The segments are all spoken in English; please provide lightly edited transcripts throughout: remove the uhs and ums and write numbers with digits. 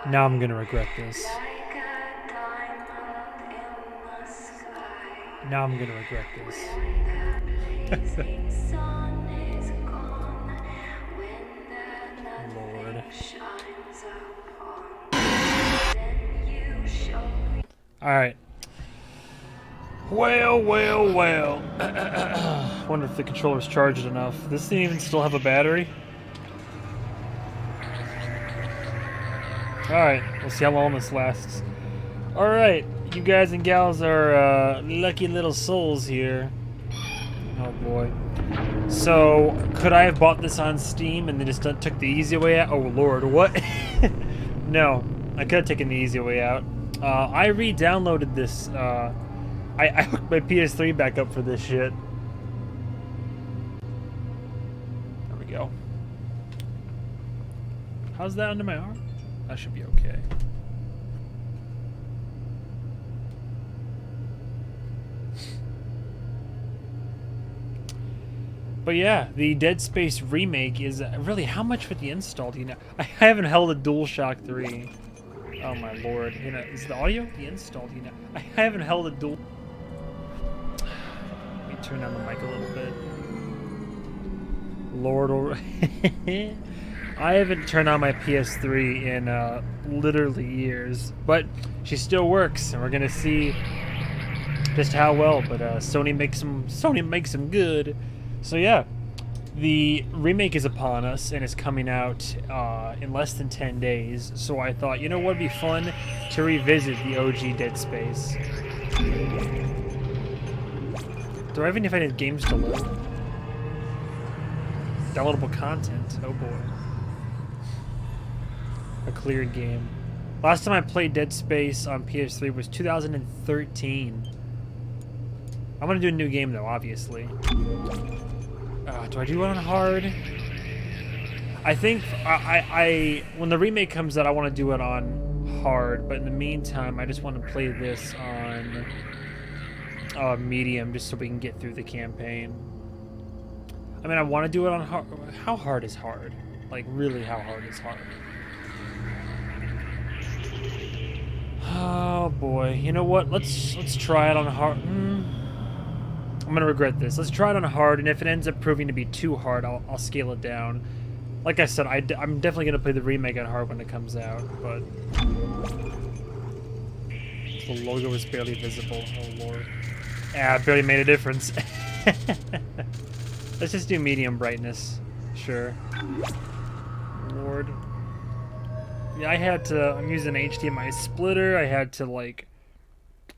Now I'm gonna regret this. Now I'm gonna regret this. Lord. Alright. Well. Wonder if the controller's charged enough. This thing even still have a battery? Alright, we'll see how long this lasts. Alright, you guys and gals are lucky little souls here. Oh boy. So, could I have bought this on Steam and then just took the easy way out? Oh lord, what? No, I could have taken the easy way out. I re-downloaded this. I hooked my PS3 back up for this shit. There we go. How's that under my arm? That should be okay. But yeah, the Dead Space remake is really how much for the install? Do you know? I haven't held a DualShock 3. Oh my lord! You know, is the audio the install? Do you know? I haven't held a dual. Let me turn down the mic a little bit. Lord, I haven't turned on my PS3 in literally years, but she still works, and we're gonna see just how well. But Sony makes them good. So yeah, the remake is upon us and is coming out in less than 10 days. So I thought, you know what would be fun to revisit the OG Dead Space. Do I have any any games to load? Downloadable content. Oh boy. A cleared game. Last time I played Dead Space on PS3 was 2013. I'm gonna do a new game though, obviously. Do I do it on hard? I think I when the remake comes out, I want to do it on hard. But in the meantime, I just want to play this on medium, just so we can get through the campaign. I mean, I want to do it on hard. How hard is hard? Like, really, how hard is hard? Oh boy, you know what? Let's try it on hard. I'm gonna regret this. Let's try it on hard, and if it ends up proving to be too hard, I'll scale it down. Like I said, I'm definitely gonna play the remake on hard when it comes out, but the logo is barely visible. Oh lord. Ah, it barely made a difference. Let's just do medium brightness. Sure. Lord. Yeah, I'm using an HDMI splitter. I had to like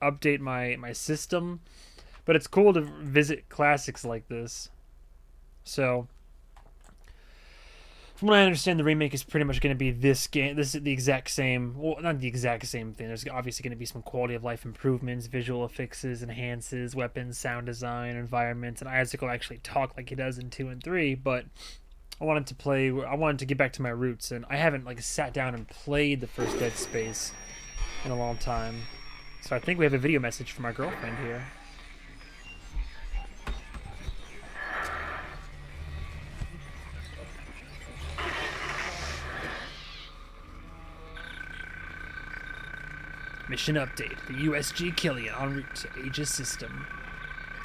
update my system. But it's cool to visit classics like this. So, from what I understand, the remake is pretty much going to be this game. This is the exact same. Well, not the exact same thing. There's obviously going to be some quality of life improvements, visual fixes, enhances, weapons, sound design, environments, and Isaac will actually talk like he does in 2 and 3. But I wanted to get back to my roots, and I haven't like sat down and played the first Dead Space in a long time. So I think we have a video message from our girlfriend here. Mission update. The USG Killian en route to Aegis system.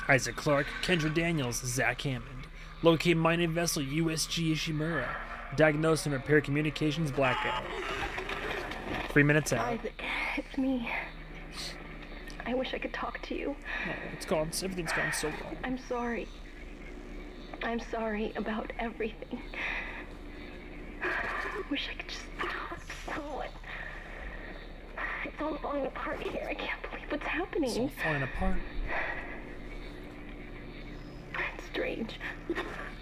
Isaac Clarke, Kendra Daniels, Zach Hammond. Locate mining vessel USG Ishimura. Diagnose and repair communications blackout. 3 minutes out. Isaac, it's me. I wish I could talk to you. Oh, it's gone. Everything's gone so wrong. I'm sorry. I'm sorry about everything. I wish I could just talk to someone. It's all falling apart here. I can't believe what's happening. It's all falling apart. It's strange.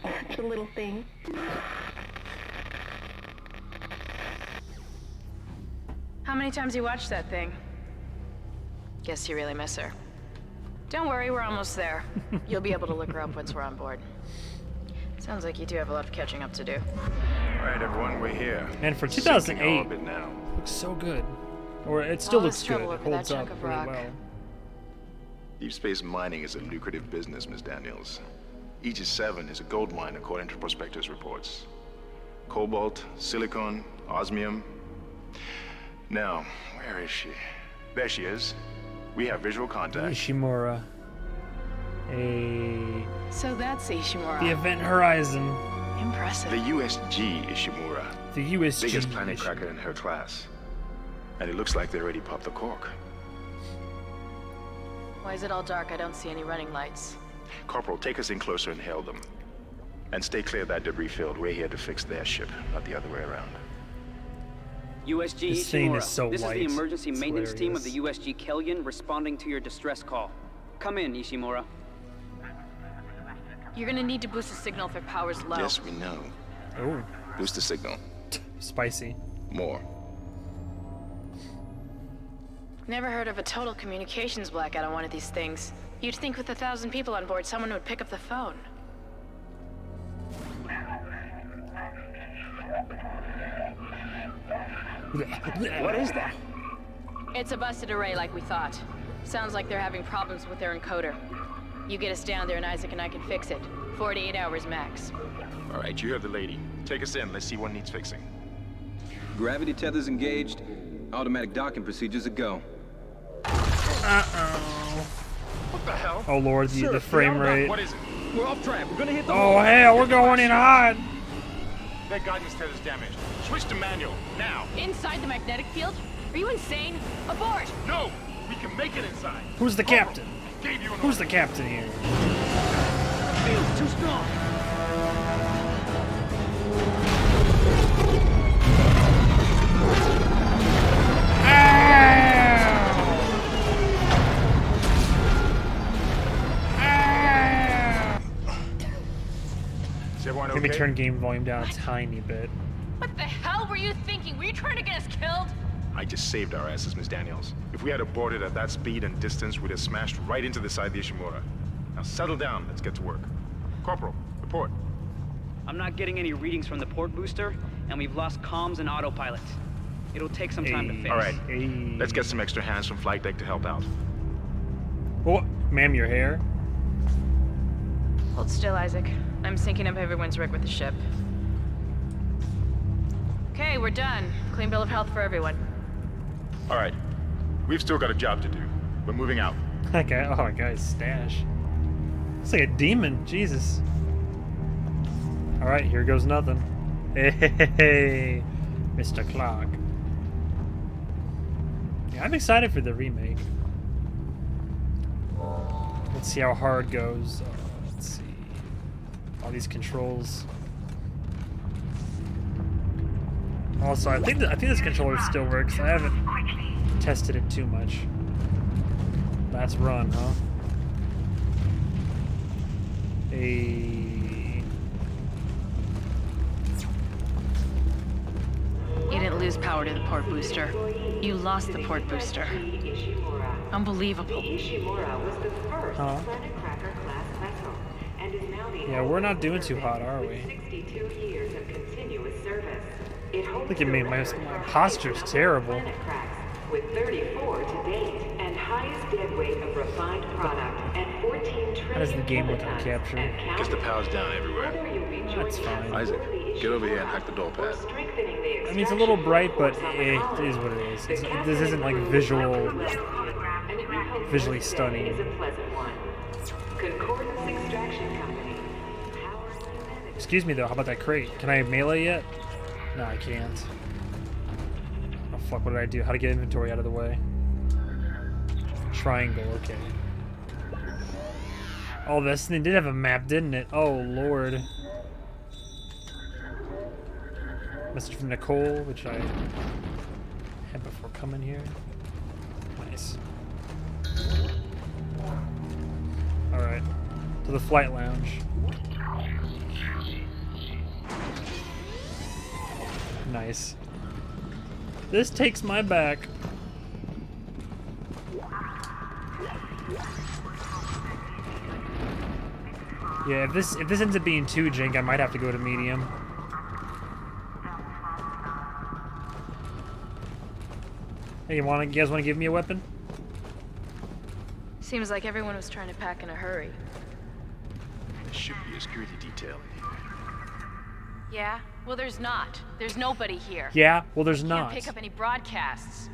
Such a little thing. How many times you watched that thing? Guess you really miss her. Don't worry, we're almost there. You'll be able to look her up once we're on board. Sounds like you two have a lot of catching up to do. All right, everyone, we're here. And for Sinking 2008, orbit now. looks so good. Or it still All looks this good. trouble It over that holds up chunk of really rock. well. Deep space mining is a lucrative business, Ms. Daniels. Aegis 7 is a gold mine according to prospectors' reports. Cobalt, silicon, osmium. Now, where is she? There she is. We have visual contact. Ishimura. So that's Ishimura. The Event Horizon. Impressive. The USG Ishimura. The USG. Biggest planet cracker in her class. And it looks like they already popped the cork. Why is it all dark? I don't see any running lights. Corporal, take us in closer and hail them. And stay clear of that debris field. We're here to fix their ship, not the other way around. USG This thing Ishimura. is so This white. is the emergency It's maintenance team of hilarious. the USG Kellion responding to your distress call. Come in, Ishimura. You're gonna need to boost the signal if their power's low. Yes, we know. Oh, Boost the signal. spicy. More. Never heard of a total communications blackout on one of these things. You'd think with 1,000 people on board, someone would pick up the phone. What is that? It's a busted array like we thought. Sounds like they're having problems with their encoder. You get us down there and Isaac and I can fix it. 48 hours max. All right, you heard the lady. Take us in. Let's see what needs fixing. Gravity tethers engaged. Automatic docking procedures a go. Uh-oh. What the hell? Oh lord, the frame rate. What is it? We're off track. We're gonna hit the Oh hell, we're going in hard. Their guidance tether's damaged. Switch to manual, now. Inside the magnetic field? Are you insane? Abort! No! We can make it inside. Who's the captain? Gave you an Who's the captain here? field's too strong. Is everyone Let me okay? turn game volume down a tiny bit. What the hell were you thinking? Were you trying to get us killed? I just saved our asses, Miss Daniels. If we had aborted at that speed and distance, we'd have smashed right into the side of the Ishimura. Now settle down. Let's get to work. Corporal, report. I'm not getting any readings from the port booster, and we've lost comms and autopilot. It'll take some time to fix. All right. Hey. Let's get some extra hands from flight deck to help out. Oh, ma'am, your hair. Hold still, Isaac. I'm syncing up everyone's rig with the ship. Okay, we're done. Clean bill of health for everyone. All right. We've still got a job to do. We're moving out. That guy, oh, guy's stash. It's like a demon, Jesus. All right, here goes nothing. Hey, Mr. Clark. Yeah, I'm excited for the remake. Let's see how hard goes. Let's see. All these controls. Also, I think this controller still works. I haven't tested it too much. Let's run, huh? You didn't lose power to the port booster. You lost the port booster. Unbelievable. Ishimura was the first Huh? Planet Cracker class vessel and is now the Yeah, we're not doing too hot, are with we? 62 years of continuous service. It holds Look at the me, my record for posture's highest terrible. Planet cracks, with 34 to date, and highest dead weight of refined product at 14 trillion How does the game look on kilotons capture? and counting. Guess the power's down everywhere. Whether you'll be joining That's fine. us Isaac, aboard the get over here and Ishimura hack the door or pad. strengthening the I mean, it's a little extraction bright, but force on the it colony, is what it is. the This captain isn't like crew visual, welcome you, and we hope visually this day stunning. is a pleasant one. Concordance Extraction Company. Powering humanity. Excuse me though, how about that crate? Can I melee yet? No, I can't. Oh fuck, what did I do? How to get inventory out of the way? Triangle, okay. Oh, this thing did have a map, didn't it? Oh lord. Message from Nicole, which I had before coming here. Nice. Alright. To the flight lounge. Nice. This takes my back. Yeah, if this ends up being too jank, I might have to go to medium. Hey, you guys wanna give me a weapon? Seems like everyone was trying to pack in a hurry. There should be a security detail in here. Yeah? Well, there's not. There's nobody here. Yeah, well, there's Can't not. pick up any broadcasts.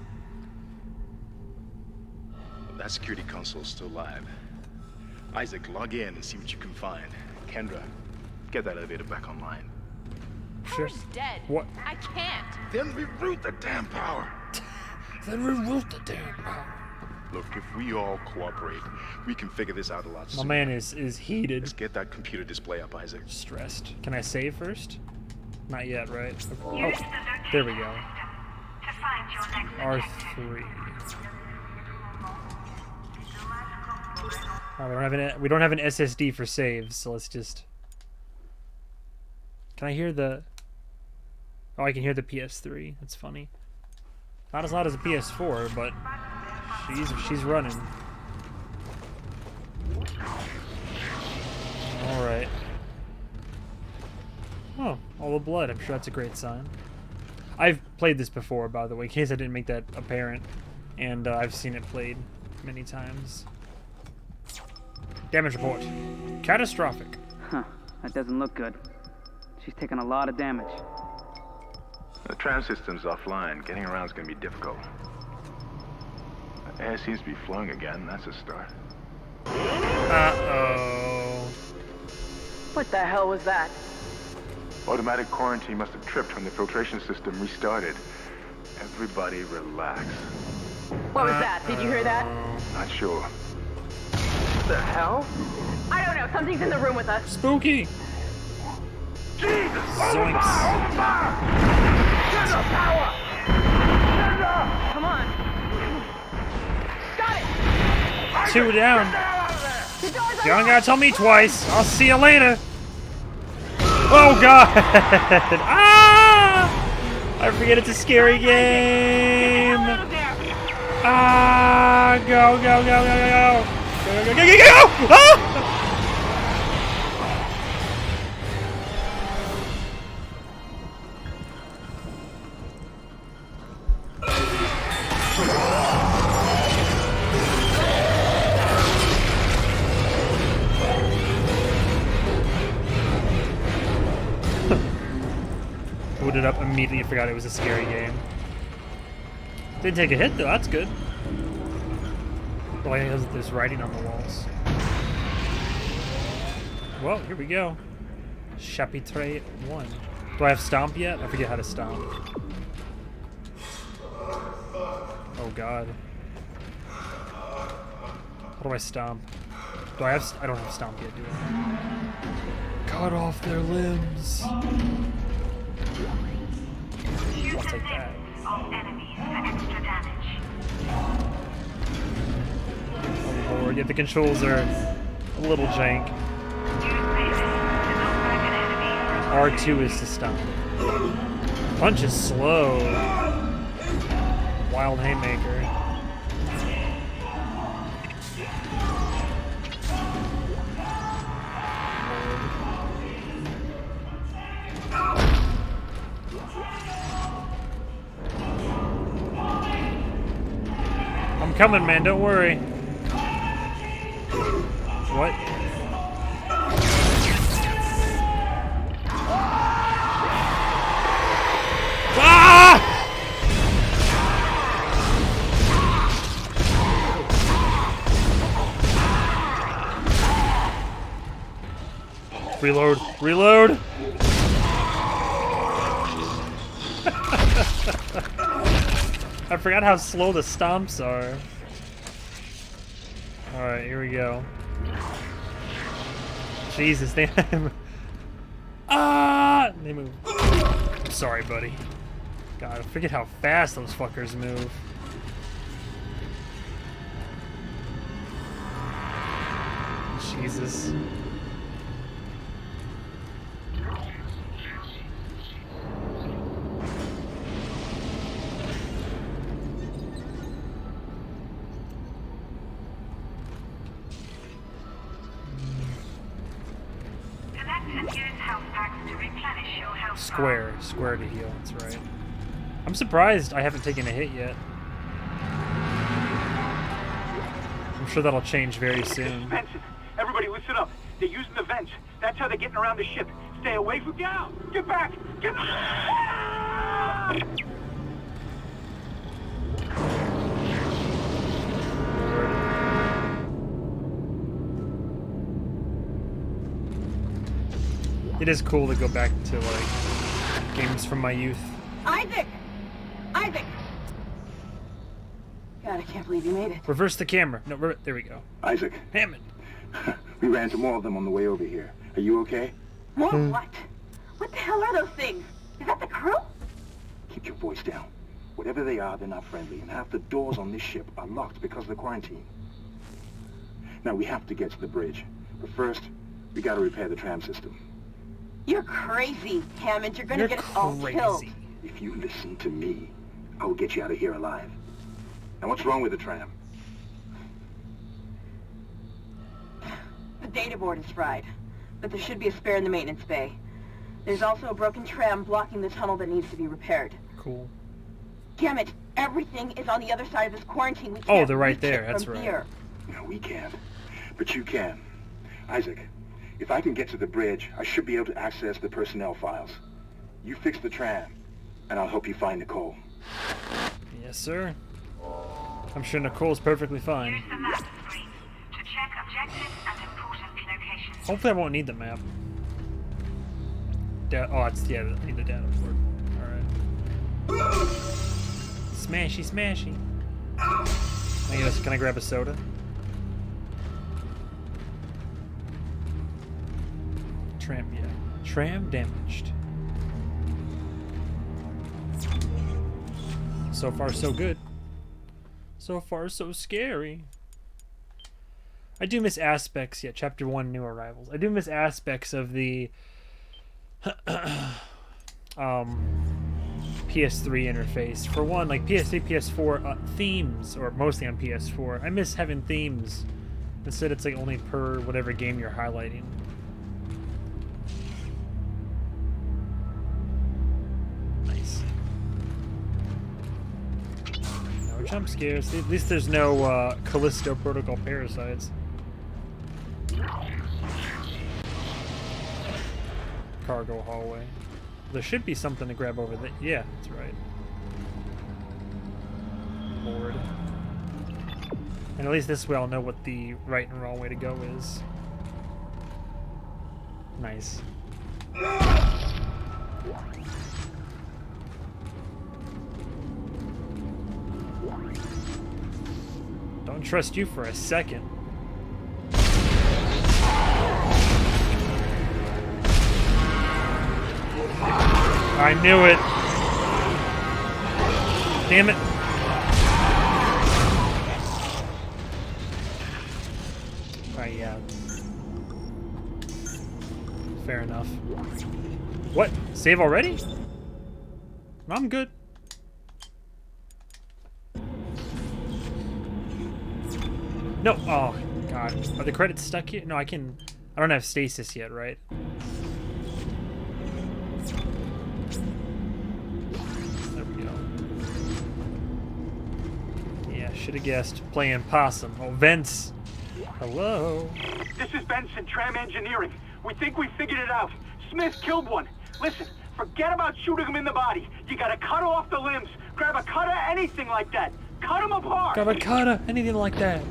That security console's still live. Isaac, log in and see what you can find. Kendra, get that elevator back online. Sure. Power's dead. What? I can't. Then reroute the damn power. Then reroute the damn power. Look, if we all cooperate, we can figure this out a lot My sooner. man is heated. Let's get that computer display up, Isaac. Stressed. Can I save first? Not yet, right? Oh, there we go. R3. Oh, we don't have an SSD for saves, so let's just. Can I hear the? Oh, I can hear the PS3. That's funny. Not as loud as a PS4, but she's running. All right. Oh, all the blood. I'm sure that's a great sign. I've played this before, by the way, in case I didn't make that apparent. And I've seen it played many times. Damage report. Catastrophic. Huh. That doesn't look good. She's taken a lot of damage. The tram system's offline. Getting around is going to be difficult. The air seems to be flowing again. That's a start. Uh-oh. What the hell was that? Automatic quarantine must have tripped when the filtration system restarted. Everybody relax. What was that? Did you hear that? Not sure. What the hell? I don't know. Something's in the room with us. Spooky. Zoinks. Come on. Got it. Two down. You don't gotta tell me twice. I'll see you later. Oh god! Ah! I forget it's a scary game. Ah! Go, go, go, go, go, go! Go, go, go, go, go, go! Ah! Booted up immediately, forgot it was a scary game. Didn't take a hit though, that's good. Well, there's writing on the walls. Well, here we go. Chapitre 1. Do I have stomp yet? I forget how to stomp. Oh god. How do I stomp? Do I have? I don't have stomp yet, do I? Cut off their limbs. I'll take that. Oh lord, yeah, the controls are a little jank. R2 is to stop. Punch is slow. Wild haymaker. I'm coming, man, don't worry. What? Ah! Reload, reload! I forgot how slow the stomps are. Alright, here we go. Jesus, they ah! They move. I'm sorry, buddy. God, I forget how fast those fuckers move. Jesus. Square to heal, that's right. I'm surprised I haven't taken a hit yet. I'm sure that'll change very soon. Everybody listen up. They're using the vents. That's how they're getting around the ship. Stay away from down. Get back. Get back. It is cool to go back to like games from my youth. Isaac! Isaac! God, I can't believe you made it. Reverse the camera. No, there we go. Isaac. Hammond. We ran into more of them on the way over here. Are you okay? More what? What the hell are those things? Is that the crew? Keep your voice down. Whatever they are, they're not friendly, and half the doors on this ship are locked because of the quarantine. Now, we have to get to the bridge. But first, we gotta repair the tram system. You're crazy, Hammond. You're gonna get us all killed. If you listen to me, I will get you out of here alive. Now, what's wrong with the tram? The data board is fried, but there should be a spare in the maintenance bay. There's also a broken tram blocking the tunnel that needs to be repaired. Cool. Damn it! Everything is on the other side of this quarantine. We can't they're right reach there. it That's from right. Here. No, we can't. But you can. Isaac, if I can get to the bridge, I should be able to access the personnel files. You fix the tram, and I'll help you find Nicole. Yes, sir. I'm sure Nicole's perfectly fine. Use the map screen to check objectives and important locations. Hopefully I won't need the map. I need the data board. Alright. Smashy, smashy. Can I grab a soda? Tram, yeah. Tram damaged. So far, so good. So far, so scary. I do miss aspects, Chapter 1, New Arrivals. I do miss aspects of the PS3 interface. For one, like PS3, PS4 themes, or mostly on PS4. I miss having themes. Instead, it's like only per whatever game you're highlighting. Nice. No jump scares. At least there's no Callisto Protocol parasites. Cargo hallway. There should be something to grab over there. Yeah, that's right. Lord. And at least this way I'll know what the right and wrong way to go is. Nice. Don't trust you for a second. I knew it. Damn it. Alright, yeah. Fair enough. What? Save already? No, I'm good. No. Oh, God. Are the credits stuck here? No, I don't have stasis yet, right? Should have guessed. Playing possum. Oh, Vince. Hello. This is Benson, Tram Engineering. We think we figured it out. Smith killed one. Listen, forget about shooting him in the body. You gotta cut off the limbs. Grab a cutter, anything like that. Cut them apart. Grab a cutter, anything like that.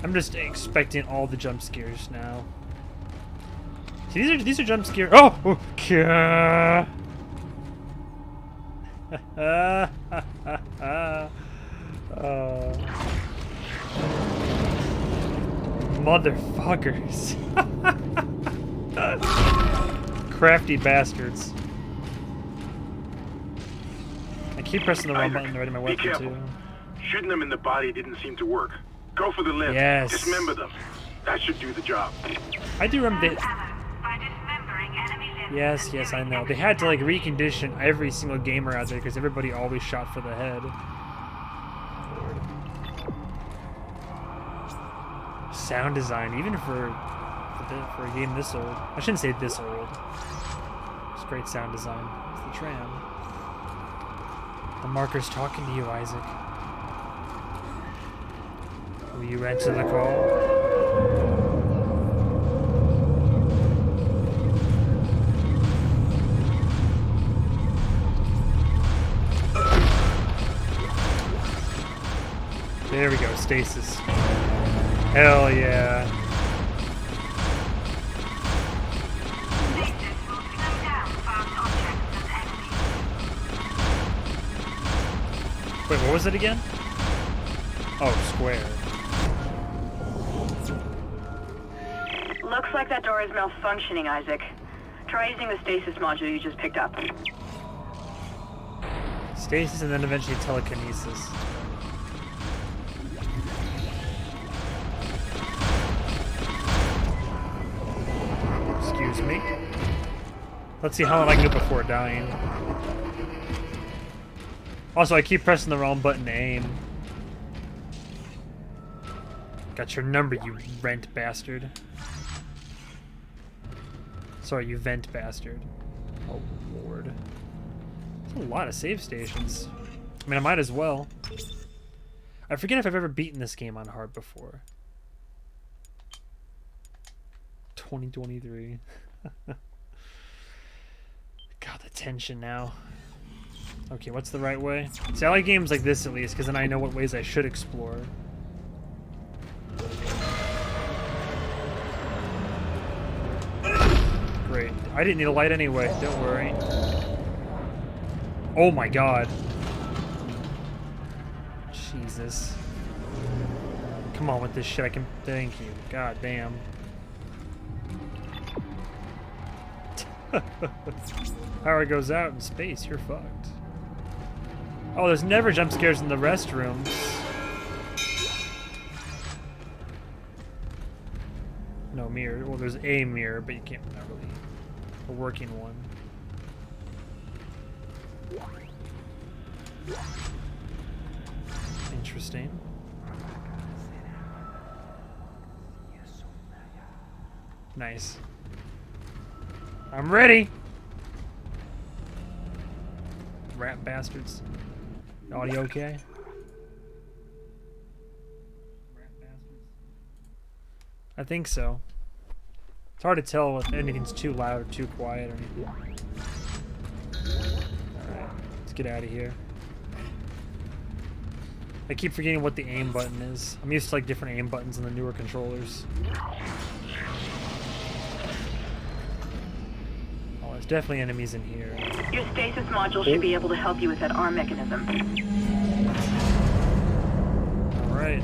I'm just expecting all the jump scares now. See, these are jump scares. Oh! Motherfuckers. Crafty bastards. I keep pressing the wrong button to ready my weapon, too. Shooting them in the body didn't seem to work. Go for the limb. Yes. Dismember them. That should do the job. I do remember Yes, I know. They had to like recondition every single gamer out there because everybody always shot for the head. Sound design, even for a game this old. I shouldn't say this old. It's great sound design. It's the tram. The marker's talking to you, Isaac. Will you answer the call? There we go, stasis. Hell yeah. Stasis will slow down found objects and enemies. Wait, what was it again? Oh, square. Looks like that door is malfunctioning, Isaac. Try using the stasis module you just picked up. Stasis and then eventually telekinesis. Excuse me. Let's see how long I can do before dying. Also, I keep pressing the wrong button to aim. Got your number, you rent bastard. Sorry, you vent bastard. Oh, Lord. There's a lot of save stations. I mean, I might as well. I forget if I've ever beaten this game on hard before. 2023. God, the tension now. Okay, what's the right way? See, I like games like this at least, because then I know what ways I should explore. Great. I didn't need a light anyway, don't worry. Oh my god. Jesus. Come on with this shit, I can... Thank you. God damn. Power goes out in space, you're fucked. Oh, there's never jump scares in the restrooms. No mirror. Well, there's a mirror, but you can't, not really a working one. Interesting. Nice. I'm ready. Rat bastards. Audio okay? I think so. It's hard to tell if anything's too loud or too quiet or anything. Alright, let's get out of here. I keep forgetting what the aim button is. I'm used to like different aim buttons in the newer controllers. Oh, there's definitely enemies in here. Your stasis module should be able to help you with that arm mechanism. Alright.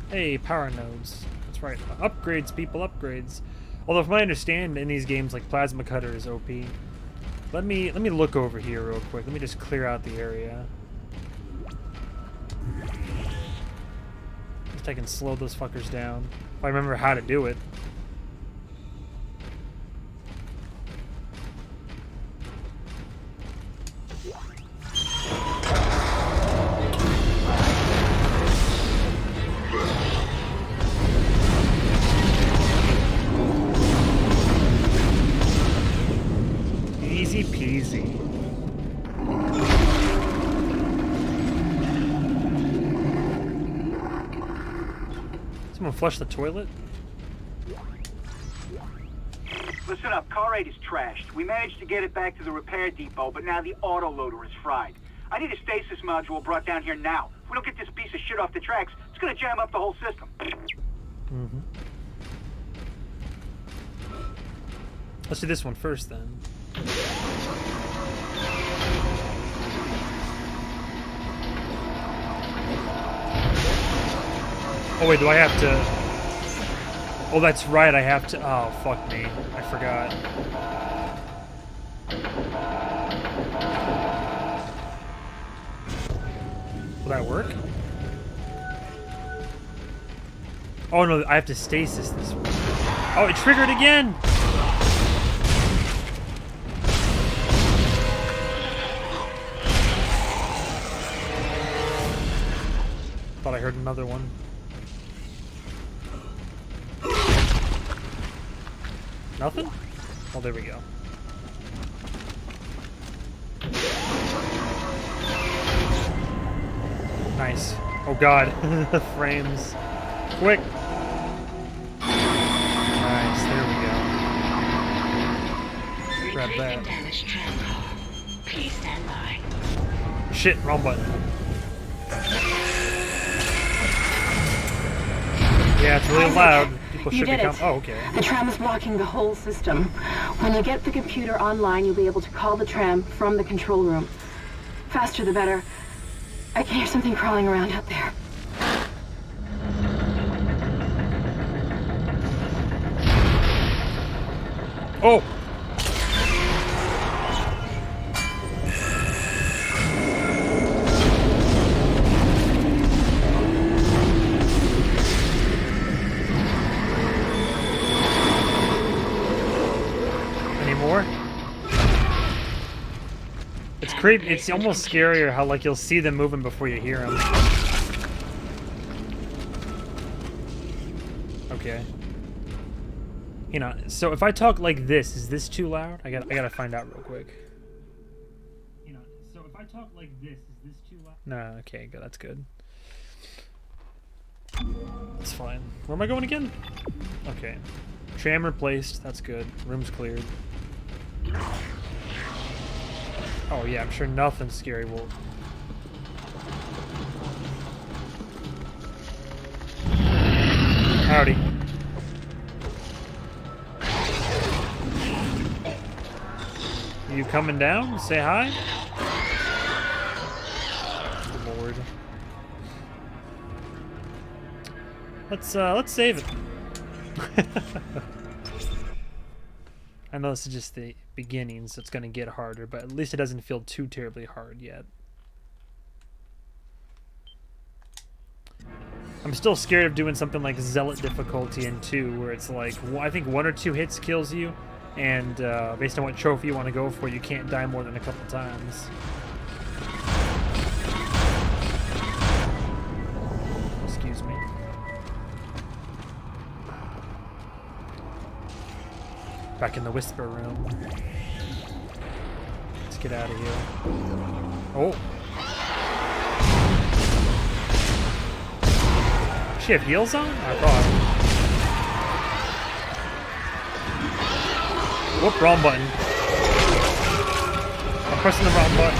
Hey, power nodes. That's right. Upgrades, people, upgrades. Although, from my understanding, in these games, like plasma cutter is OP. Let me look over here real quick. Let me just clear out the area. Just I can slow those fuckers down if I remember how to do it. Easy peasy. Someone flush the toilet? Listen up, car 8 is trashed. We managed to get it back to the repair depot, but now the autoloader is fried. I need a stasis module brought down here now. If we don't get this piece of shit off the tracks, it's gonna jam up the whole system. Mm-hmm. Let's do this one first, then. Oh wait, do I have to... Oh, that's right, I have to... Oh, fuck me. I forgot. Will that work? Oh no, I have to stasis this one. Oh, it triggered again! Thought I heard another one. Nothing? Oh, there we go. Nice. Oh god, the frames. Quick! Nice, there we go. grab that. Damaged tram car. Please stand by. Shit, wrong button. Yeah, it's really loud. People You should be did it. Oh, okay. The tram is blocking the whole system. When you get the computer online, you'll be able to call the tram from the control room. Faster the better. I can hear something crawling around out there. Oh! Any more? It's creepy. It's almost scarier how like you'll see them moving before you hear them. Okay. You know, so if I talk like this, is this too loud? I gotta find out real quick. You know, so if I talk like this, is this too loud? No, okay, good. That's good. That's fine. Where am I going again? Okay. Tram replaced. That's good. Room's cleared. Oh yeah, I'm sure nothing scary will. Howdy. You coming down? Say hi. Lord. Let's save it. I know this is just the beginning, so it's gonna get harder, but at least it doesn't feel too terribly hard yet. I'm still scared of doing something like Zealot difficulty in 2, where it's like, I think 1 or 2 hits kills you, and based on what trophy you want to go for, you can't die more than a couple times. Excuse me. Back in the Whisper Room. Let's get out of here. Oh! Does she have heels on? I thought. Whoop, wrong button. I'm pressing the wrong button.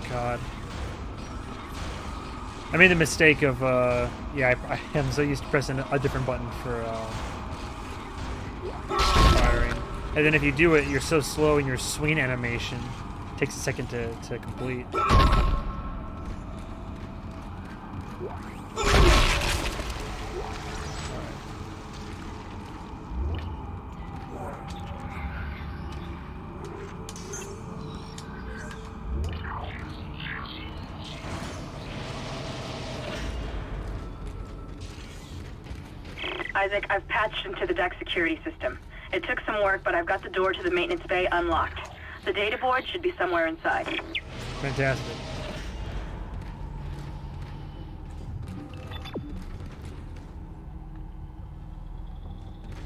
God. I made the mistake of, yeah, I am so used to pressing a different button for, firing. And then if you do it, you're so slow in your swing animation. It takes a second to complete. Isaac, I've patched into the deck security system. It took some work, but I've got the door to the maintenance bay unlocked. The data board should be somewhere inside. Fantastic.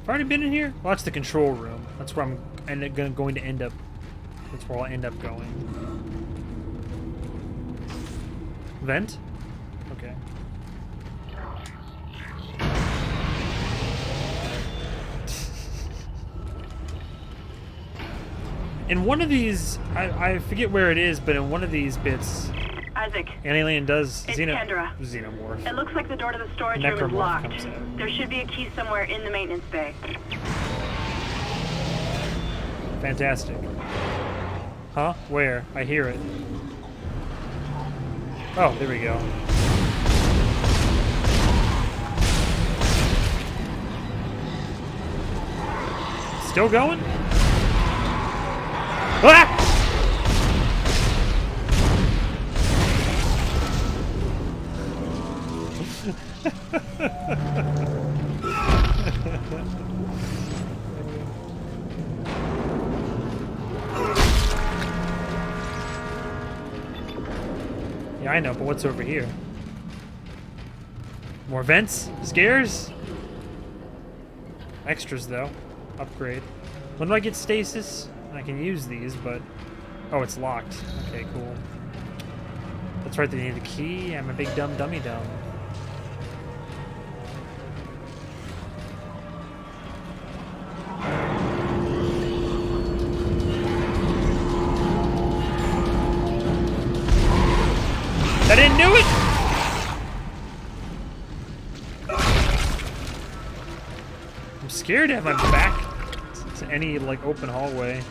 I've already been in here? Well, that's the control room. That's where I'm going to end up. That's where I'll end up going. Vent? Okay. In one of these, I forget where it is, but in one of these bits, Isaac, an alien does it's Kendra. Xenomorph. It looks like the door to the storage room is Necromorph locked. comes out. There should be a key somewhere in the maintenance bay. Fantastic. Huh? Where? I hear it. Oh, there we go. Still going? Ah! Yeah, I know, but what's over here? More vents? Scares? Extras, though. Upgrade. When do I get stasis? I can use these, but... Oh, it's locked. Okay, cool. That's right, they need a key. I'm a big dumb dummy dumb. knew it! I'm scared to have my back to any, like, open hallway.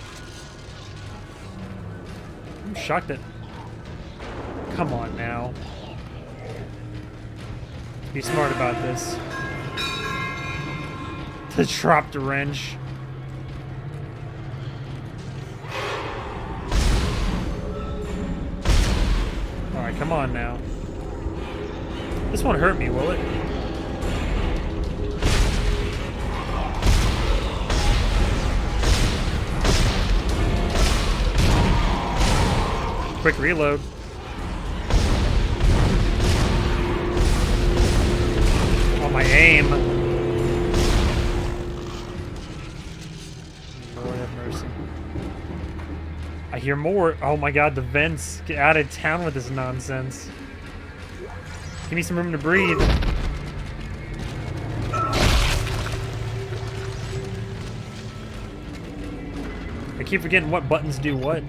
I'm shocked that... Come on now. Be smart about this. To drop the wrench. Alright, come on now. This won't hurt me, will it? Quick reload. Oh, my aim. Lord have mercy. I hear more. Oh my god, the vents. Get out of town with this nonsense. Give me some room to breathe. I keep forgetting what buttons do what.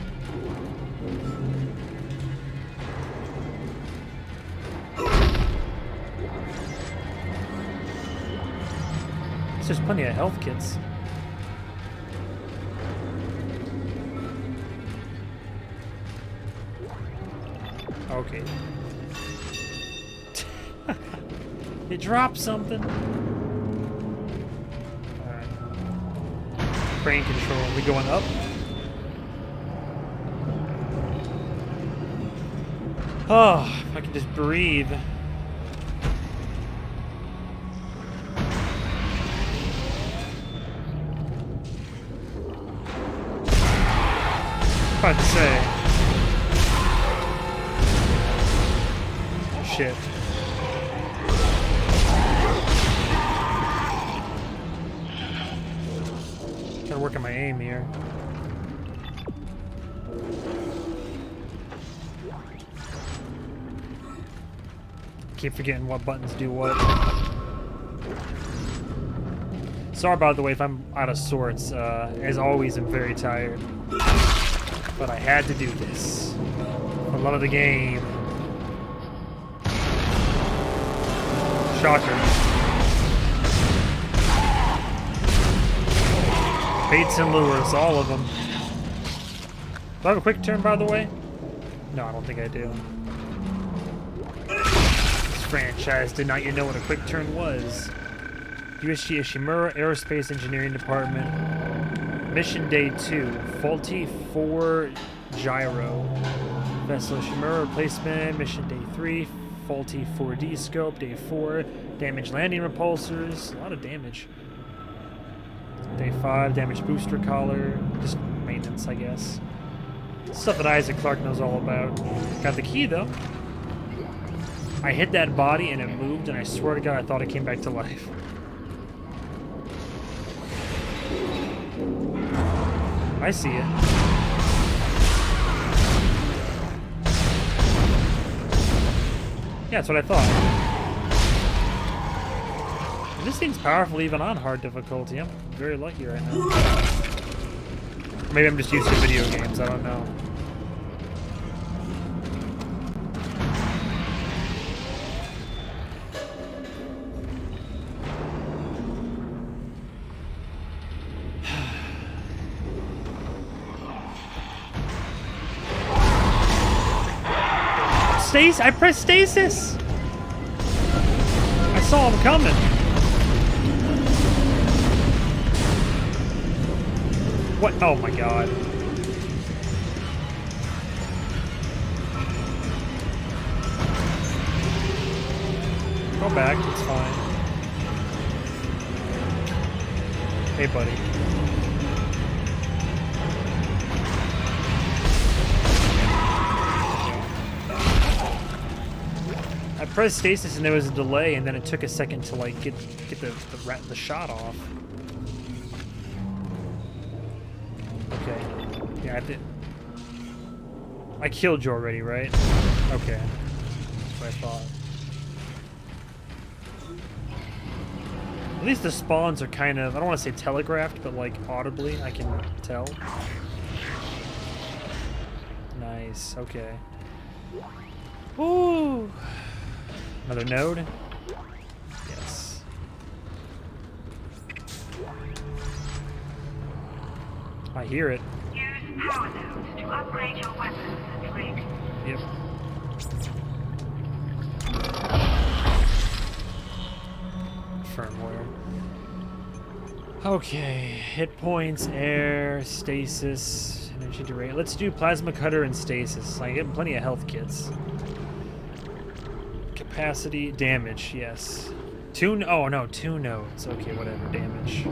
There's plenty of health kits. Okay. It dropped something. Alright. Brain control. Are we going up? Oh, if I can just breathe. About to say. Shit. Gotta work on my aim here. Keep forgetting what buttons do what. Sorry about the way if I'm out of sorts. As always, I'm very tired. But I had to do this. For the love of the game. Shocker. Baits and lures, all of them. Do I have a quick turn, by the way? No, I don't think I do. This franchise did not yet know what a quick turn was. USG Ishimura Aerospace Engineering Department. Mission Day 2. Faulty 4 gyro. Vessel Ishimura replacement. Mission Day 3. Faulty 4D scope. Day 4. Damaged landing repulsors. A lot of damage. Day 5. Damaged booster collar. Just maintenance, I guess. Stuff that Isaac Clarke knows all about. Got the key, though. I hit that body and it moved, and I swear to God I thought it came back to life. I see it. Yeah, that's what I thought. This thing's powerful even on hard difficulty. I'm very lucky right now. Or maybe I'm just used to video games, I don't know. I pressed stasis! I saw him coming. What? Oh my god. Go back, it's fine. Hey, buddy. I pressed stasis and there was a delay, and then it took a second to like get the shot off. Okay. Yeah, I did. I killed you already, right? Okay. That's what I thought. At least the spawns are kind of, I don't want to say telegraphed, but like audibly I can tell. Nice, okay. Ooh. Another node? Yes. I hear it. Use power nodes to upgrade your weapons and rig. Yep. Firmware. Okay. Hit points, air, stasis, energy derate. Let's do plasma cutter and stasis. I get plenty of health kits. Capacity, damage, yes. Oh no, 2 nodes. Okay, whatever, damage.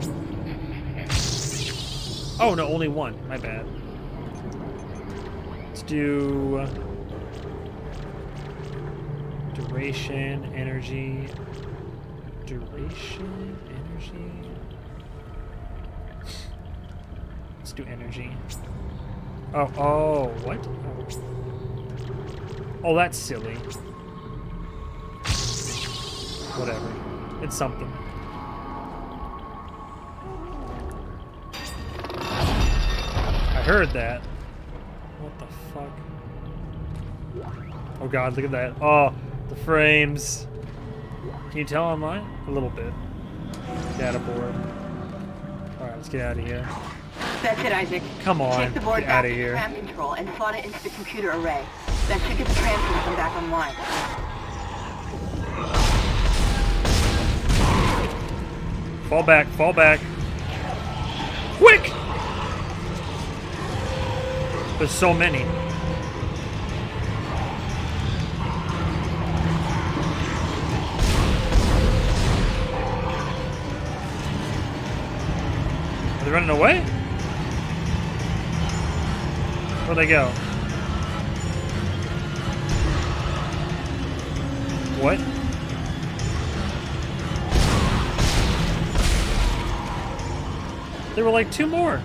Oh no, only 1. My bad. Let's do duration, energy. Duration, energy. Let's do energy. Oh, what? Oh, that's silly. Whatever. It's something. I heard that. What the fuck? Oh god, look at that. Oh, the frames. Can you tell online? A little bit. Data board. Alright, let's get out of here. That's it, Isaac. Come on, Take the board get back out of to here. tram control and slot it into the computer array. That should get the tram system back online. Fall back, fall back. Quick! There's so many. Are they running away? Where'd they go? What? There were like 2 more.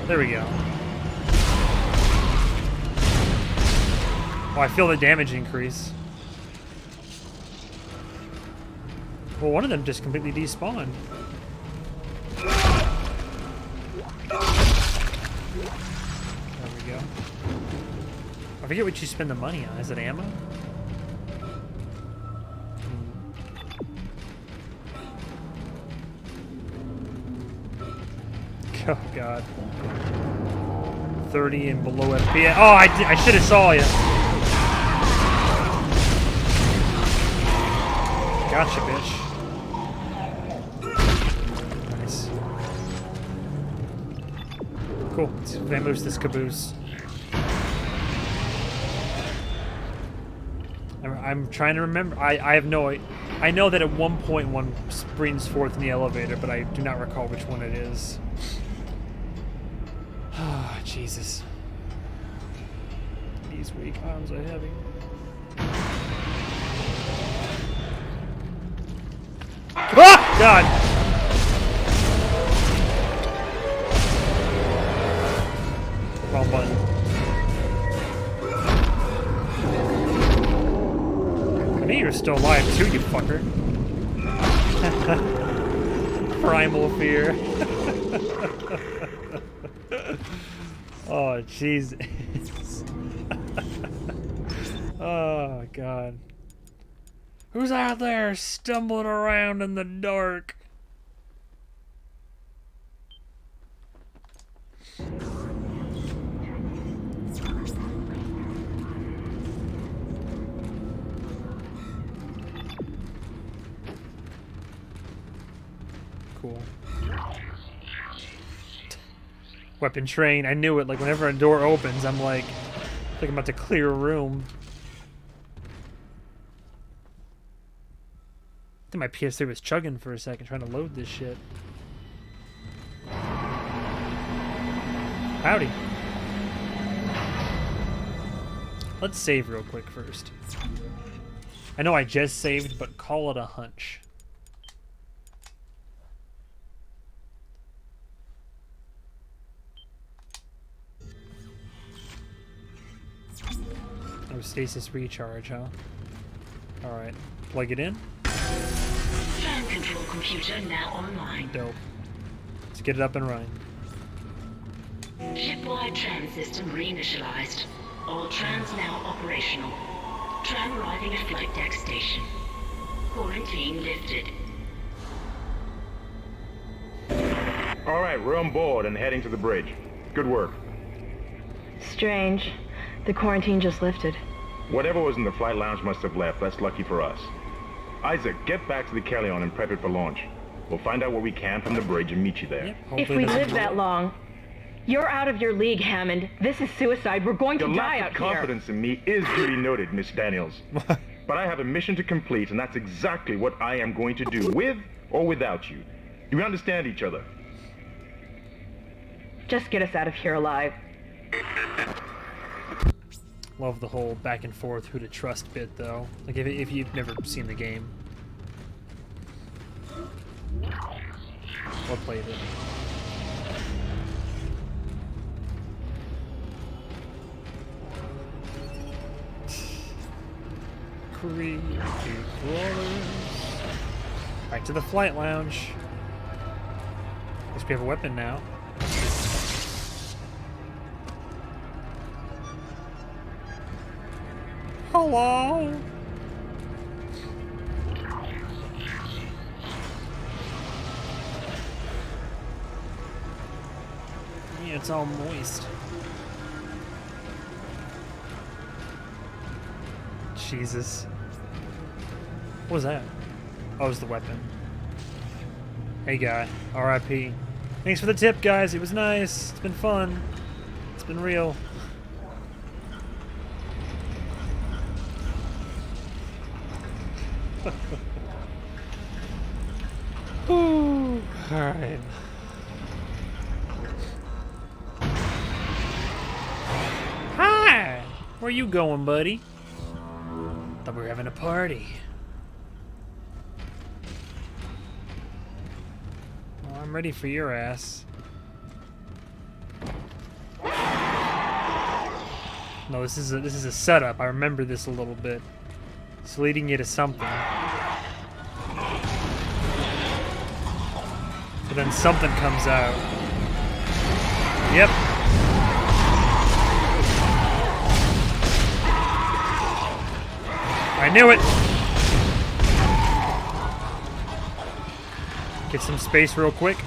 There we go. Oh, I feel the damage increase. Well, one of them just completely despawned. There we go. I forget what you spend the money on. Is it ammo? Oh god. 30 and below FPS. Oh, I should have saw you. Gotcha, bitch. Nice. Cool. Let's vamoose this caboose. I'm trying to remember. I have no. I know that at one point one springs forth in the elevator, but I do not recall which one it is. Oh, Jesus. These weak arms are heavy. Ah! God! Wrong button. I knew you were still alive too, you fucker. Primal fear. Oh, Jesus. Oh, God. Who's out there stumbling around in the dark? Cool. Weapon train. I knew it. Like, whenever a door opens, I'm like I'm about to clear a room. I think my PS3 was chugging for a second trying to load this shit. Howdy. Let's save real quick first. I know I just saved, but call it a hunch. Oh, stasis recharge, huh? Alright, plug it in. Tram control computer now online. Dope. Let's get it up and running. Shipwide tram system reinitialized. All trams now operational. Tram arriving at flight deck station. Quarantine lifted. All right, we're on board and heading to the bridge. Good work. Strange. The quarantine just lifted. Whatever was in the flight lounge must have left. That's lucky for us. Isaac, get back to the Kellion and prep it for launch. We'll find out what we can from the bridge and meet you there. Yep, If we live that long, you're out of your league, Hammond. This is suicide. We're going to Your die lack out of here. confidence in me is duly noted, Miss Daniels. But I have a mission to complete, and that's exactly what I am going to do, with or without you. Do we understand each other? Just get us out of here alive. Love the whole back and forth who to trust bit, though. Like, if you've never seen the game. Or played it. Creepy crawlers. Back to the flight lounge. Guess we have a weapon now. Hello. Yeah, it's all moist. Jesus. What was that? Oh, it was the weapon. Hey, guy. R.I.P. Thanks for the tip, guys. It was nice. It's been fun. It's been real. Ooh. All right. Hi. Where you going, buddy? Thought we were having a party. Well, I'm ready for your ass. No, this is a setup. I remember this a little bit. It's leading you to something. But then something comes out. Yep. I knew it! Get some space real quick.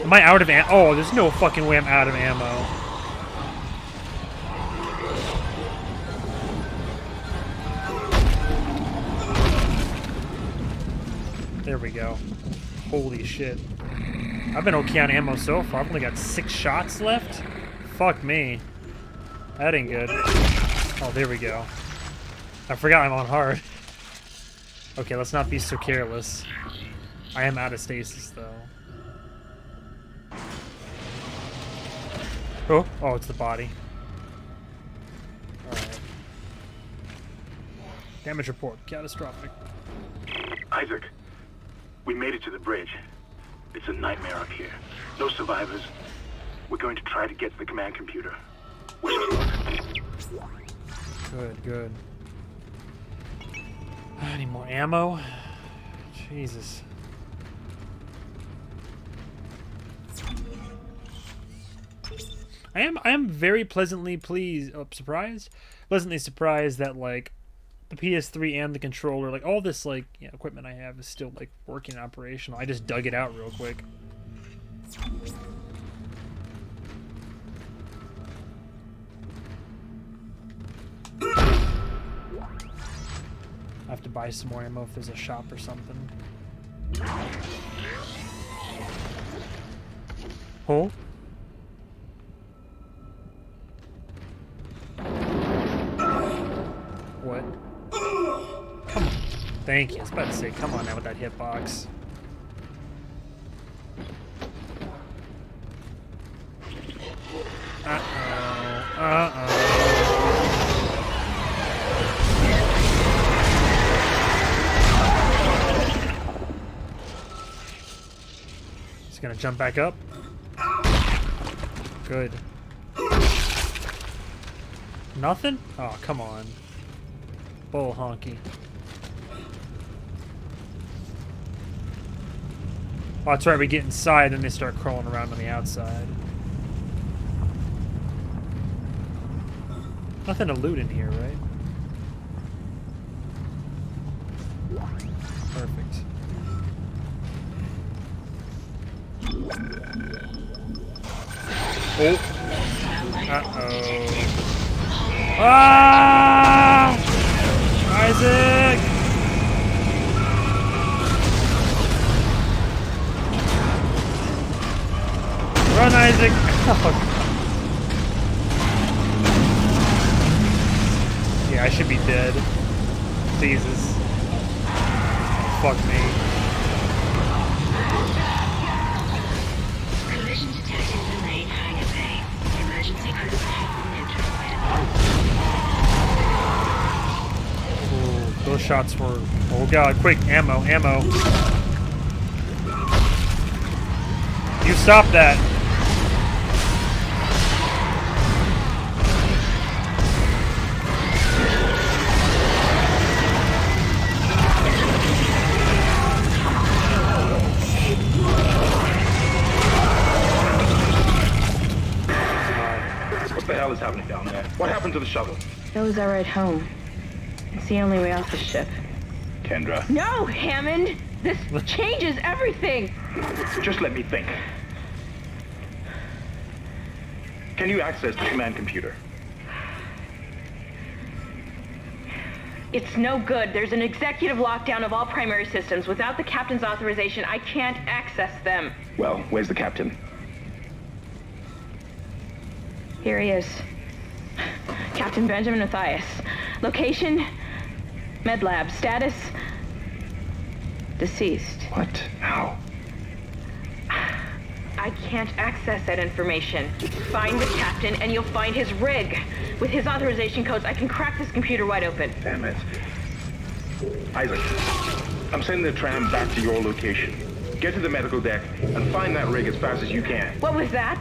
Am I out of ammo? Oh, there's no fucking way I'm out of ammo. There we go. Holy shit. I've been okay on ammo so far. I've only got 6 shots left. Fuck me. That ain't good. Oh, there we go. I forgot I'm on hard. Okay, let's not be so careless. I am out of stasis, though. Oh, it's the body. Alright. Damage report. Catastrophic. Isaac, we made it to the bridge. It's a nightmare up here. No survivors. We're going to try to get to the command computer. Wish us luck. Good. I need more ammo. Jesus. I am very pleasantly surprised that like the PS3 and the controller, like all this like equipment I have is still like working and operational. I just dug it out real quick. I have to buy some more ammo if there's a shop or something. Oh. What? Come on. Thank you. I was about to say, come on now with that hitbox. Just gonna jump back up. Good. Nothing? Oh, come on. Bull honky. Oh, that's right, we get inside and they start crawling around on the outside. Nothing to loot in here, right? Perfect. Oh. Uh-oh. Ah! Isaac! Run, Isaac! Oh, yeah, I should be dead. Jesus. Fuck me. Collision detected in the main hangar bay. Emergency crews have been notified. Ooh, those shots were... Oh god, quick, ammo, ammo. You stop that. What the hell is happening down there? What happened to the shuttle? That was our ride home. It's the only way off the ship. Kendra. No, Hammond! This changes everything! Just let me think. Can you access the command computer? It's no good. There's an executive lockdown of all primary systems. Without the captain's authorization, I can't access them. Well, where's the captain? Here he is. Captain Benjamin Mathias. Location? Med lab. Status? Deceased. What? How? I can't access that information. Find the captain and you'll find his rig. With his authorization codes, I can crack this computer wide open. Damn it. Isaac, I'm sending the tram back to your location. Get to the medical deck and find that rig as fast as you can. What was that?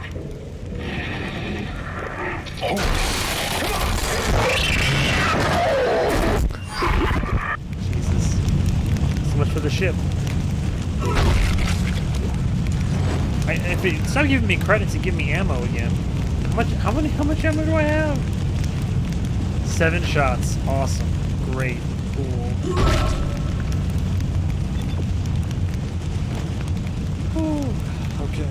Oh. Jesus. So much for the ship. If it's not giving me credits, it give me ammo again. How much ammo do I have? 7 shots. Awesome. Great. Cool. Ooh. Okay.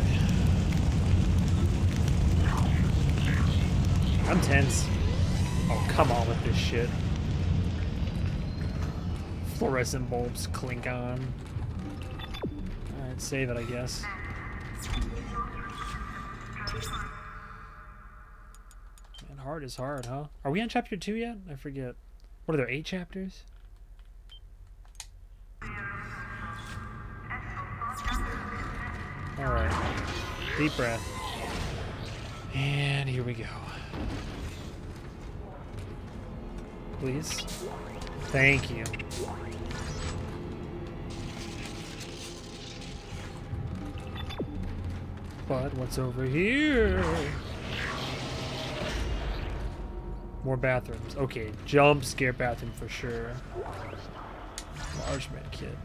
I'm tense. Oh, come on with this shit. Fluorescent bulbs clink on. Alright, save it, I guess. Man, hard is hard, huh? Are we on chapter 2 yet? I forget. What are there, 8 chapters? Alright. Deep breath. And here we go. Please. Thank you. But what's over here? More bathrooms. Okay, jump scare bathroom for sure. Large med kit.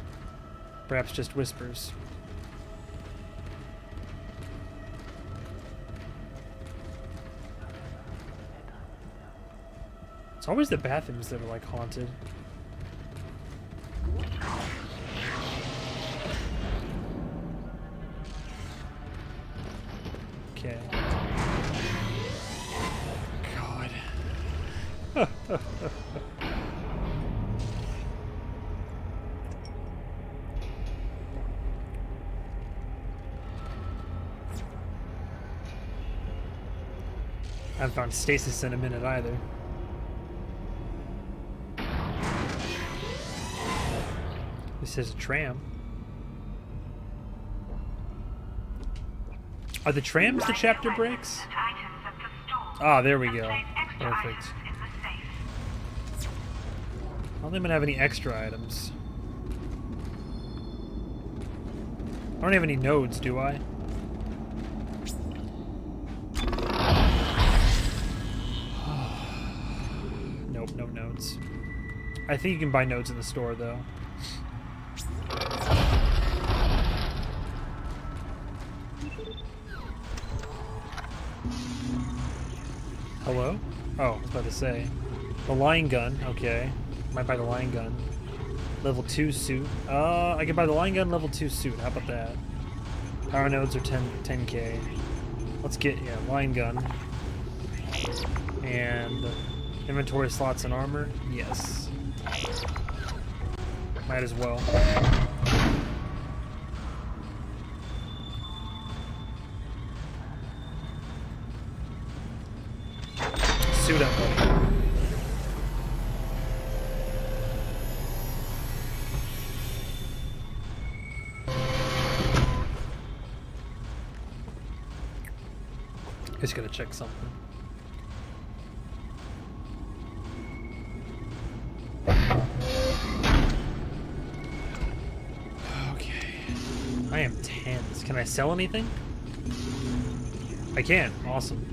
Perhaps just whispers. It's always the bathrooms that are like haunted. Okay. God. I haven't found stasis in a minute either. This is a tram. Are the trams the chapter breaks? Ah, there we go. Perfect. I don't even have any extra items. I don't have any nodes, do I? Nope, no nodes. I think you can buy nodes in the store, though. Hello? Oh, I was about about to say. The line gun, okay. Might buy the line gun. Level 2 suit. I can buy the line gun level 2 suit. How about that? Power nodes are 10k. Let's get, yeah, line gun. And inventory slots and armor. Yes. Might as well. Suit up, buddy. Just gotta check something. Okay. I am tense. Can I sell anything? I can. Awesome.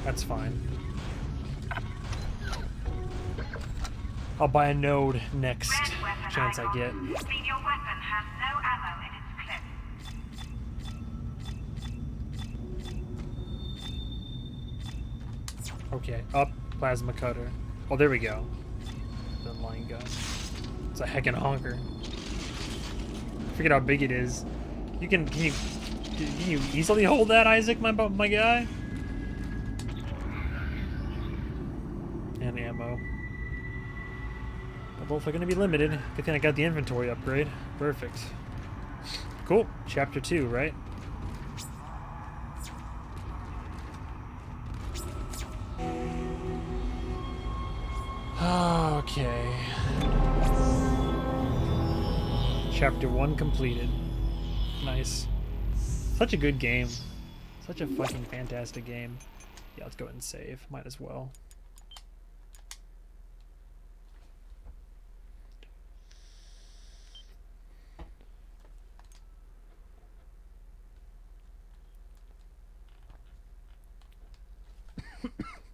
That's fine. I'll buy a node next chance I get. Your weapon has no ammo in its clip. Okay, up, plasma cutter. Oh, there we go. Then line gun. It's a heckin' honker. Forget how big it is. Can you easily hold that, Isaac, my guy? And ammo. But both are gonna be limited. Good thing I got the inventory upgrade. Perfect. Cool. Chapter 2, right? Okay. Chapter 1 completed. Nice. Such a good game. Such a fucking fantastic game. Yeah, let's go ahead and save. Might as well.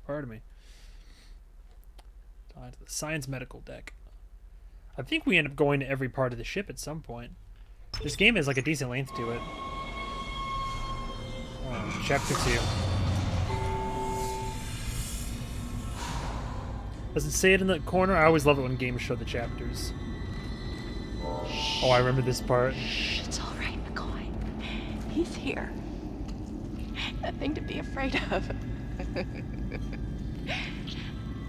Pardon me. To the science medical deck. I think we end up going to every part of the ship at some point. This game has like a decent length to it. Chapter 2. Does it say it in the corner? I always love it when games show the chapters. Oh, I remember this part. Shh, it's all right, McCoy. He's here. Nothing to be afraid of.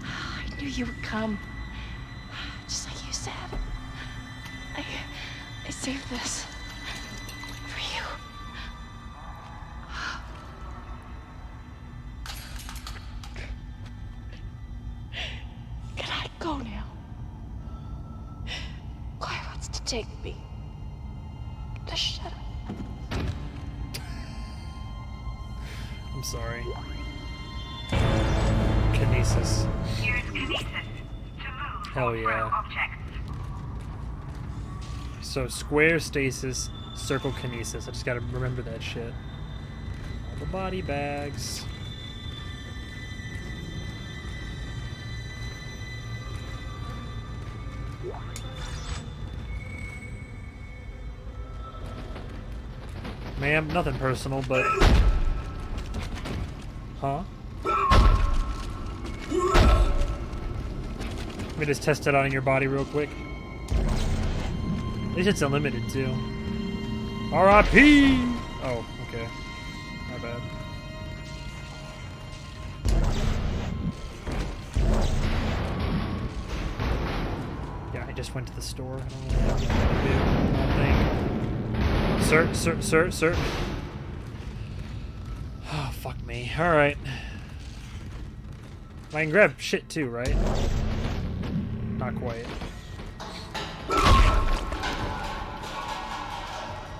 I knew you would come. Just like you said. I saved this for you. Can I go now? Claire wants to take me. Just shut up. I'm sorry. Kinesis. Use kinesis to move Hell or throw yeah. objects. So square stasis, circle kinesis. I just gotta remember that shit. All the body bags. Ma'am, nothing personal, but... Huh? Let me just test it out on your body real quick. At least it's unlimited, too. R.I.P. Oh, okay. My bad. Yeah, I just went to the store. I don't really have anything to do. I don't think. Sir. Oh, fuck me. Alright. I can grab shit, too, right? Not quite.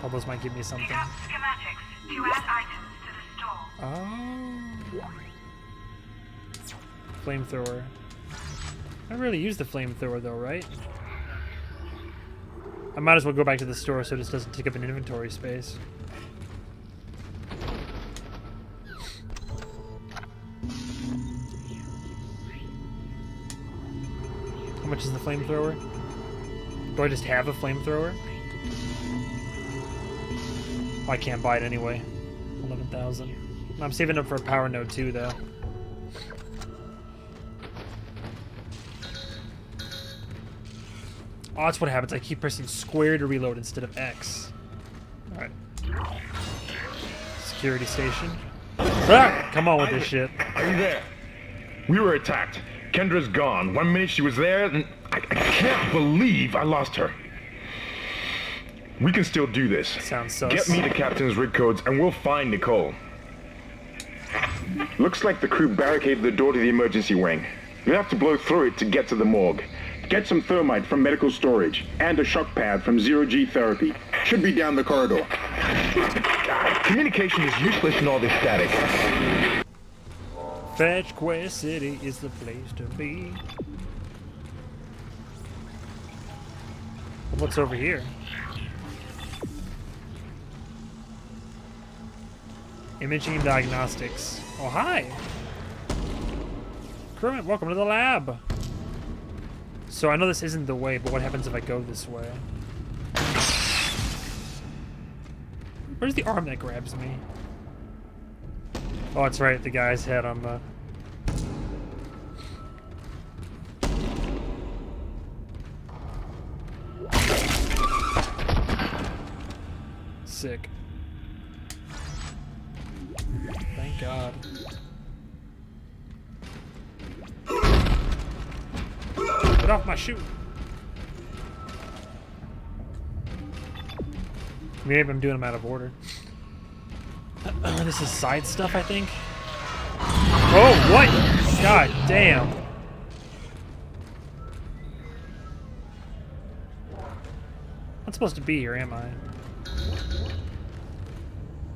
Oh, those might give me something. Pick up schematics to add items to the store. Oh. Flamethrower. I really use the flamethrower though, right? I might as well go back to the store so this doesn't take up an inventory space. How much is the flamethrower? Do I just have a flamethrower? Oh, I can't buy it anyway. 11,000. I'm saving up for a power node too, though. Oh, that's what happens. I keep pressing square to reload instead of X. Alright. Security station. Ah, come on with this shit. Are you there? We were attacked. Kendra's gone. 1 minute she was there, and I can't believe I lost her. We can still do this. Sounds sus. Get me the captain's rig codes, and we'll find Nicole. Looks like the crew barricaded the door to the emergency wing. You'll have to blow through it to get to the morgue. Get some thermite from medical storage, and a shock pad from zero-G therapy. Should be down the corridor. Communication is useless in all this static. Fetch Quest City is the place to be. What's over here? Imaging diagnostics. Oh, hi! Crewman, welcome to the lab! So I know this isn't the way, but what happens if I go this way? Where's the arm that grabs me? Oh, that's right, the guy's head on the... Sick. Thank God. Get off my shoe! Maybe I'm doing them out of order. This is side stuff, I think. Oh, what? God damn. I'm not supposed to be here, am I?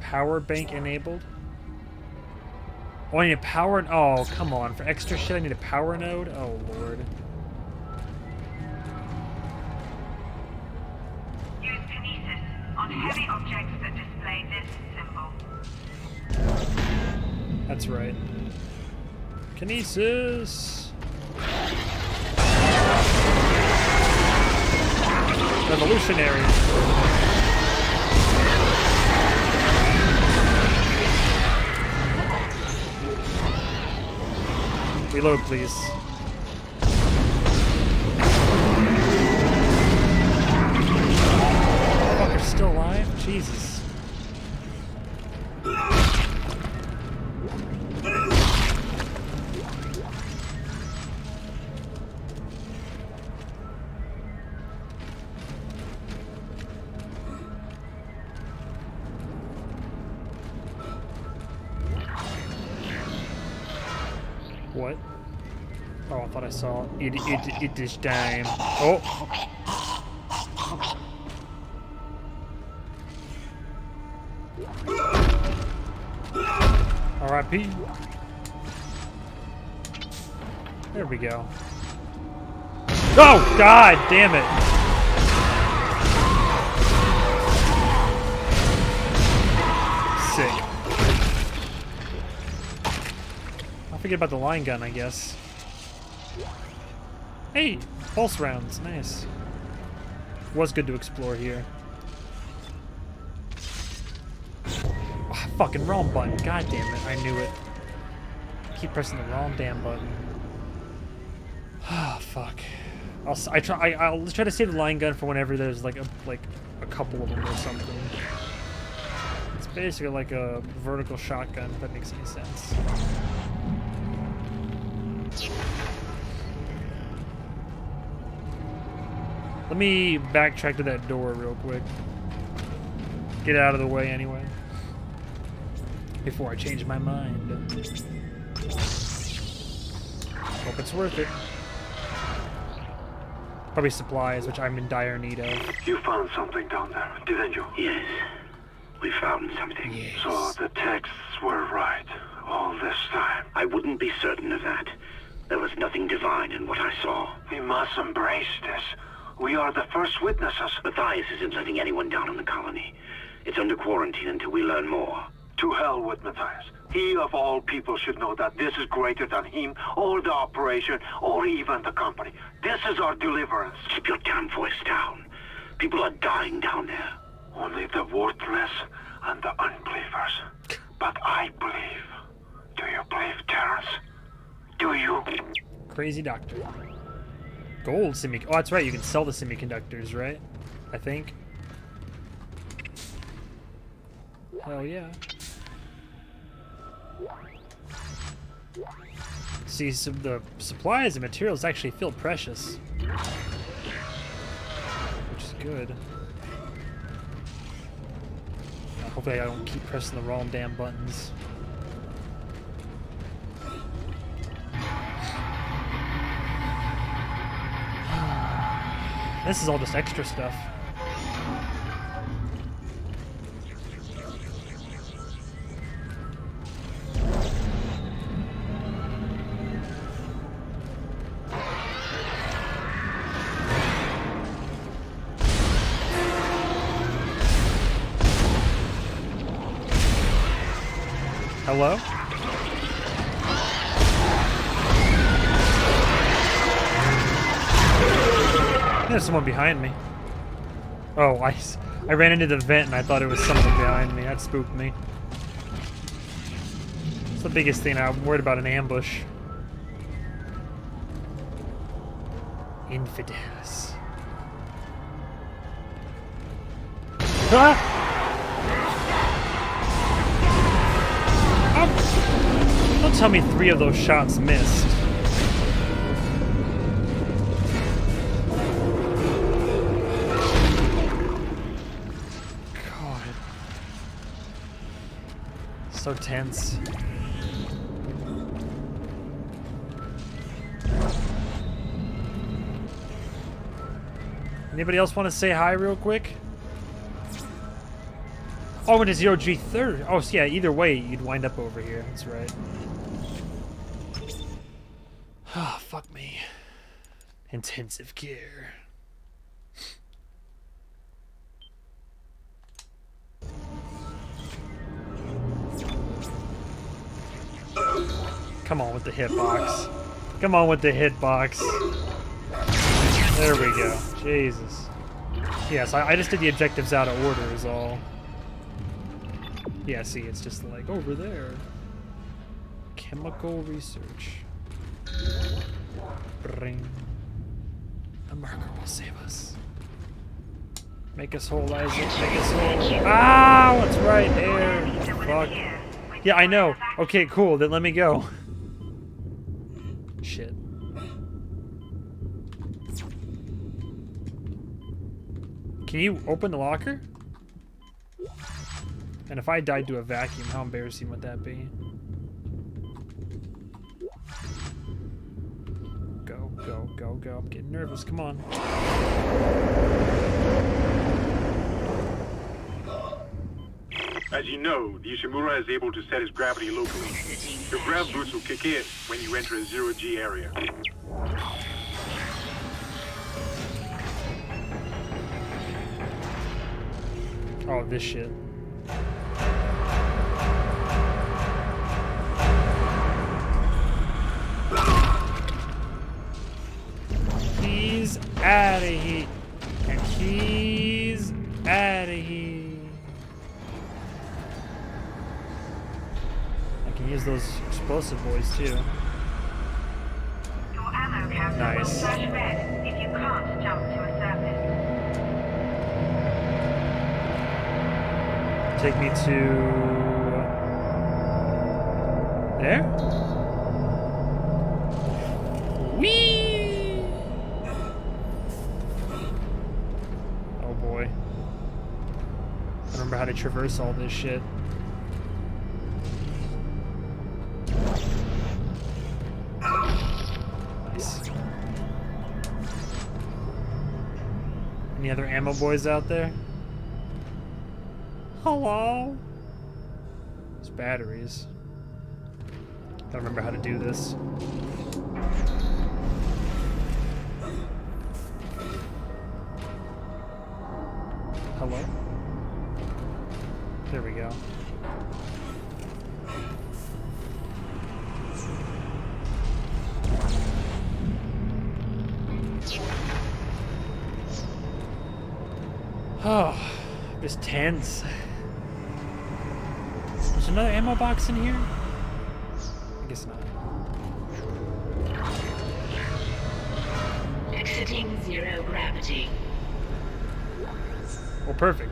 Power bank enabled? Oh, I need a power... Oh, come on. For extra shit, I need a power node? Oh, Lord. Use kinesis on heavy objects that display this symbol. That's right. Kinesis! Revolutionary. Reload, please. Fucker's still alive? Jesus. What? Oh, I thought I saw it this time. Oh! R.I.P. There we go. Oh, God damn it! Sick. I'll forget about the line gun, I guess. Hey, pulse rounds, nice. Was good to explore here. Oh, fucking wrong button, god damn it, I knew it. Keep pressing the wrong damn button. Ah, fuck. I'll try to save the line gun for whenever there's like a couple of them or something. It's basically like a vertical shotgun, if that makes any sense. Let me backtrack to that door real quick. Get out of the way anyway. Before I change my mind. Hope it's worth it. Probably supplies, which I'm in dire need of. You found something down there, didn't you? Yes. We found something. Yes. So the texts were right all this time. I wouldn't be certain of that. There was nothing divine in what I saw. We must embrace this. We are the first witnesses. Matthias isn't letting anyone down in the colony. It's under quarantine until we learn more. To hell with Matthias. He of all people should know that this is greater than him, or the operation, or even the company. This is our deliverance. Keep your damn voice down. People are dying down there. Only the worthless and the unbelievers. But I believe. Do you believe, Terrence? Do you? Crazy doctor. Gold semi. Oh, that's right. You can sell the semiconductors, right? I think. Hell yeah. See, so the supplies and materials actually feel precious, which is good. Hopefully I don't keep pressing the wrong damn buttons. This is all just extra stuff. Hello? There's someone behind me. Oh, I ran into the vent and I thought it was someone behind me. That spooked me. It's the biggest thing. I'm worried about an ambush. Infidels. Ah! Don't tell me 3 of those shots missed. God. So tense. Anybody else want to say hi real quick? Oh, I went to 0G30. Oh, so yeah, either way, you'd wind up over here. That's right. Ah, fuck me. Intensive care. Come on with the hitbox. Come on with the hitbox. There we go. Jesus. Yes, I just did the objectives out of order is all. Yeah, see, it's just like over there. Chemical research. Bring. A marker will save us. Make us whole, Isaac. Make us whole. Ah, that's right there. Fuck. Yeah, I know. Okay, cool. Then let me go. Shit. Can you open the locker? And if I died to a vacuum, how embarrassing would that be? Go, go, go, go. I'm getting nervous. Come on. As you know, the Ishimura is able to set his gravity locally. Your grav boost will kick in when you enter a 0G area. Oh, this shit. He's out of here. And he's out of here. I can use those explosive boys too. Your ammo counter will Nice. flash red if you can't jump to a surface. Take me to there. Whee! Oh boy. I remember how to traverse all this shit. Nice. Any other ammo boys out there? Hello? It's batteries. Don't remember how to do this. Hello? There we go. It's tense. There's another ammo box in here? I guess not. Exiting zero gravity. Well, perfect.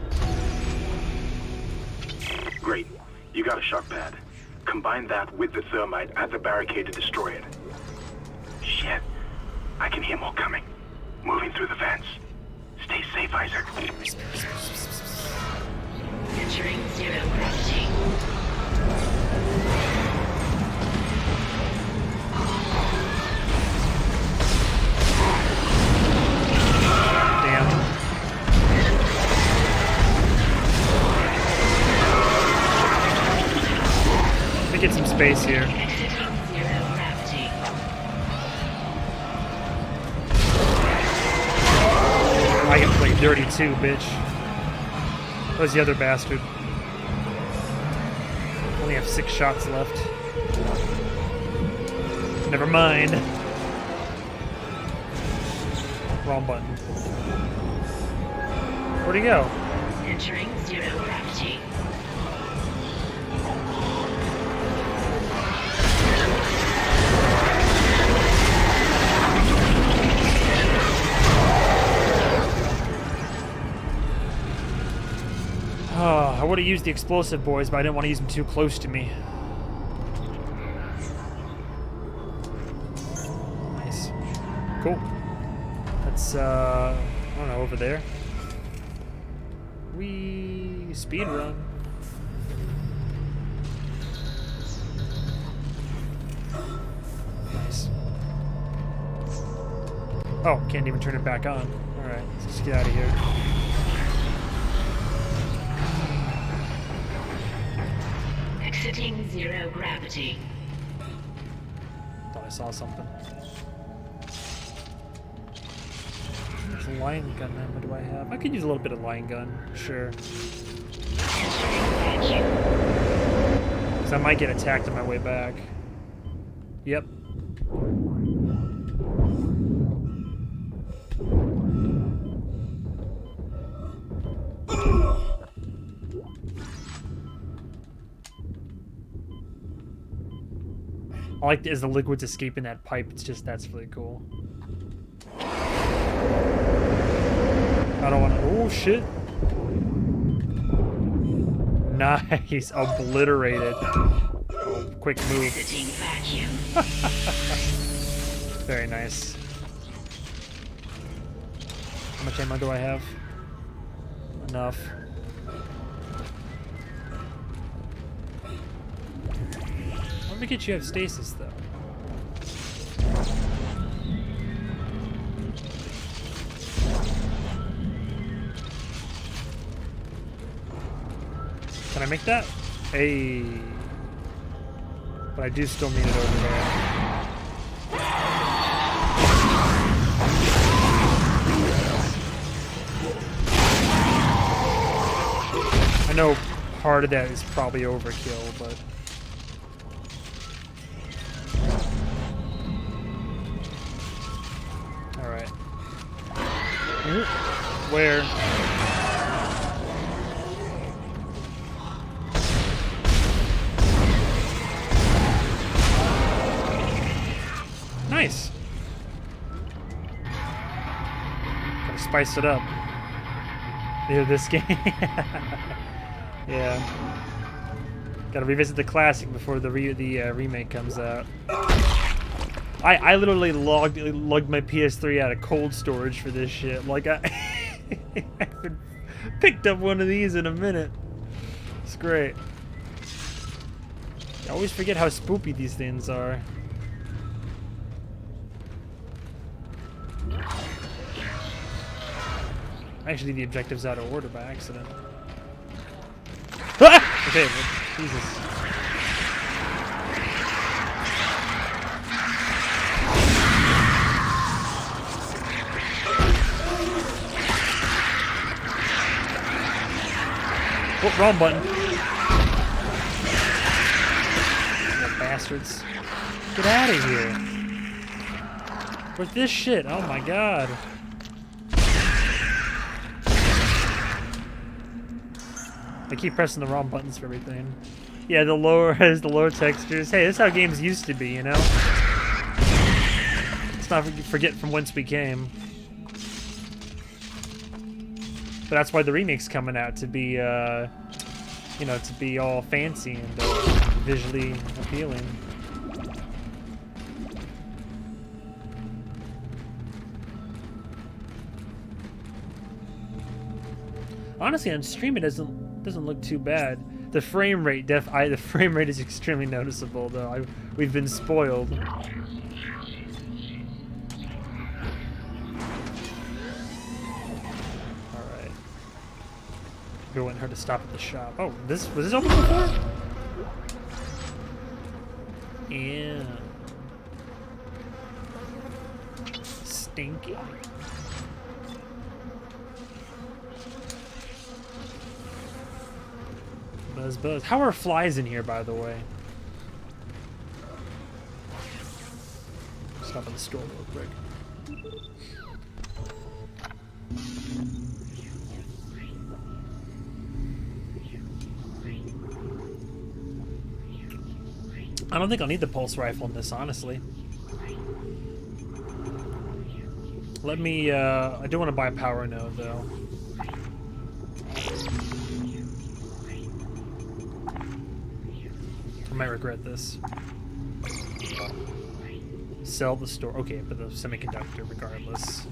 Great. You got a shock pad. Combine that with the thermite at the barricade to destroy it. Shit. I can hear more coming. Moving through the vents. Stay safe, Isaac. Entering zero gravity. Damn. Let me get some space here. Exiting zero gravity. I can play dirty too, bitch. Where's the other bastard? Only have 6 shots left. Never mind. Wrong button. Where'd he go? Entering zero gravity. Oh, I would have used the explosive boys, but I didn't want to use them too close to me. Nice. Cool. That's, I don't know, over there. We speed run. Nice. Oh, can't even turn it back on. Alright, let's just get out of here. Exiting zero gravity. Thought I saw something. How much line gun ammo do I have? I could use a little bit of line gun, sure. Because I might get attacked on my way back. Yep. I like as the liquid's escaping that pipe. It's just, that's really cool. I don't want to. Oh shit! Nice, obliterated. Oh, quick move. Very nice. How much ammo do I have? Enough. Let me get you have stasis though. Can I make that? Hey. But I do still need it over there. I know part of that is probably overkill, but alright. Where? Nice. Gotta spice it up. Yeah, this game. Yeah. Gotta revisit the classic before the remake comes out. I literally lugged my PS3 out of cold storage for this shit. Like I haven't picked up one of these in a minute. It's great. I always forget how spoopy these things are. Actually, the objective's out of order by accident. Ah! Okay, well, Jesus. Oh, wrong button. Little bastards. Get out of here. Where's this shit? Oh my god. I keep pressing the wrong buttons for everything. Yeah, the lower textures. Hey, this is how games used to be, you know? Let's not forget from whence we came. But that's why the remake's coming out, to be, you know, to be all fancy and visually appealing. Honestly, on stream it doesn't look too bad. The frame rate the frame rate is extremely noticeable though. We've been spoiled. All right. We want her to stop at the shop. Oh, was this open before? Yeah. Stinky. Buzz buzz. How are flies in here, by the way? Stop at the store real quick. I don't think I'll need the pulse rifle in this, honestly. Let me, I do want to buy a power node, though. I might regret this. Sell the store. Okay, but the semiconductor regardless.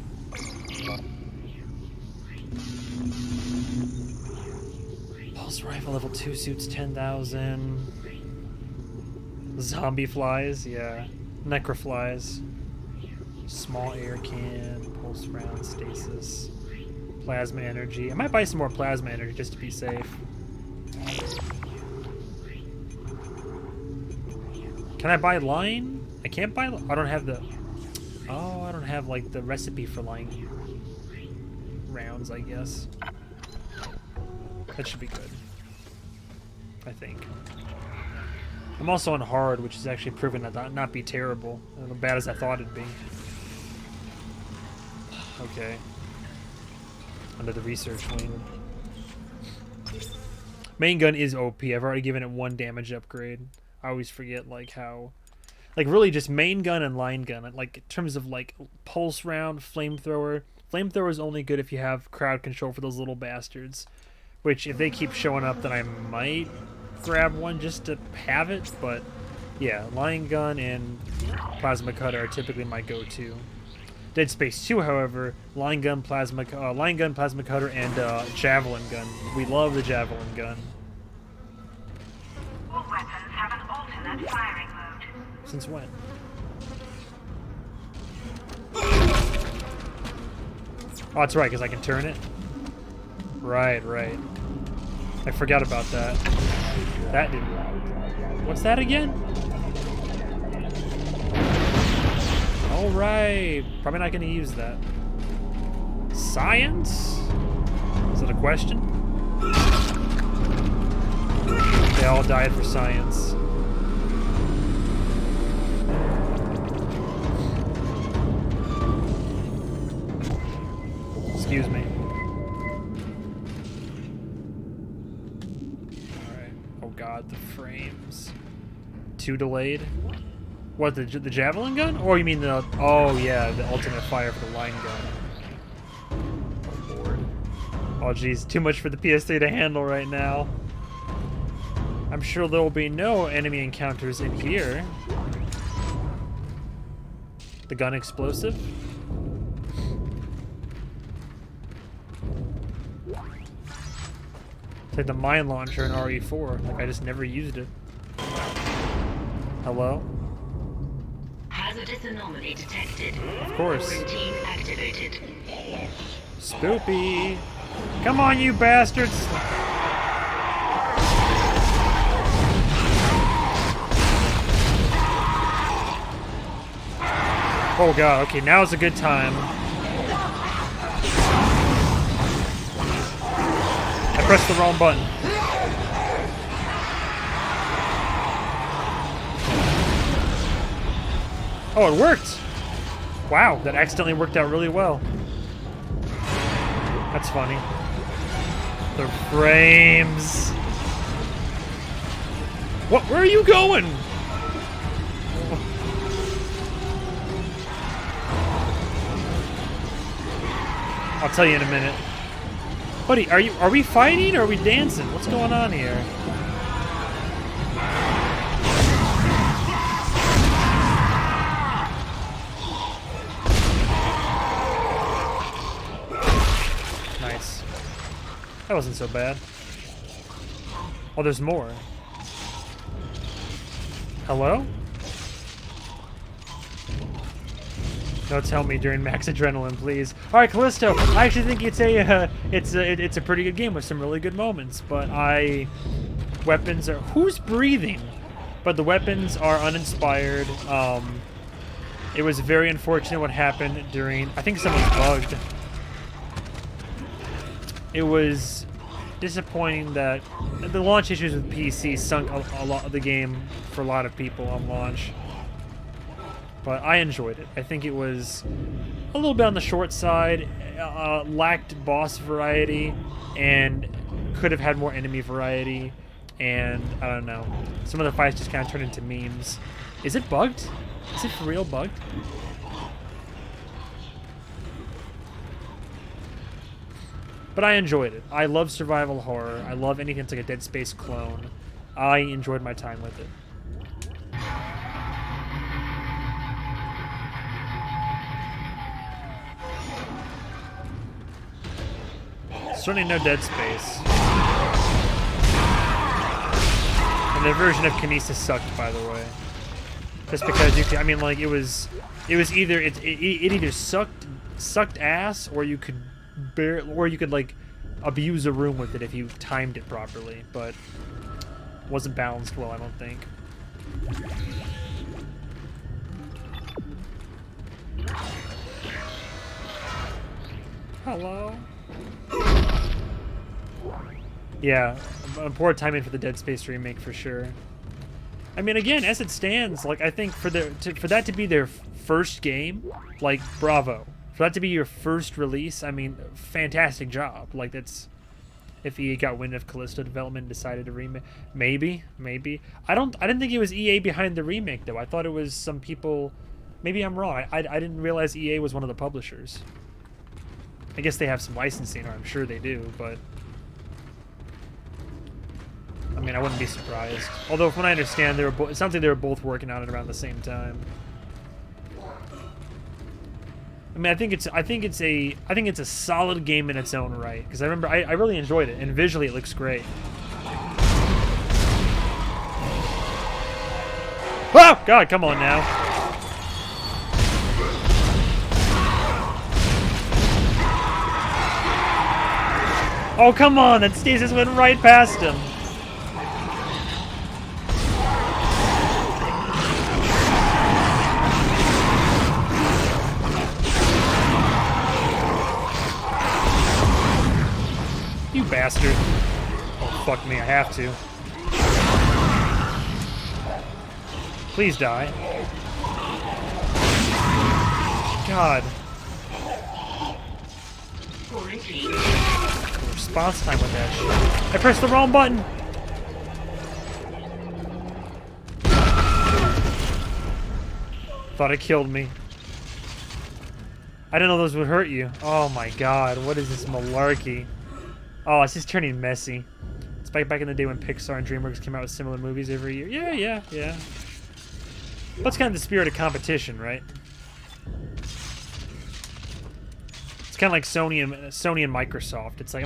Pulse rifle level 2 suits 10,000. Zombie flies, yeah. Necroflies. Small air can. Pulse round stasis. Plasma energy. I might buy some more plasma energy just to be safe. Can I buy line? I can't buy. I don't have the. Oh, I don't have like the recipe for line rounds, I guess. That should be good. I think. I'm also on hard, which is actually proven to not be terrible. Not as bad as I thought it'd be. Okay. Under the research wing. Main gun is OP. I've already given it 1 damage upgrade. I always forget like how, like really just main gun and line gun. Like in terms of like pulse round, flamethrower. Flamethrower is only good if you have crowd control for those little bastards. Which if they keep showing up, then I might grab one just to have it. But yeah, line gun and plasma cutter are typically my go-to. Dead Space 2, however, line gun, plasma cutter, and javelin gun. We love the javelin gun. All weapons have an alternate firing mode. Since when? Oh, that's right, because I can turn it. Right. I forgot about that. That didn't. What's that again? All right. Probably not going to use that. Science? Is that a question? They all died for science. Excuse me. Alright. Oh god, the frames. 2 delayed. What, the javelin gun? Or you mean the... Oh yeah, the ultimate fire for the line gun. Oh lord. Oh geez, too much for the PS3 to handle right now. I'm sure there will be no enemy encounters in here. The gun explosive? It's like the mine launcher in RE4. Like I just never used it. Hello? Hazardous anomaly detected. Of course. Quarantine activated. Spoopy! Come on, you bastards! Oh god, okay, now's a good time. I pressed the wrong button. Oh, it worked! Wow, that accidentally worked out really well. That's funny. The frames. What? Where are you going? I'll tell you in a minute. Buddy, are we fighting or are we dancing? What's going on here? Nice. That wasn't so bad. Oh, there's more. Hello? Don't tell me during max adrenaline, please. All right, Callisto. I actually think it's a pretty good game with some really good moments. But weapons are who's breathing? But the weapons are uninspired. It was very unfortunate what happened during. I think someone's bugged. It was disappointing that the launch issues with PC sunk a lot of the game for a lot of people on launch. But I enjoyed it. I think it was a little bit on the short side, lacked boss variety, and could have had more enemy variety. And I don't know, some of the fights just kind of turned into memes. Is it bugged? Is it for real bugged? But I enjoyed it. I love survival horror. I love anything that's like a Dead Space clone. I enjoyed my time with it. Certainly no Dead Space. And their version of Kinesis sucked, by the way. Just because you could, I mean, like it was either it either sucked ass, or you could like abuse a room with it if you timed it properly, but wasn't balanced well, I don't think. Hello. Yeah, poor timing for the Dead Space remake for sure. I mean, again, as it stands, like I think for that to be their first game, like bravo. For that to be your first release, I mean, fantastic job. Like that's if EA got wind of Callisto development and decided to remake, maybe. I didn't think it was EA behind the remake though. I thought it was some people. Maybe I'm wrong. I didn't realize EA was one of the publishers. I guess they have some licensing, or I'm sure they do, but I mean, I wouldn't be surprised. Although, from what I understand, it sounds like they were both working on it around the same time. I mean, I think it's a solid game in its own right, because I remember I really enjoyed it, and visually it looks great. Oh God, come on now. Oh, come on, that stasis went right past him. You bastard. Oh, fuck me, I have to. Please die. God. Response time with that shit. I pressed the wrong button. Thought it killed me. I didn't know those would hurt you. Oh my God, what is this malarkey? Oh, it's just turning messy. It's back in the day when Pixar and DreamWorks came out with similar movies every year. Yeah. That's kind of the spirit of competition, right? It's kind of like Sony and Microsoft. It's like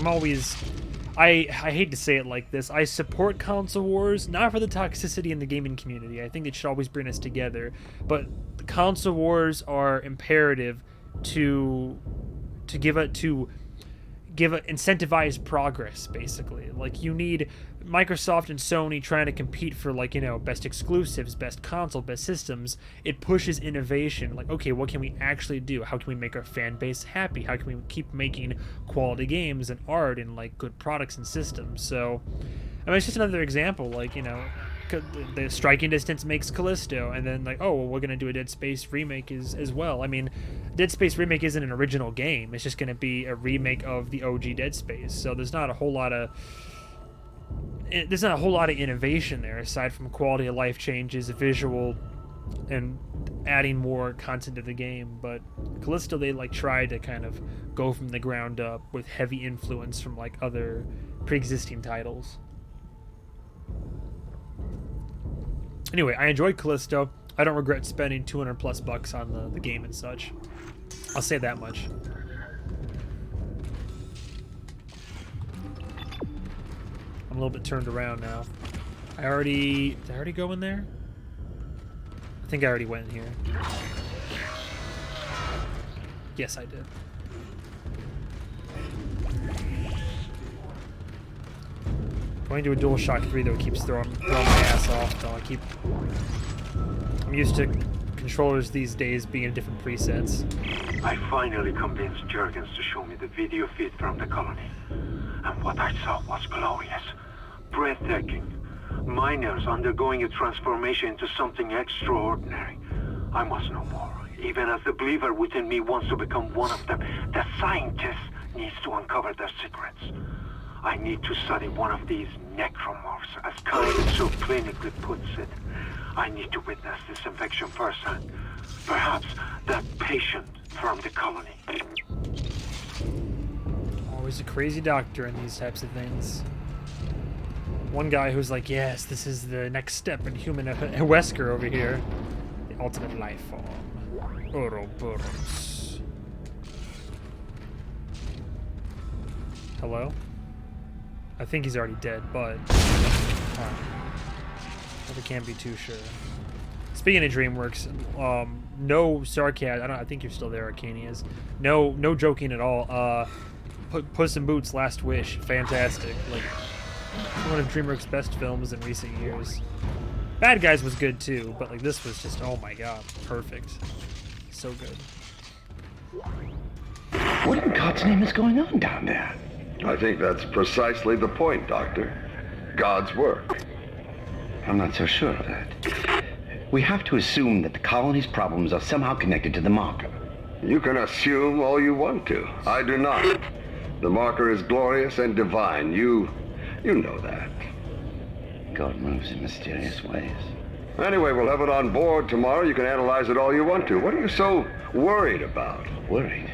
I hate to say it like this. I support console wars, not for the toxicity in the gaming community. I think it should always bring us together. But the console wars are imperative to incentivize progress, basically. Like, you need Microsoft and Sony trying to compete for, like, you know, best exclusives, best console, best systems. It pushes innovation. Like, okay, what can we actually do? How can we make our fan base happy? How can we keep making quality games and art and, like, good products and systems? So, I mean, it's just another example. Like, you know, the Striking Distance makes Callisto, and then, like, oh, well, we're going to do a Dead Space remake as well. I mean, Dead Space Remake isn't an original game. It's just going to be a remake of the OG Dead Space. So there's not a whole lot of innovation there aside from quality of life changes, visual, and adding more content to the game. But Callisto, they like tried to kind of go from the ground up with heavy influence from like other pre-existing titles. Anyway, I enjoyed Callisto. I don't regret spending $200+ on the game and such. I'll say that much. I'm a little bit turned around now. Did I already go in there? I think I already went in here. Yes, I did. Going to a DualShock 3 though keeps throwing my ass off though. I'm used to controllers these days being different presets. I finally convinced Jurgens to show me the video feed from the colony. And what I saw was glorious. Breathtaking. Miners undergoing a transformation into something extraordinary. I must know more. Even as the believer within me wants to become one of them, the scientist needs to uncover their secrets. I need to study one of these necromorphs, as Kyle so clinically puts it. I need to witness this infection firsthand. Perhaps that patient from the colony. Always a crazy doctor in these types of things. One guy who's like, yes, this is the next step in human Wesker over here. The ultimate life form. Ouroboros. Hello? I think he's already dead, but I can't be too sure. Speaking of DreamWorks, no sarcasm. I think you're still there, Arcanius. No joking at all. Puss in Boots: Last Wish, fantastic. Like one of DreamWorks' best films in recent years. Bad Guys was good too, but like this was just, oh my god, perfect. So good. What in God's name is going on down there? I think that's precisely the point, Doctor. God's work. I'm not so sure of that. We have to assume that the colony's problems are somehow connected to the marker. You can assume all you want to. I do not. The marker is glorious and divine. You know that. God moves in mysterious ways. Anyway, we'll have it on board tomorrow. You can analyze it all you want to. What are you so worried about? Worried?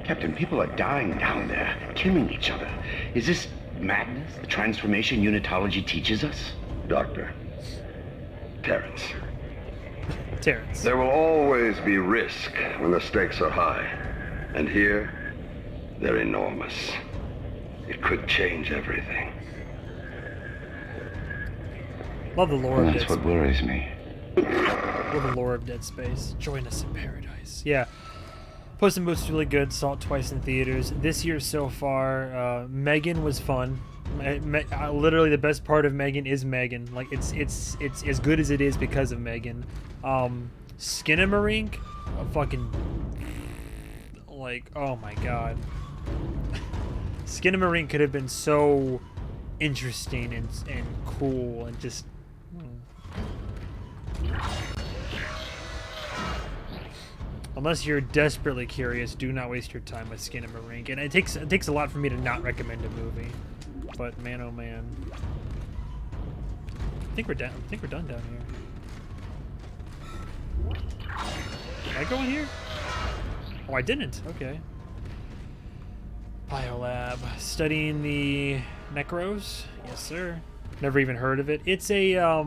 Captain, people are dying down there, killing each other. Is this madness the transformation unitology teaches us? Doctor. Terrence. Terrence. There will always be risk when the stakes are high. And here, they're enormous. It could change everything. Love the lore of Dead Space. That's what worries me. Love the lore of Dead Space. Join us in paradise. Yeah. Puss in Boots is really good. Saw it twice in theaters. This year so far, Megan was fun. Literally the best part of Megan is Megan. Like it's as good as it is because of Megan. Skinamarink, fucking like, oh my god. Skinamarink could have been so interesting and cool and just. Unless you're desperately curious, do not waste your time with Skinamarink. And it takes a lot for me to not recommend a movie. But man, oh man. I think we're done. I think we're done down here. Did I go in here? Oh, I didn't. Okay. Biolab. Studying the Necros? Yes, sir. Never even heard of it. It's a I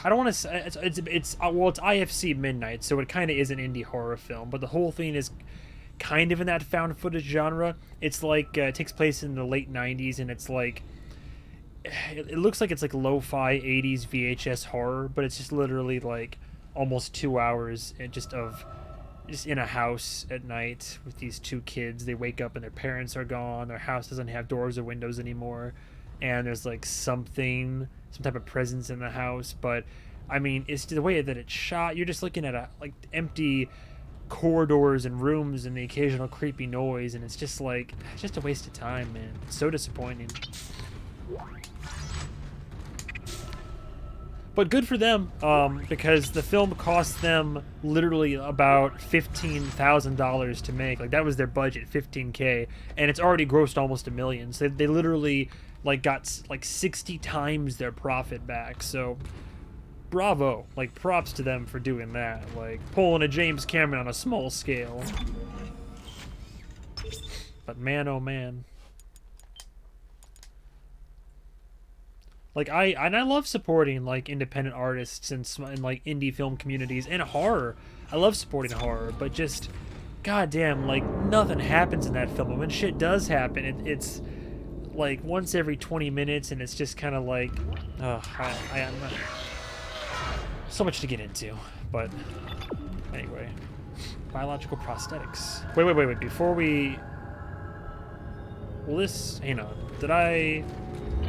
don't want to say it's IFC Midnight, so it kind of is an indie horror film, but the whole thing is kind of in that found footage genre. It's like it takes place in the late 90s, and it's like it looks like it's like lo-fi 80s VHS horror, but it's just literally like almost 2 hours just in a house at night with these two kids. They wake up and their parents are gone. Their house doesn't have doors or windows anymore, and there's like some type of presence in the house. But I mean, it's the way that it's shot. You're just looking at like empty corridors and rooms and the occasional creepy noise, and it's just a waste of time, man. It's so disappointing. But good for them, because the film cost them literally about $15,000 to make. Like, that was their budget, $15K, and it's already grossed almost $1 million. So they literally like got like 60 times their profit back. So bravo, like props to them for doing that. Like pulling a James Cameron on a small scale. But man, oh man. Like I love supporting like independent artists and like indie film communities and horror. I love supporting horror, but just goddamn, like nothing happens in that film. And when shit does happen, it's like once every 20 minutes, and it's just kind of like, I'm not, so much to get into. But anyway, biological prosthetics. Wait. Before we, well, this, hang on.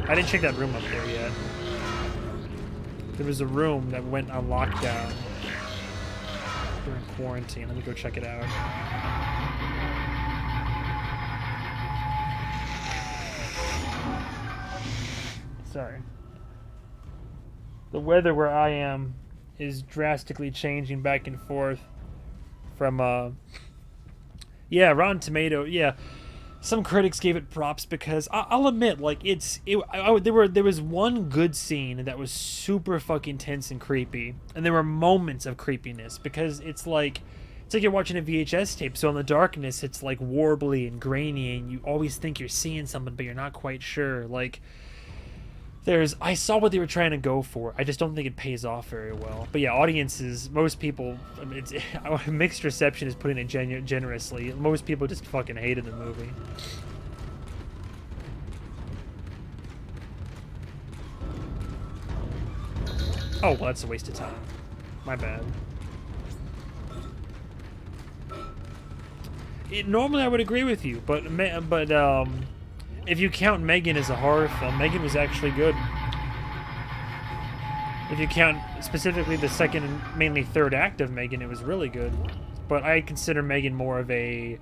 I didn't check that room up there yet. There was a room that went on lockdown during quarantine. Let me go check it out. Sorry. The weather where I am is drastically changing back and forth from, yeah, Rotten Tomato, yeah. Some critics gave it props because I'll admit, like there was one good scene that was super fucking tense and creepy, and there were moments of creepiness because it's like you're watching a VHS tape. So in the darkness, it's like warbly and grainy, and you always think you're seeing something, but you're not quite sure. Like I saw what they were trying to go for. I just don't think it pays off very well. But yeah, audiences, most people, I mean, mixed reception is putting it generously. Most people just fucking hated the movie. Oh, well, that's a waste of time. My bad. Normally I would agree with you, but if you count Megan as a horror film, Megan was actually good. If you count specifically the second and mainly third act of Megan, it was really good. But I consider Megan more of a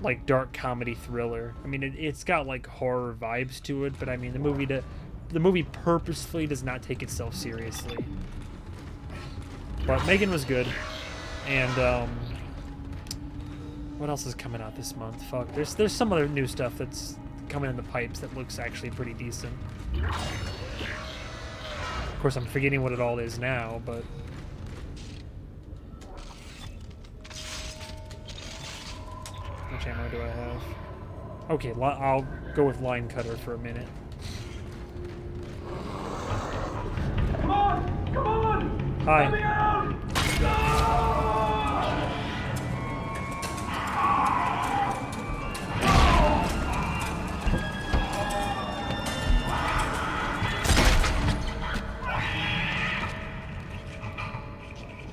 like dark comedy thriller. I mean, it's got like horror vibes to it, but I mean the movie purposefully does not take itself seriously. But Megan was good, and what else is coming out this month? Fuck, there's some other new stuff that's coming in the pipes that looks actually pretty decent. Of course, I'm forgetting what it all is now, but how much ammo do I have? Okay, I'll go with line cutter for a minute. Come on! Come on! Hi. Let me out!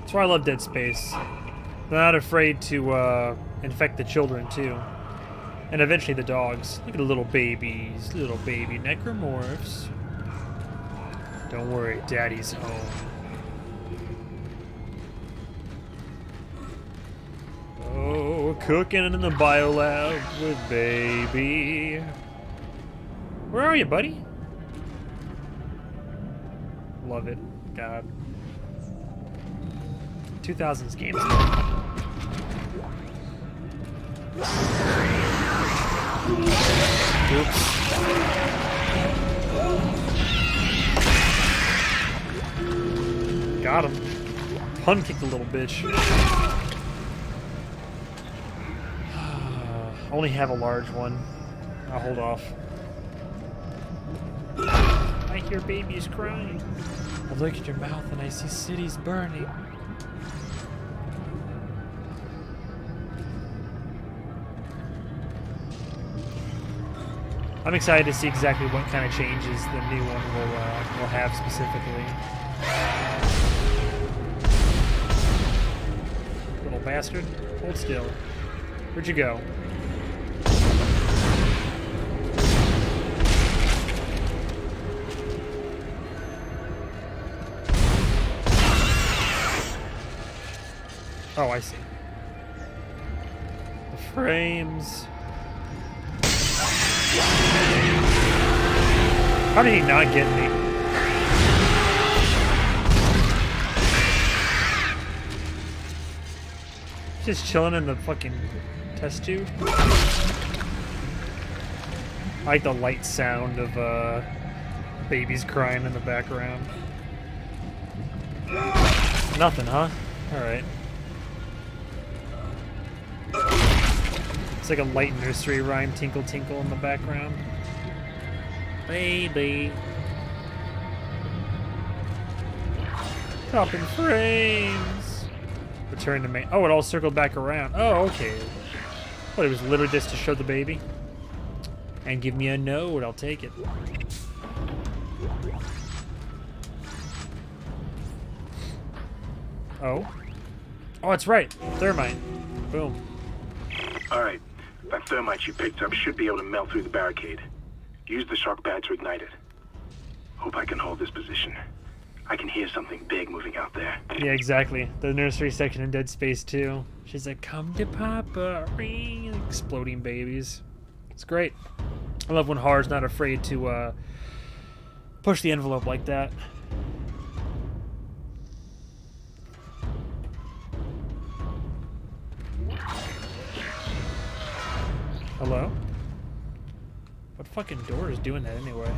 That's why I love Dead Space. They're not afraid to infect the children too, and eventually the dogs. Look at the little babies, little baby necromorphs. Don't worry, Daddy's home. Oh, cooking in the biolab with baby. Where are you, buddy? Love it, God. 2000s games. Oops. Got him. Pun kicked a little bitch. Only have a large one. I'll hold off. I hear babies crying. I look at your mouth and I see cities burning. I'm excited to see exactly what kind of changes the new one will have specifically. Little bastard. Hold still. Where'd you go? Oh, I see. The frames. How did he not get me? Just chilling in the fucking test tube. I like the light sound of babies crying in the background. Nothing, huh? Alright. It's like a light nursery rhyme, tinkle tinkle in the background. Baby. Dropping frames. Return to main. Oh, it all circled back around. Oh, okay. But it was literally just to show the baby. And give me a node, I'll take it. Oh. Oh, it's right. Thermite. Boom. Alright. That thermite you picked up should be able to melt through the barricade. Use the shock pad to ignite it. Hope I can hold this position. I can hear something big moving out there. Yeah, exactly. The nursery section in Dead Space 2. She's like, come to Papa. Exploding babies. It's great. I love when horror's not afraid to push the envelope like that. Hello? What fucking door is doing that anyway?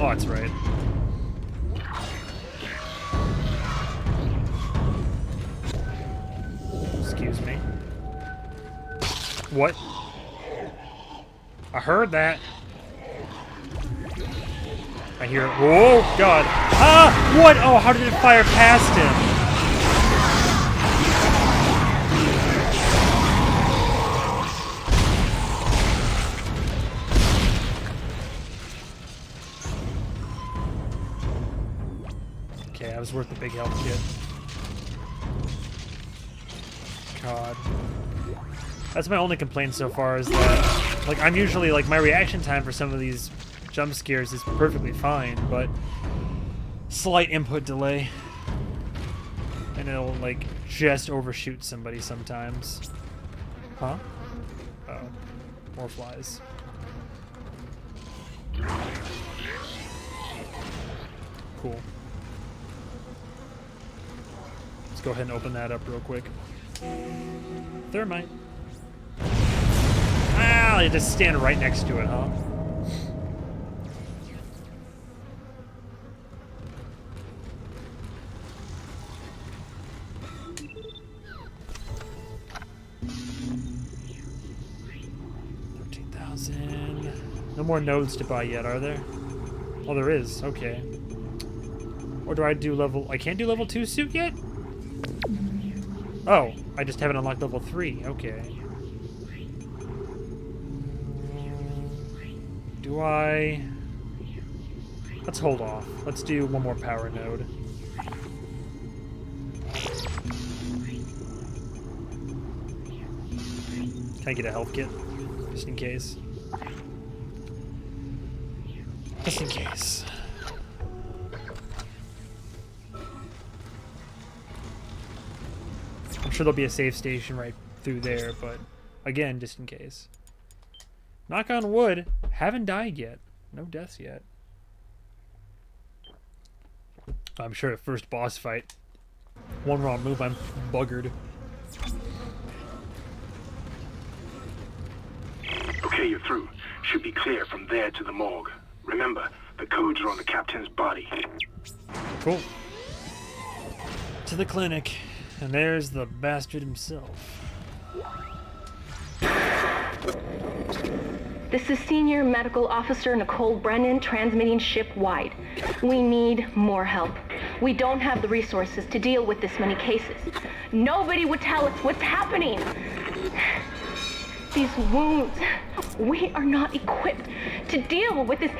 Oh, that's right. Excuse me. What? I heard that. I hear it. Whoa, God. Ah! What? Oh, how did it fire past him? Okay, that was worth the big health kit. God. That's my only complaint so far is that, like, I'm usually, like, my reaction time for some of these jump scares is perfectly fine, but slight input delay. And it'll, like, just overshoot somebody sometimes. Huh? Uh-oh. More flies. Cool. Let's go ahead and open that up real quick. Thermite. Ah, you just stand right next to it, huh? No more nodes to buy yet, are there? Oh, there is. Okay. Or do I do level... I can't do level 2 suit yet? Oh, I just haven't unlocked level 3. Okay. Do I... Let's hold off. Let's do one more power node. Can I get a health kit? Just in case. Just in case. I'm sure there'll be a save station right through there, but again, just in case. Knock on wood, haven't died yet. No deaths yet. I'm sure at first boss fight, one wrong move, I'm buggered. Okay, you're through. Should be clear from there to the morgue. Remember, the codes are on the captain's body. Cool. To the clinic. And there's the bastard himself. This is Senior Medical Officer Nicole Brennan transmitting ship-wide. We need more help. We don't have the resources to deal with this many cases. Nobody would tell us what's happening. These wounds, we are not equipped to deal with this.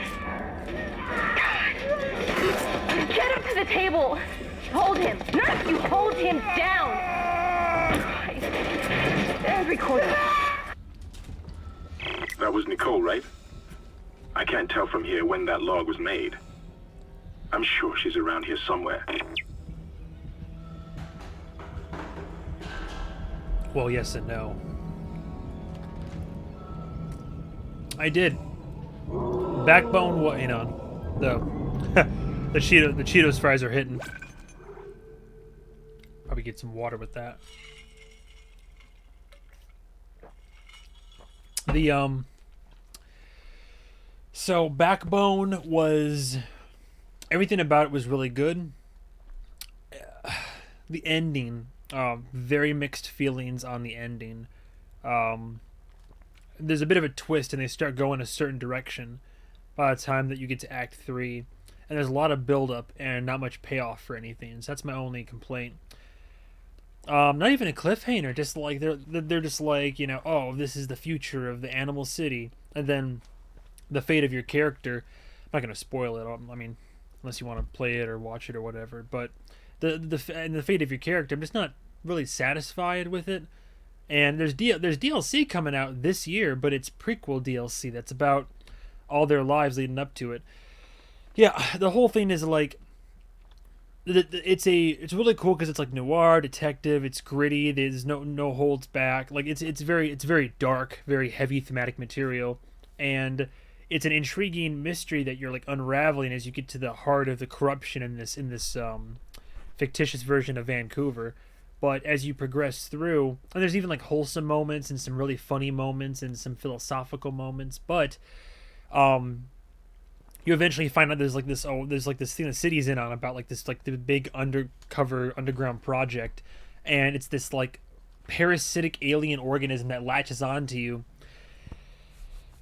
Get up to the table. Hold him. Nurse, you hold him down. Every quarter. That was Nicole, right? I can't tell from here when that log was made. I'm sure she's around here somewhere. Well, yes and no. I did. Backbone, what? Hang on. The Cheetos fries are hitting. Probably get some water with that. The so Backbone was, everything about it was really good. The ending, very mixed feelings on the ending. There's a bit of a twist, and they start going a certain direction by the time that you get to Act 3. And there's a lot of build-up and not much payoff for anything. So that's my only complaint. Not even a cliffhanger, just like they're just like, you know, oh, this is the future of the Animal City. And then the fate of your character, I'm not going to spoil it, I mean, unless you want to play it or watch it or whatever, but the fate of your character, I'm just not really satisfied with it. And there's DLC coming out this year, but it's prequel DLC that's about all their lives leading up to it. Yeah, the whole thing is like, it's really cool because it's like noir detective. It's gritty. There's no holds back. Like it's very dark, very heavy thematic material, and it's an intriguing mystery that you're like unraveling as you get to the heart of the corruption in this fictitious version of Vancouver. But as you progress through, and there's even like wholesome moments and some really funny moments and some philosophical moments, but you eventually find out there's like this thing the city's in on about like this, like the big underground project, and it's this like parasitic alien organism that latches onto you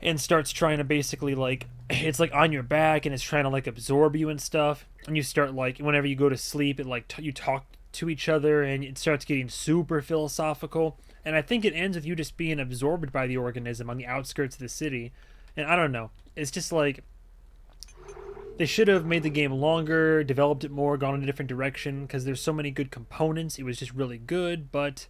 and starts trying to basically like, it's like on your back and it's trying to like absorb you and stuff, and you start like, whenever you go to sleep, it like you talk to each other and it starts getting super philosophical, and I think it ends with you just being absorbed by the organism on the outskirts of the city. And I don't know, it's just like, they should have made the game longer, developed it more, gone in a different direction, because there's so many good components. It was just really good, but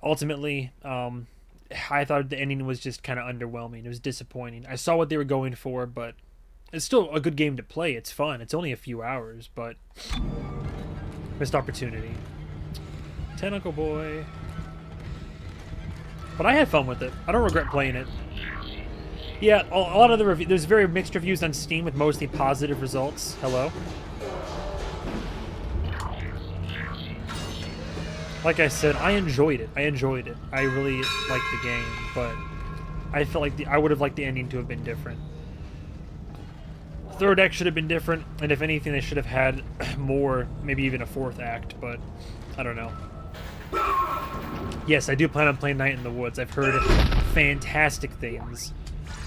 ultimately, I thought the ending was just kind of underwhelming. It was disappointing. I saw what they were going for, but it's still a good game to play. It's fun. It's only a few hours, but missed opportunity. Tentacle Boy. But I had fun with it. I don't regret playing it. Yeah, a lot of the there's very mixed reviews on Steam with mostly positive results. Hello. Like I said, I enjoyed it. I really liked the game, but I felt like I would have liked the ending to have been different. Third act should have been different, and if anything, they should have had more, maybe even a fourth act, but I don't know. Yes, I do plan on playing Night in the Woods. I've heard fantastic things.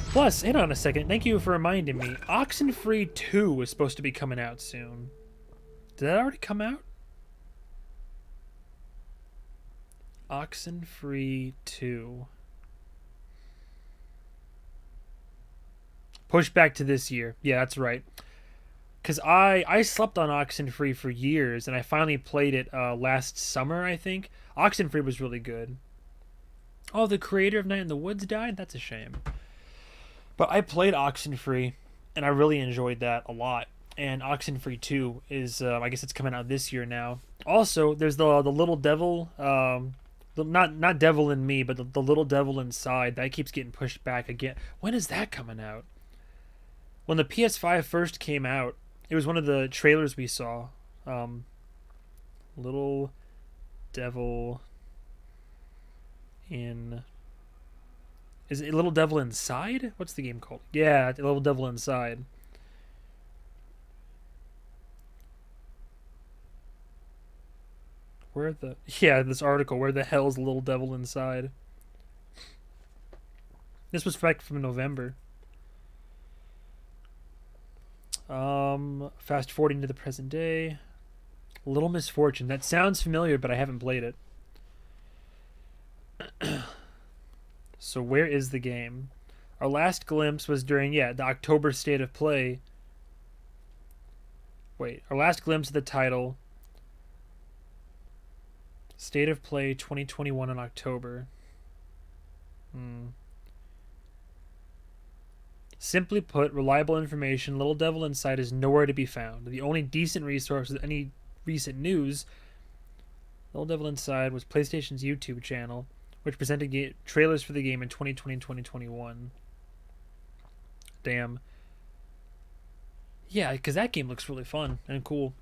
Plus, hang on a second, thank you for reminding me, Oxenfree 2 is supposed to be coming out soon. Did that already come out? Oxenfree 2. Pushed back to this year. Yeah, that's right. Because I slept on Oxenfree for years, and I finally played it last summer, I think. Oxenfree was really good. Oh, the creator of Night in the Woods died? That's a shame. But I played Oxenfree, and I really enjoyed that a lot. And Oxenfree 2 is, I guess it's coming out this year now. Also, there's the little devil, not devil in me, but the little devil inside, that keeps getting pushed back again. When is that coming out? When the PS5 first came out, it was one of the trailers we saw. Little devil in... Is it Little Devil Inside? What's the game called? Yeah, Little Devil Inside. This article, where the hell's Little Devil Inside? This was back from November. Fast forwarding to the present day. Little Misfortune. That sounds familiar, but I haven't played it. So where is the game? Our last glimpse was during, the October State of Play. Wait, our last glimpse of the title. State of Play 2021 in October. Simply put, reliable information, Little Devil Inside is nowhere to be found. The only decent resource with any recent news, Little Devil Inside, was PlayStation's YouTube channel, which presented trailers for the game in 2020 and 2021. Damn. Yeah, because that game looks really fun and cool.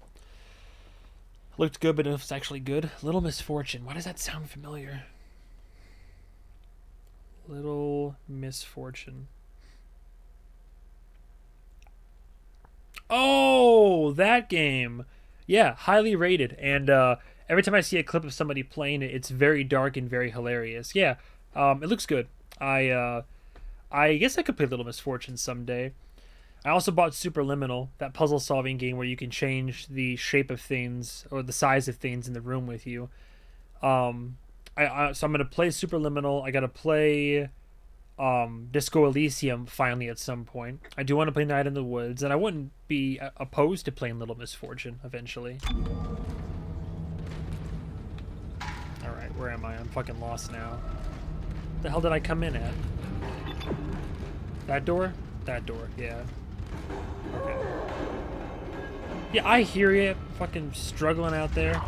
Looked good, but it was actually good. Little Misfortune. Why does that sound familiar? Little Misfortune. Oh, that game. Yeah, highly rated. And every time I see a clip of somebody playing it, it's very dark and very hilarious. Yeah, it looks good. I guess I could play Little Misfortune someday. I also bought Superliminal, that puzzle-solving game where you can change the shape of things or the size of things in the room with you. So I'm gonna play Superliminal. I gotta play Disco Elysium finally at some point. I do want to play Night in the Woods, and I wouldn't be opposed to playing Little Misfortune eventually. All right, where am I? I'm fucking lost now. The hell did I come in at? That door? That door, yeah. Okay. Yeah, I hear you fucking struggling out there.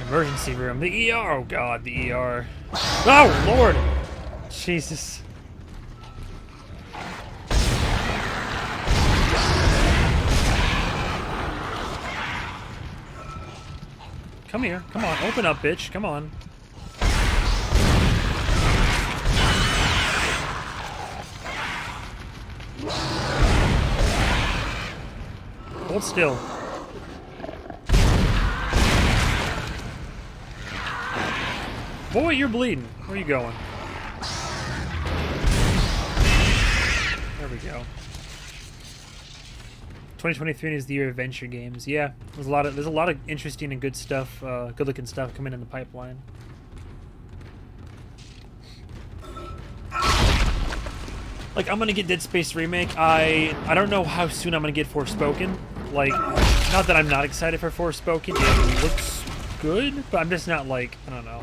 Emergency room. The ER. Oh, God, the ER. Oh, Lord. Jesus. Come here. Come on. Open up, bitch. Come on. Hold still. Boy, you're bleeding. Where are you going? There we go. 2023 is the year of adventure games. Yeah, there's a lot of interesting and good stuff, good-looking stuff coming in the pipeline. Like, I'm gonna get Dead Space Remake. I don't know how soon I'm gonna get Forspoken. Like, not that I'm not excited for Forspoken. It looks good, but I'm just not like, I don't know.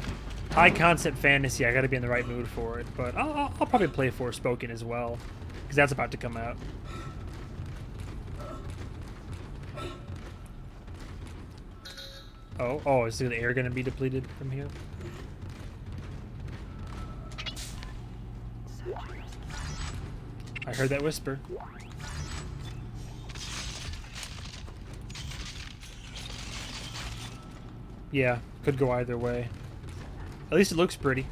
High concept fantasy, I gotta be in the right mood for it. But I'll probably play Forspoken as well, because that's about to come out. Oh, is the air gonna be depleted from here? I heard that whisper. Yeah, could go either way. At least it looks pretty.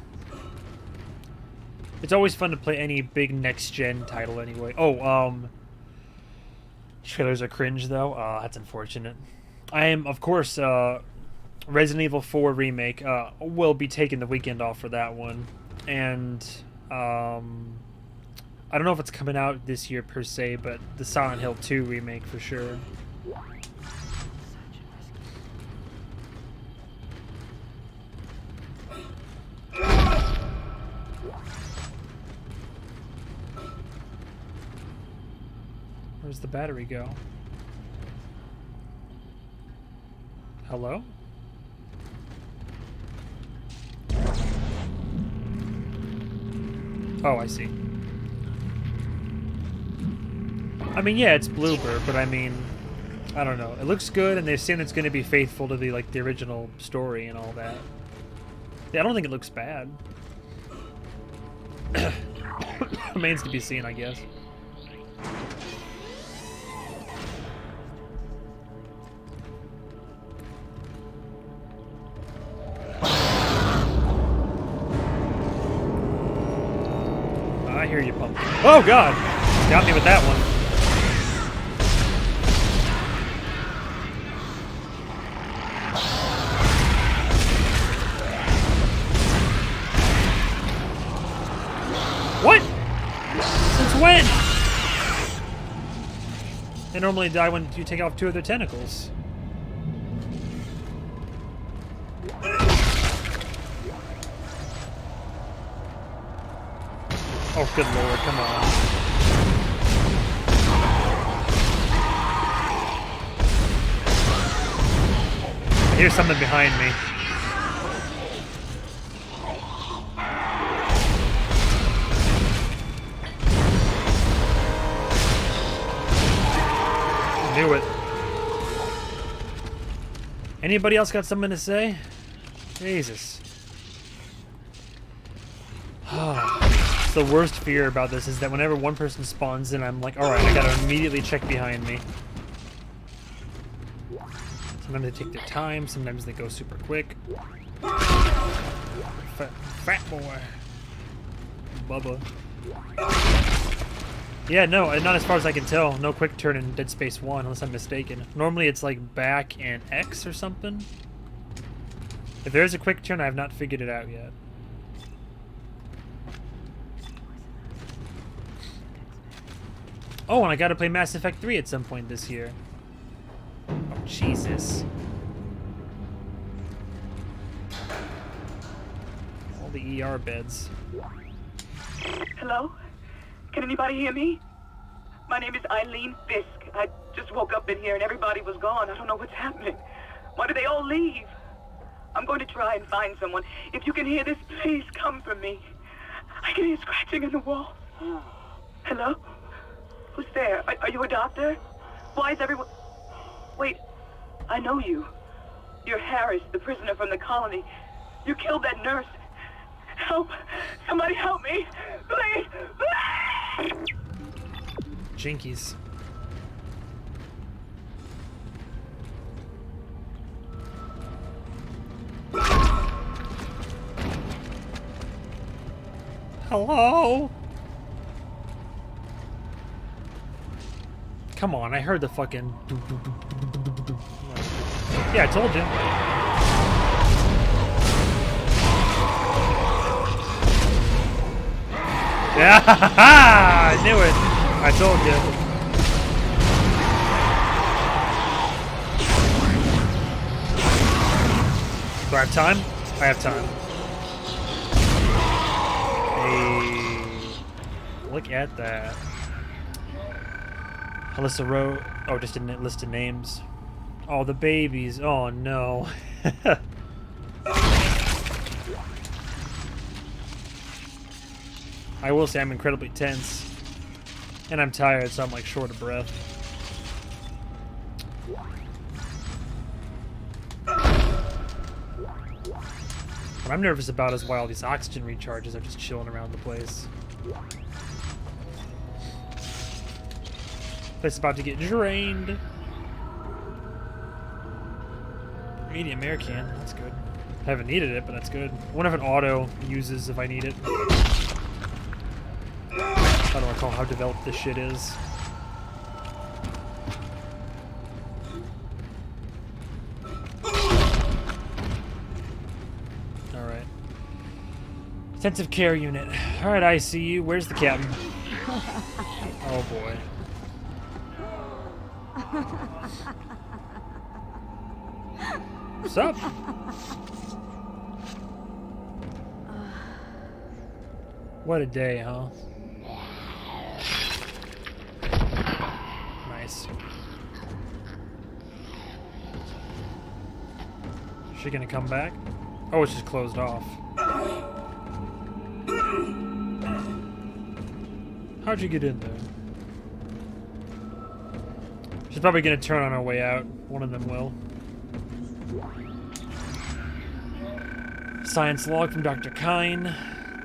It's always fun to play any big next-gen title anyway. Oh, trailers are cringe, though. That's unfortunate. I am, of course, Resident Evil 4 Remake. Will be taking the weekend off for that one. And, I don't know if it's coming out this year per se, but the Silent Hill 2 Remake for sure. Where's the battery go? Hello? Oh, I see. I mean, yeah, it's Bloober, but I mean, I don't know. It looks good, and they're saying it's going to be faithful to the the original story and all that. Yeah, I don't think it looks bad. Remains to be seen, I guess. I hear you, pumpkin. Oh, God! Got me with that one. What? Since when? They normally die when you take off 2 of their tentacles. Oh, good lord, come on. I hear something behind me. I knew it. Anybody else got something to say? Jesus. The worst fear about this is that whenever one person spawns in, I'm like, alright, I gotta immediately check behind me. Sometimes they take their time, sometimes they go super quick. Fat boy. Bubba. Yeah, no, not as far as I can tell. No quick turn in Dead Space 1, unless I'm mistaken. Normally it's like back and X or something. If there is a quick turn, I have not figured it out yet. Oh, and I gotta play Mass Effect 3 at some point this year. Oh, Jesus. All the ER beds. Hello? Can anybody hear me? My name is Eileen Fisk. I just woke up in here and everybody was gone. I don't know what's happening. Why did they all leave? I'm going to try and find someone. If you can hear this, please come for me. I can hear scratching in the wall. Hello? Who's there? Are you a doctor? Why is everyone... Wait, I know you. You're Harris, the prisoner from the colony. You killed that nurse. Help! Somebody help me! Please! Jinkies. Hello? Come on, I heard the fucking... Yeah, I told you. Yeah, I knew it. I told you. Do I have time? I have time. Hey, look at that. Alyssa wrote. Oh, just didn't list of names. Oh, the babies. Oh no. I will say I'm incredibly tense. And I'm tired, so I'm like short of breath. What I'm nervous about is why all these oxygen recharges are just chilling around the place. Place is about to get drained. Medium air can, that's good. I haven't needed it, but that's good. I wonder if an auto uses if I need it. I don't recall how developed this shit is. Alright. Intensive care unit. Alright, ICU. Where's the captain? Oh boy. What's up? What a day, huh? Nice. Is she gonna come back? Oh, it's just closed off. How'd you get in there? She's probably gonna turn on her way out. One of them will. Science log from Dr. Kine.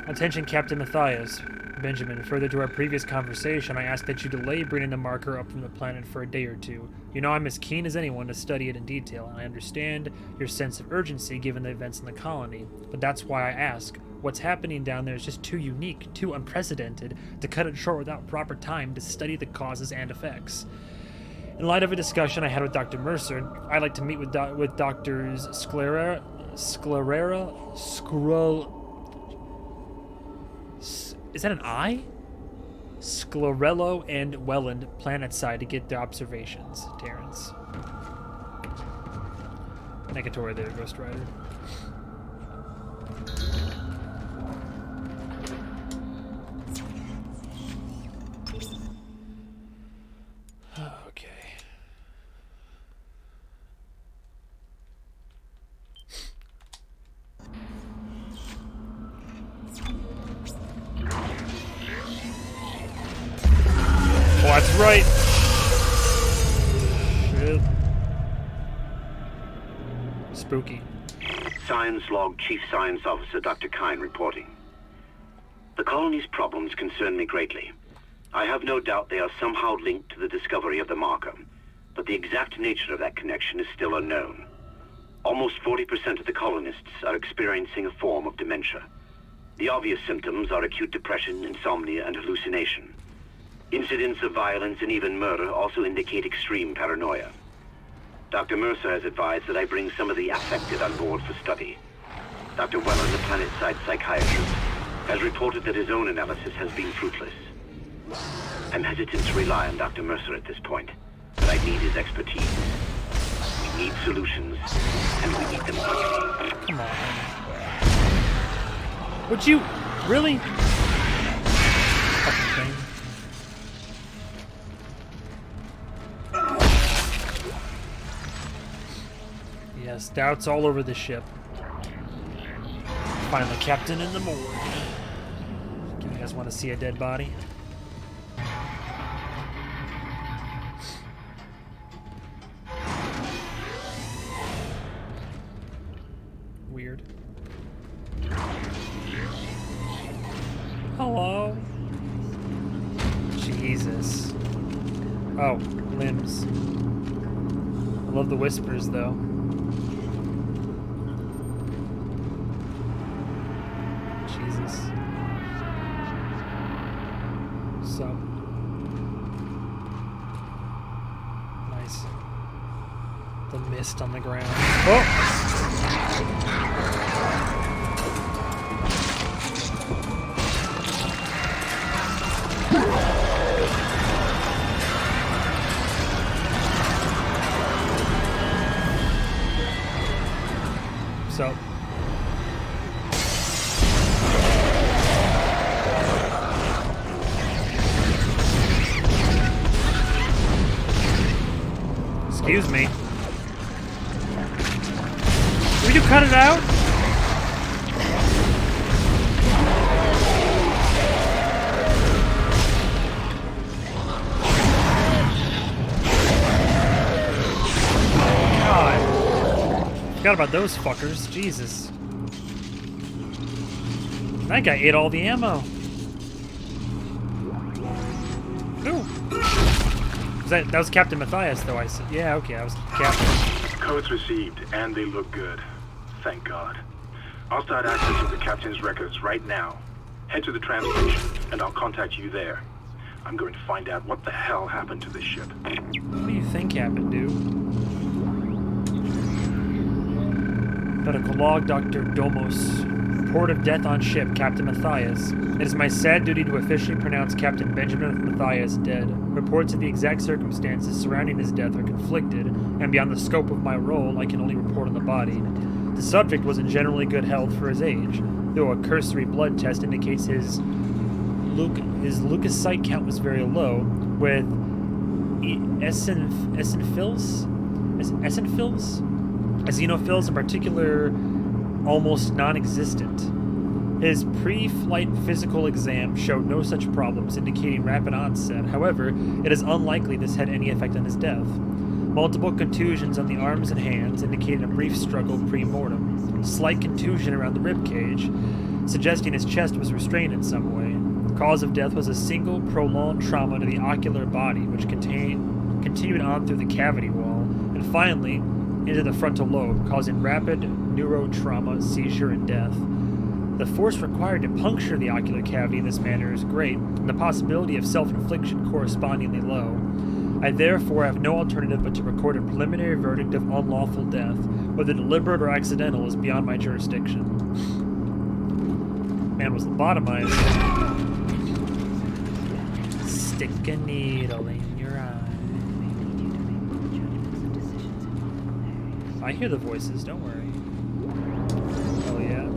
Attention, Captain Matthias. Benjamin, further to our previous conversation, I asked that you delay bringing the marker up from the planet for a day or two. You know I'm as keen as anyone to study it in detail, and I understand your sense of urgency given the events in the colony. But that's why I ask. What's happening down there is just too unique, too unprecedented, to cut it short without proper time to study the causes and effects. In light of a discussion I had with Dr. Mercer, I'd like to meet with Doctors Sclerera, is that an I? Sclerello and Welland planetside to get their observations, Terrence. Negatory there, Ghost Rider. Okay. Oh, that's right. Shit. Spooky. Science log Chief Science Officer Dr. Kine reporting. The colony's problems concern me greatly. I have no doubt they are somehow linked to the discovery of the marker. but the exact nature of that connection is still unknown. Almost 40% of the colonists are experiencing a form of dementia. The obvious symptoms are acute depression, insomnia, and hallucination. Incidents of violence and even murder also indicate extreme paranoia. Dr. Mercer has advised that I bring some of the affected on board for study. Dr. Weller, the planet-side psychiatrist, has reported that his own analysis has been fruitless. I'm hesitant to rely on Dr. Mercer at this point, but I need his expertise. We need solutions, and we need them quickly. Come on. Would you really? Fucking thing. Yes, doubts all over the ship. Find the captain in the morgue. Do you guys want to see a dead body? Weird. Hello? Jesus. Oh, limbs. I love the whispers, though. Jesus. So. Nice. The mist on the ground. Oh! So. Excuse me. Will you cut it out? Forgot about those fuckers. Jesus. That guy ate all the ammo. Ooh. That was Captain Matthias, though. I said, yeah, okay, I was Captain. Codes received, and they look good. Thank God. I'll start accessing the captain's records right now. Head to the tram station, and I'll contact you there. I'm going to find out what the hell happened to this ship. What do you think happened, dude? Medical log, Dr. Domos. Report of death on ship, Captain Matthias. It is my sad duty to officially pronounce Captain Benjamin Matthias dead. Reports of the exact circumstances surrounding his death are conflicted, and beyond the scope of my role, I can only report on the body. The subject was in generally good health for his age, though a cursory blood test indicates his leukocyte count was very low, with eosinophils in particular almost non-existent. His pre-flight physical exam showed no such problems, indicating rapid onset. However, it is unlikely this had any effect on his death. Multiple contusions on the arms and hands, indicating a brief struggle pre-mortem. Slight contusion around the rib cage, suggesting his chest was restrained in some way. The cause of death was a single prolonged trauma to the ocular body, which continued on through the cavity wall, and finally into the frontal lobe, causing rapid neurotrauma, seizure, and death. The force required to puncture the ocular cavity in this manner is great, and the possibility of self-infliction correspondingly low. I therefore have no alternative but to record a preliminary verdict of unlawful death. Whether deliberate or accidental is beyond my jurisdiction. Man was lobotomized. Stick a needle in your eye. I hear the voices, don't worry. Oh yeah.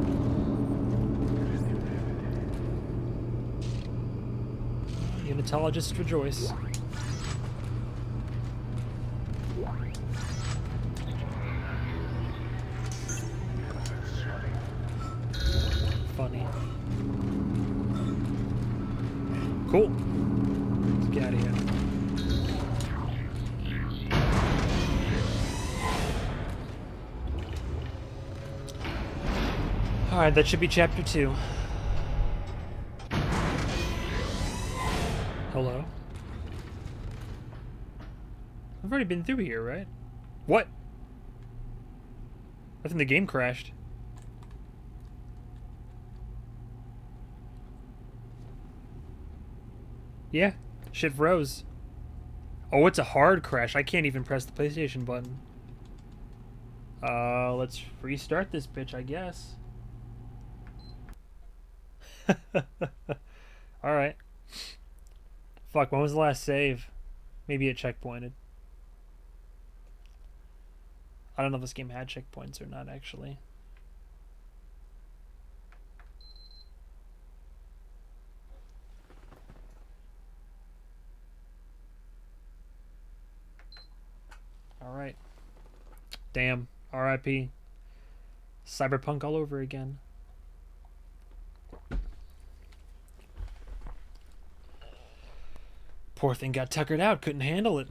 Unitologists rejoice. Funny. Cool. Let's get out of here. Alright, that should be chapter 2. Hello? I've already been through here, right? What? I think the game crashed. Yeah, shit froze. Oh, it's a hard crash. I can't even press the PlayStation button. Let's restart this bitch, I guess. Alright. Fuck, when was the last save? Maybe it checkpointed. I don't know if this game had checkpoints or not, actually. Alright. Damn. R.I.P. Cyberpunk all over again. Poor thing got tuckered out, couldn't handle it.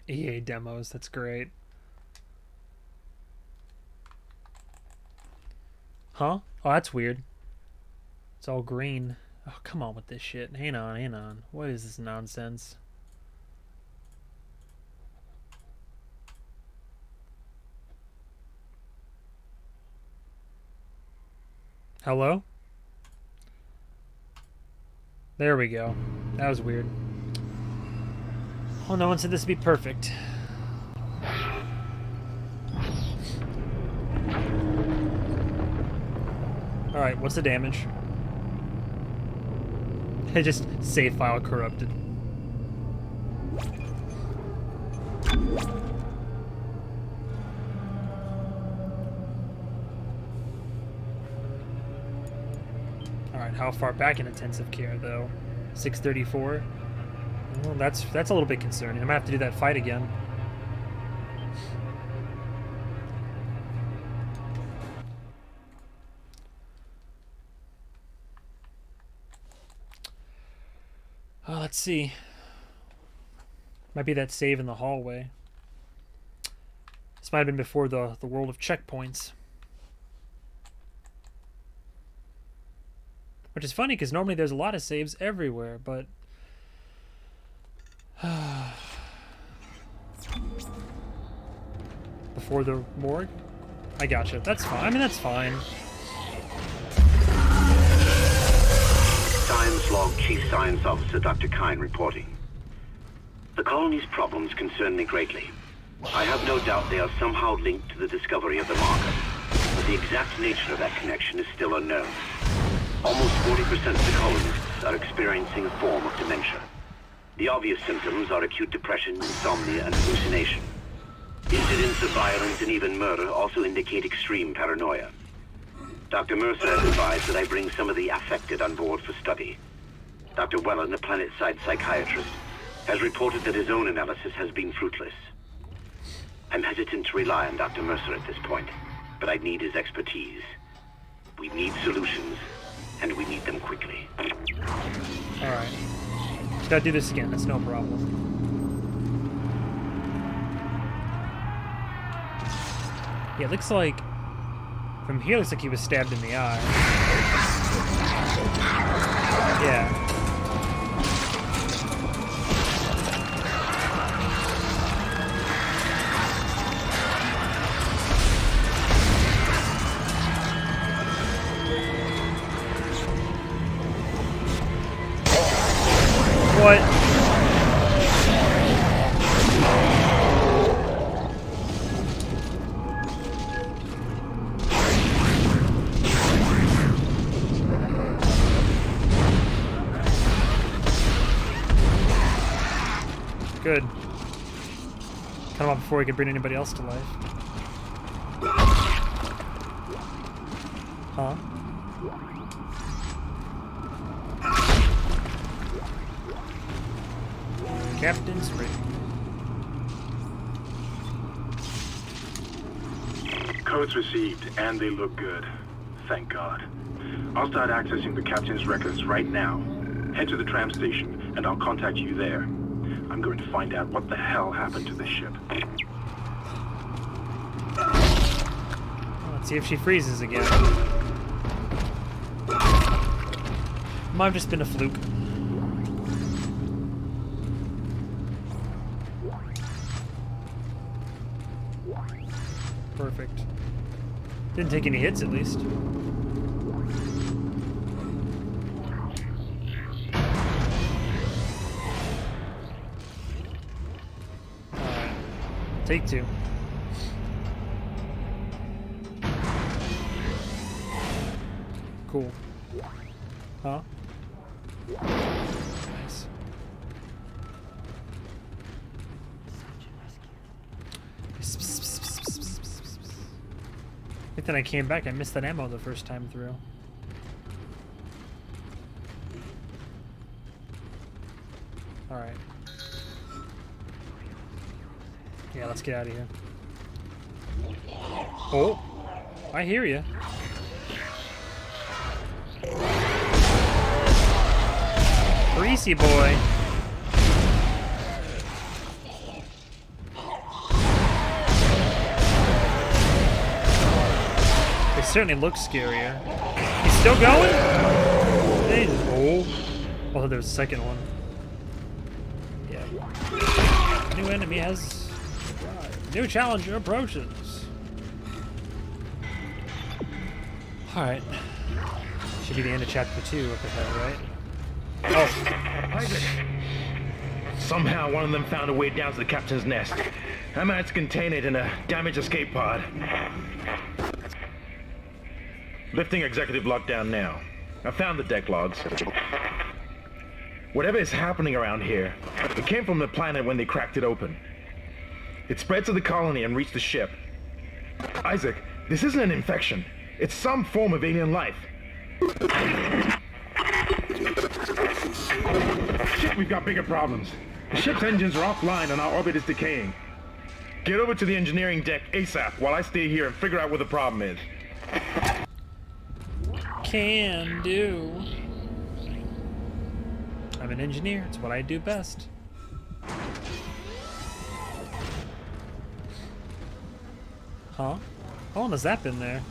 EA demos, that's great. Huh? Oh, that's weird. It's all green. Oh, come on with this shit. Hang on, hang on. What is this nonsense? Hello? There we go. That was weird. Oh, no one said this would be perfect. Alright, what's the damage? It just save file corrupted. Alright, how far back in intensive care though? 634? Well, that's a little bit concerning. I'm gonna have to do that fight again. Oh, let's see. Might be that save in the hallway. This might have been before the world of checkpoints. Which is funny, because normally there's a lot of saves everywhere, but... Before the morgue? I gotcha. That's fine. I mean, that's fine. Science Log Chief Science Officer Dr. Kine reporting. The colony's problems concern me greatly. I have no doubt they are somehow linked to the discovery of the marker, but the exact nature of that connection is still unknown. Almost 40% of the colonists are experiencing a form of dementia. The obvious symptoms are acute depression, insomnia, and hallucination. Incidents of violence and even murder also indicate extreme paranoia. Dr. Mercer has advised that I bring some of the affected on board for study. Dr. Wellen, the planet-side psychiatrist, has reported that his own analysis has been fruitless. I'm hesitant to rely on Dr. Mercer at this point, but I need his expertise. We need solutions, and we need them quickly. Alright. Just gotta do this again, that's no problem. Yeah, it looks like... From here, it looks like he was stabbed in the eye. Yeah. What? Good. Cut him off before he could bring anybody else to life. Huh? Captain's ready. Codes received, and they look good. Thank God. I'll start accessing the captain's records right now. Head to the tram station, and I'll contact you there. I'm going to find out what the hell happened to this ship. Let's see if she freezes again. Might have just been a fluke. Perfect. Didn't take any hits, at least. Alright. Take two. Cool. Huh? Nice. I think that I came back. I missed that ammo the first time through. Alright. Yeah, let's get out of here. Oh! I hear you. Greasy boy. They certainly look scarier. He's still going? Oh. Oh, there's a second one. Yeah. New enemy has arrived. New challenger approaches. Alright. Should be the end of chapter 2 up ahead, right? Oh. Isaac! Somehow one of them found a way down to the captain's nest. I managed to contain it in a damaged escape pod. Lifting executive lockdown now. I found the deck logs. Whatever is happening around here, it came from the planet when they cracked it open. It spread to the colony and reached the ship. Isaac, this isn't an infection. It's some form of alien life. Shit, we've got bigger problems. The ship's engines are offline and our orbit is decaying. Get over to the engineering deck ASAP while I stay here and figure out what the problem is. Can do. I'm an engineer. It's what I do best. Huh? How long has that been there?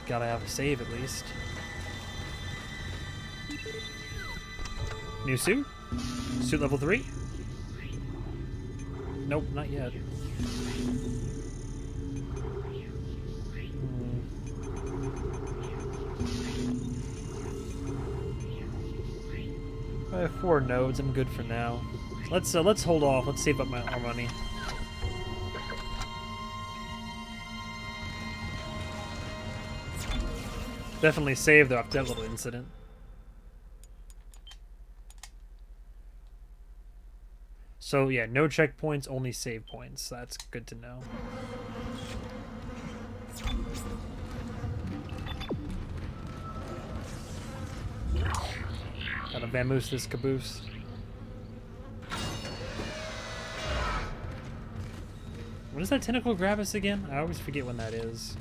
Gotta have a save at least. New suit? Suit level 3? Nope, not yet. I have 4 nodes. I'm good for now. Let's hold off. Let's save up our money. Definitely saved after that little incident. So yeah, no checkpoints, only save points. That's good to know. Gotta vamoose this caboose. When does that tentacle grab us again? I always forget when that is.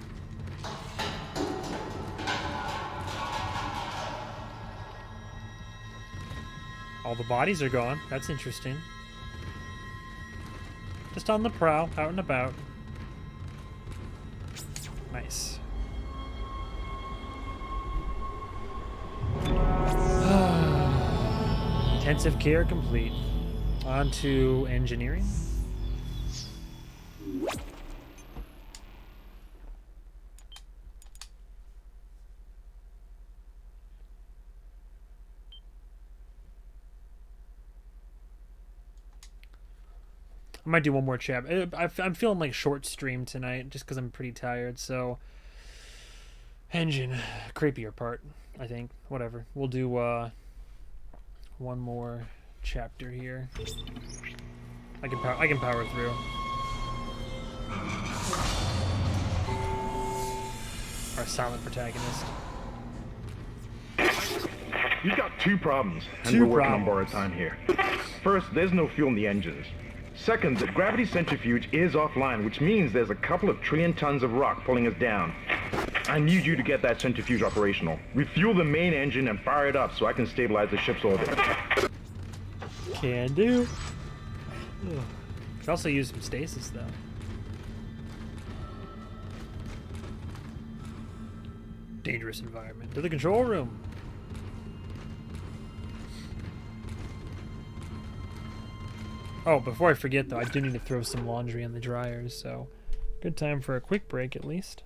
All the bodies are gone. That's interesting. Just on the prowl, out and about. Nice. Intensive care complete. On to engineering. I might do one more chapter. I'm feeling like short stream tonight just because I'm pretty tired. So, engine, creepier part, I think. Whatever. We'll do one more chapter here. I can power through. Our silent protagonist. You've got 2 problems, and we're working on borrowed time here. First, there's no fuel in the engines. Second, the gravity centrifuge is offline, which means there's a couple of trillion tons of rock pulling us down. I need you to get that centrifuge operational. Refuel the main engine and fire it up so I can stabilize the ship's orbit. Can do. Could also use some stasis, though. Dangerous environment. To the control room. Oh, before I forget, though, I do need to throw some laundry in the dryers, so good time for a quick break, at least.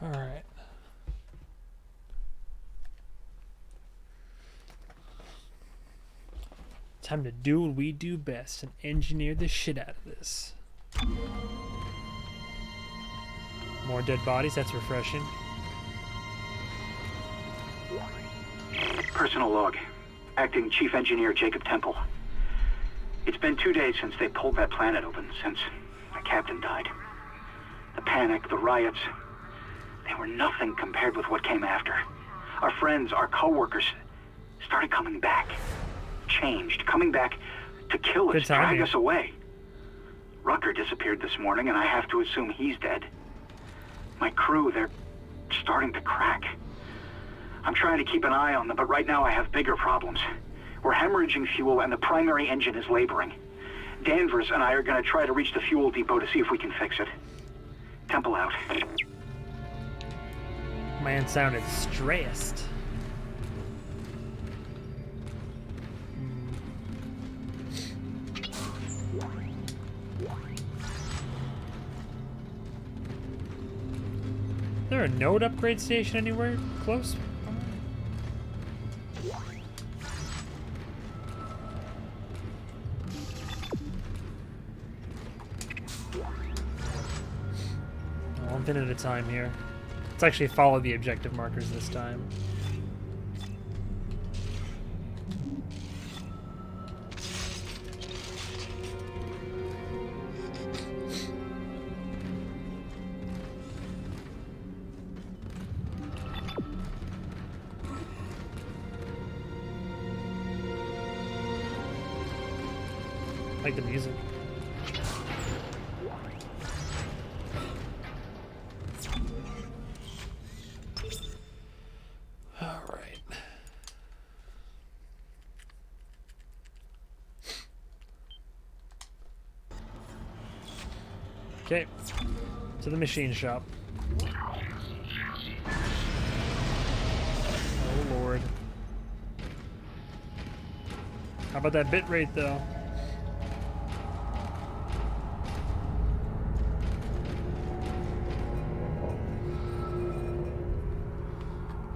All right. Time to do what we do best and engineer the shit out of this. More dead bodies, that's refreshing. Personal log. Acting Chief Engineer Jacob Temple. It's been 2 days since they pulled that planet open, since the captain died. The panic, the riots, they were nothing compared with what came after. Our friends, our co-workers, started coming back. Changed, coming back to kill us, drag us away. Rucker disappeared this morning, and I have to assume he's dead. My crew, they're starting to crack. I'm trying to keep an eye on them, but right now I have bigger problems. We're hemorrhaging fuel, and the primary engine is laboring. Danvers and I are going to try to reach the fuel depot to see if we can fix it. Temple out. Man sounded stressed. Is there a node upgrade station anywhere close? One thing at a time here. Let's actually follow the objective markers this time. I like the music. All right. Okay, to the machine shop. Oh Lord. How about that bit rate though?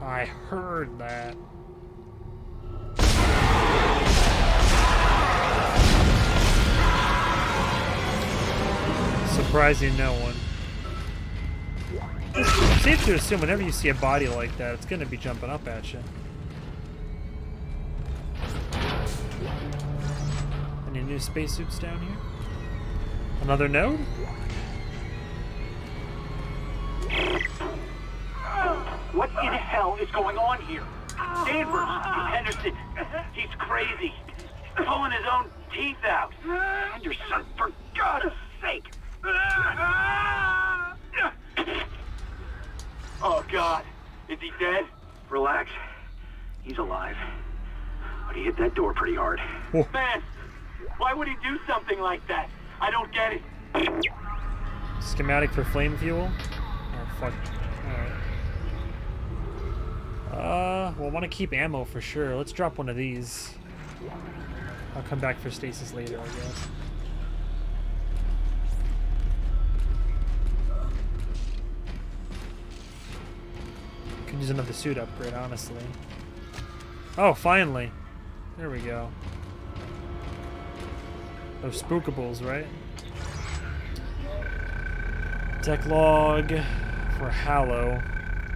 I heard that. Surprising no one. It's safe to assume whenever you see a body like that, it's gonna be jumping up at you. Any new spacesuits down here? Another node? What in hell is going on here? Danvers, Henderson, he's crazy. He's pulling his own teeth out. Henderson, for God's sake. Oh, God. Is he dead? Relax. He's alive. But he hit that door pretty hard. Whoa. Man, why would he do something like that? I don't get it. Schematic for flame fuel? Oh, fuck. Alright. We'll want to keep ammo for sure. Let's drop one of these. I'll come back for stasis later, I guess. Could use another suit upgrade, honestly. Oh, finally. There we go. Those spookables, right? Tech log for Hallow.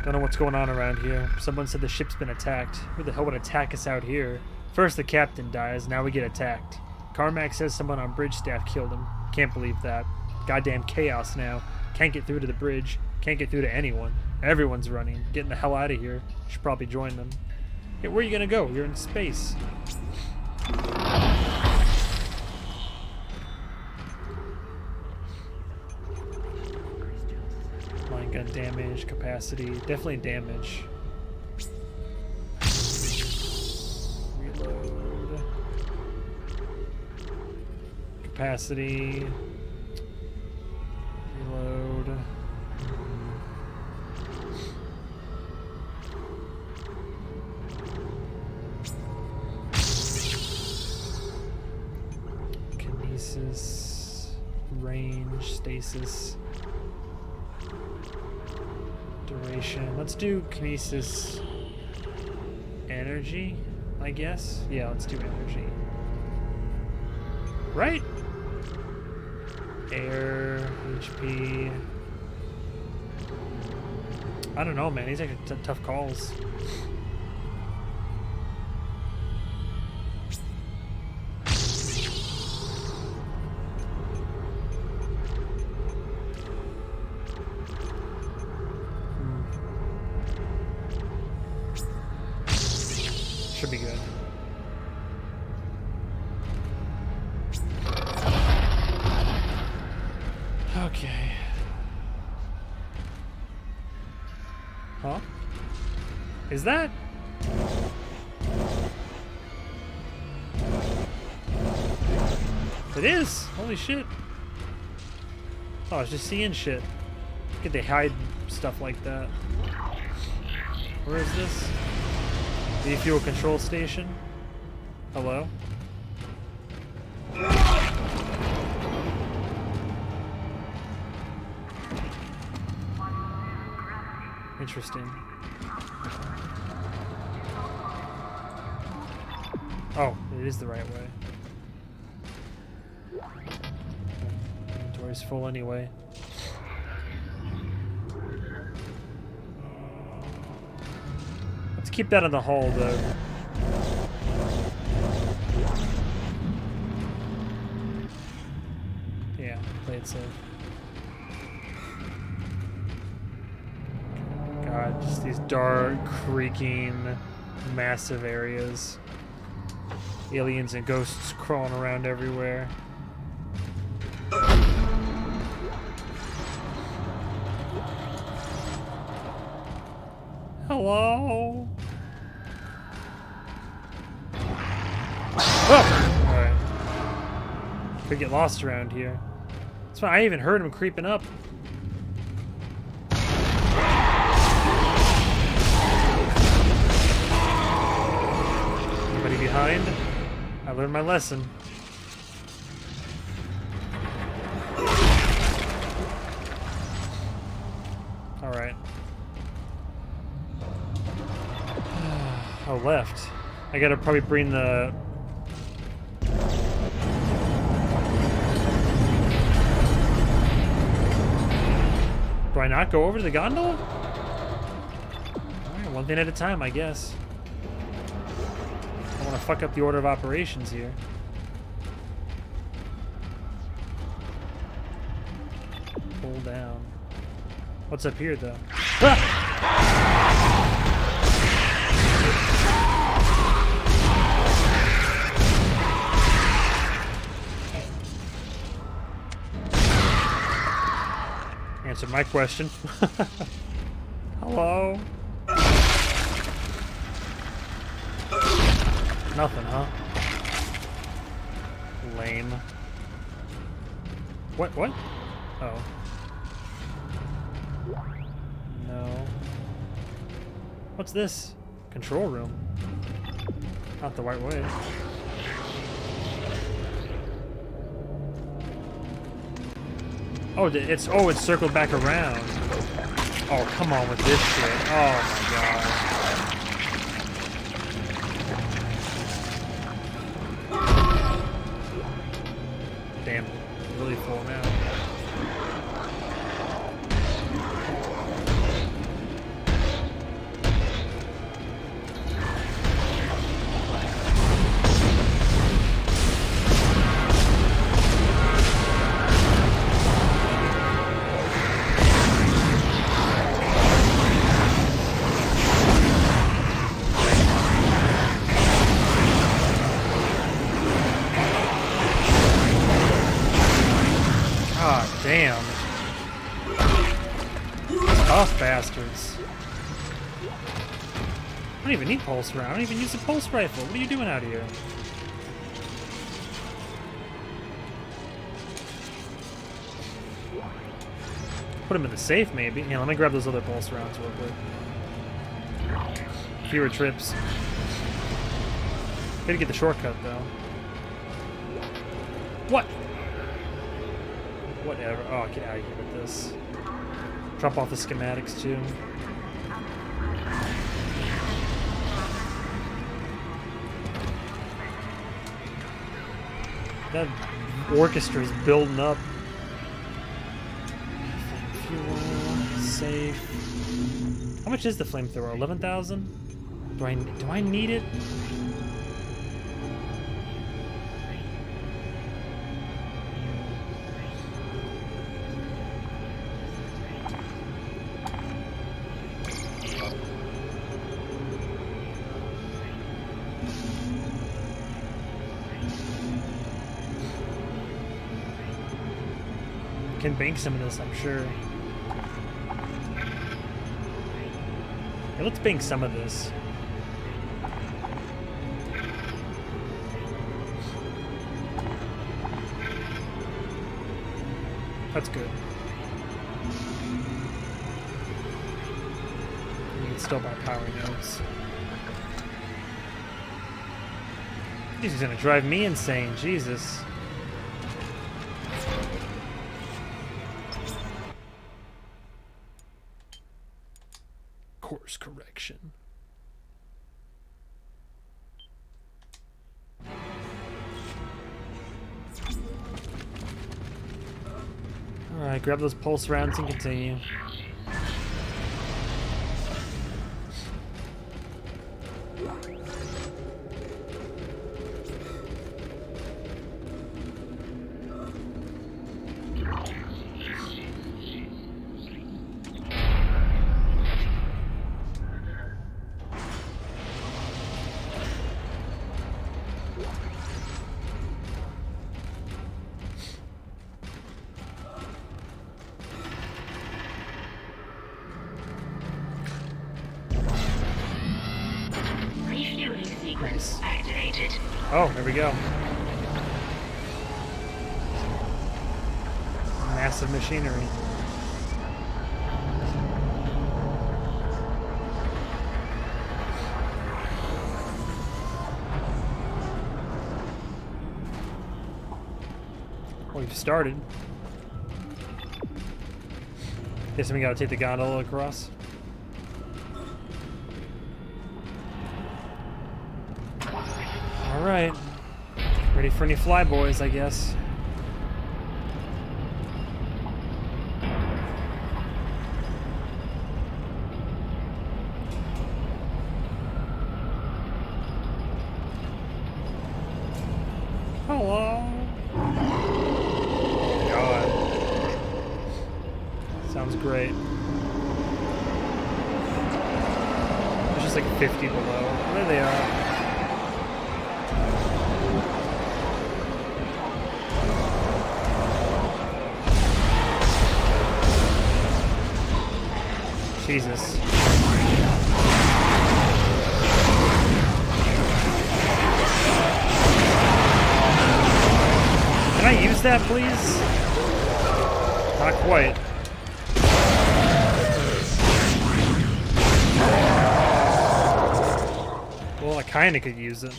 Don't know what's going on around here. Someone said the ship's been attacked. Who the hell would attack us out here? First the captain dies, now we get attacked. Carmack says someone on bridge staff killed him. Can't believe that. Goddamn chaos now. Can't get through to the bridge. Can't get through to anyone. Everyone's running. Getting the hell out of here. Should probably join them. Hey, where are you gonna go? You're in space. Line gun damage, capacity, definitely damage. Reload. Capacity. Reload. Kinesis. Range, stasis. Duration. Let's do kinesis energy, I guess. Yeah, let's do energy. Right? Air, HP. I don't know, man. These are tough calls. Should be good. Okay. Huh? Is that? It is! Holy shit. Oh, I was just seeing shit. Could they hide stuff like that? Where is this? The fuel control station? Hello? Interesting. Oh, it is the right way. Inventory's full anyway. Let's keep that in the hull, though. Yeah, play it safe. God, just these dark, creaking, massive areas. Aliens and ghosts crawling around everywhere. Hello? Oh! Alright. Could get lost around here. That's why I even heard him creeping up. Anybody behind? I learned my lesson. Alright. Oh, left. I gotta probably bring the... Do I not go over to the gondola? Alright, one thing at a time, I guess. I don't want to fuck up the order of operations here. Pull down. What's up here, though? Ah! Answer my question. Hello? Nothing, huh? Lame. What? Oh. No. What's this? Control room. Not the right way. Oh, it's circled back around. Oh, come on with this shit. Oh my god. Damn, really full now. Damn. Tough bastards. I don't even need pulse round. I don't even use a pulse rifle. What are you doing out here? Put him in the safe, maybe. Yeah, let me grab those other pulse rounds real quick. Fewer trips. Gotta get the shortcut, though. What? Whatever. Oh, get out of here with this. Drop off the schematics, too. That orchestra is building up. Fuel, safe. How much is the flamethrower? 11,000? Do I need it? Can bank some of this, I'm sure. Yeah, let's bank some of this. That's good. still by power nodes. This is gonna drive me insane, Jesus. Course correction. Alright, grab those pulse rounds and continue. Sequence activated. Oh, there we go. Massive machinery. We've started. Guess we gotta take the gondola across. Alright. Ready for any flyboys, I guess. Hello. God. Sounds great. It's just like 50 below. There they are. Jesus. Can I use that, please? Not quite. Well, I kinda could use it.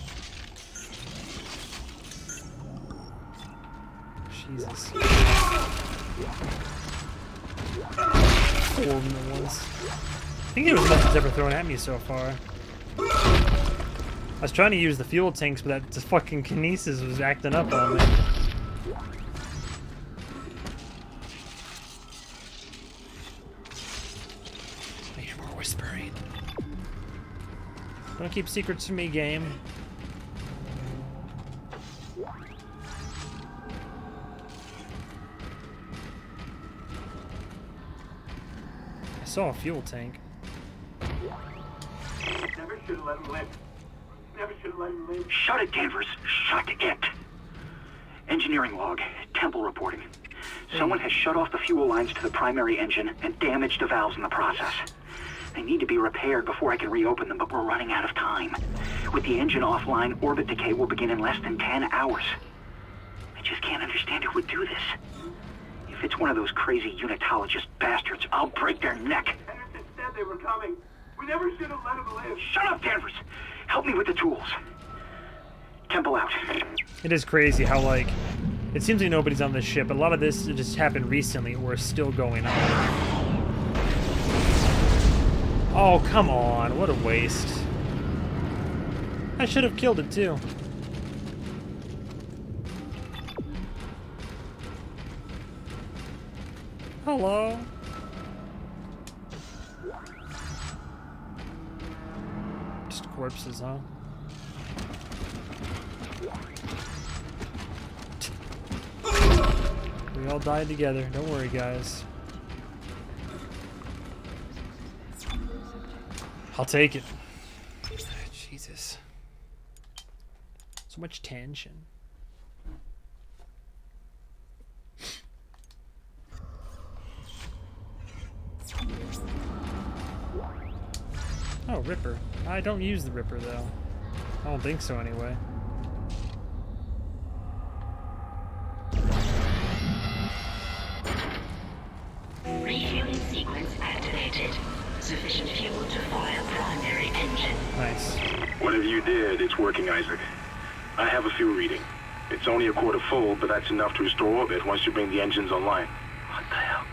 Jesus. 4 new ones. I think it was the best it's ever thrown at me so far. I was trying to use the fuel tanks, but that just fucking kinesis was acting up on me. I hear more whispering. Don't keep secrets from me, game. I saw a fuel tank. Never should have let him live. Never should have let him live. Shut it, Danvers. Shut it. Engineering log. Temple reporting. Someone has shut off the fuel lines to the primary engine and damaged the valves in the process. They need to be repaired before I can reopen them, but we're running out of time. With the engine offline, orbit decay will begin in less than 10 hours. I just can't understand who would do this. If it's one of those crazy unitologist bastards, I'll break their neck. Henderson said they were coming. We never should have let him live. Shut up, Danvers! Help me with the tools. Temple out. It is crazy how, like, it seems like nobody's on this ship, but a lot of this just happened recently or is still going on. Oh, come on. What a waste. I should have killed it, too. Hello? Just corpses, huh? We all died together. Don't worry, guys. I'll take it. Jesus. So much tension. Oh, Ripper. I don't use the Ripper, though. I don't think so, anyway. Refueling sequence activated. Sufficient fuel to fire primary engine. Nice. Whatever you did, it's working, Isaac. I have a fuel reading. It's only a quarter full, but that's enough to restore orbit once you bring the engines online. What the hell?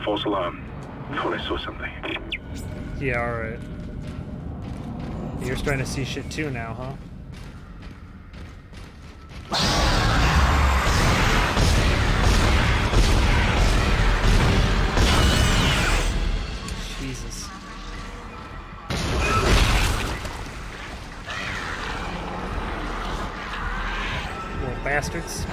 False alarm. Thought I saw something. Yeah, alright. You're starting to see shit too now, huh? Jesus. Little bastards.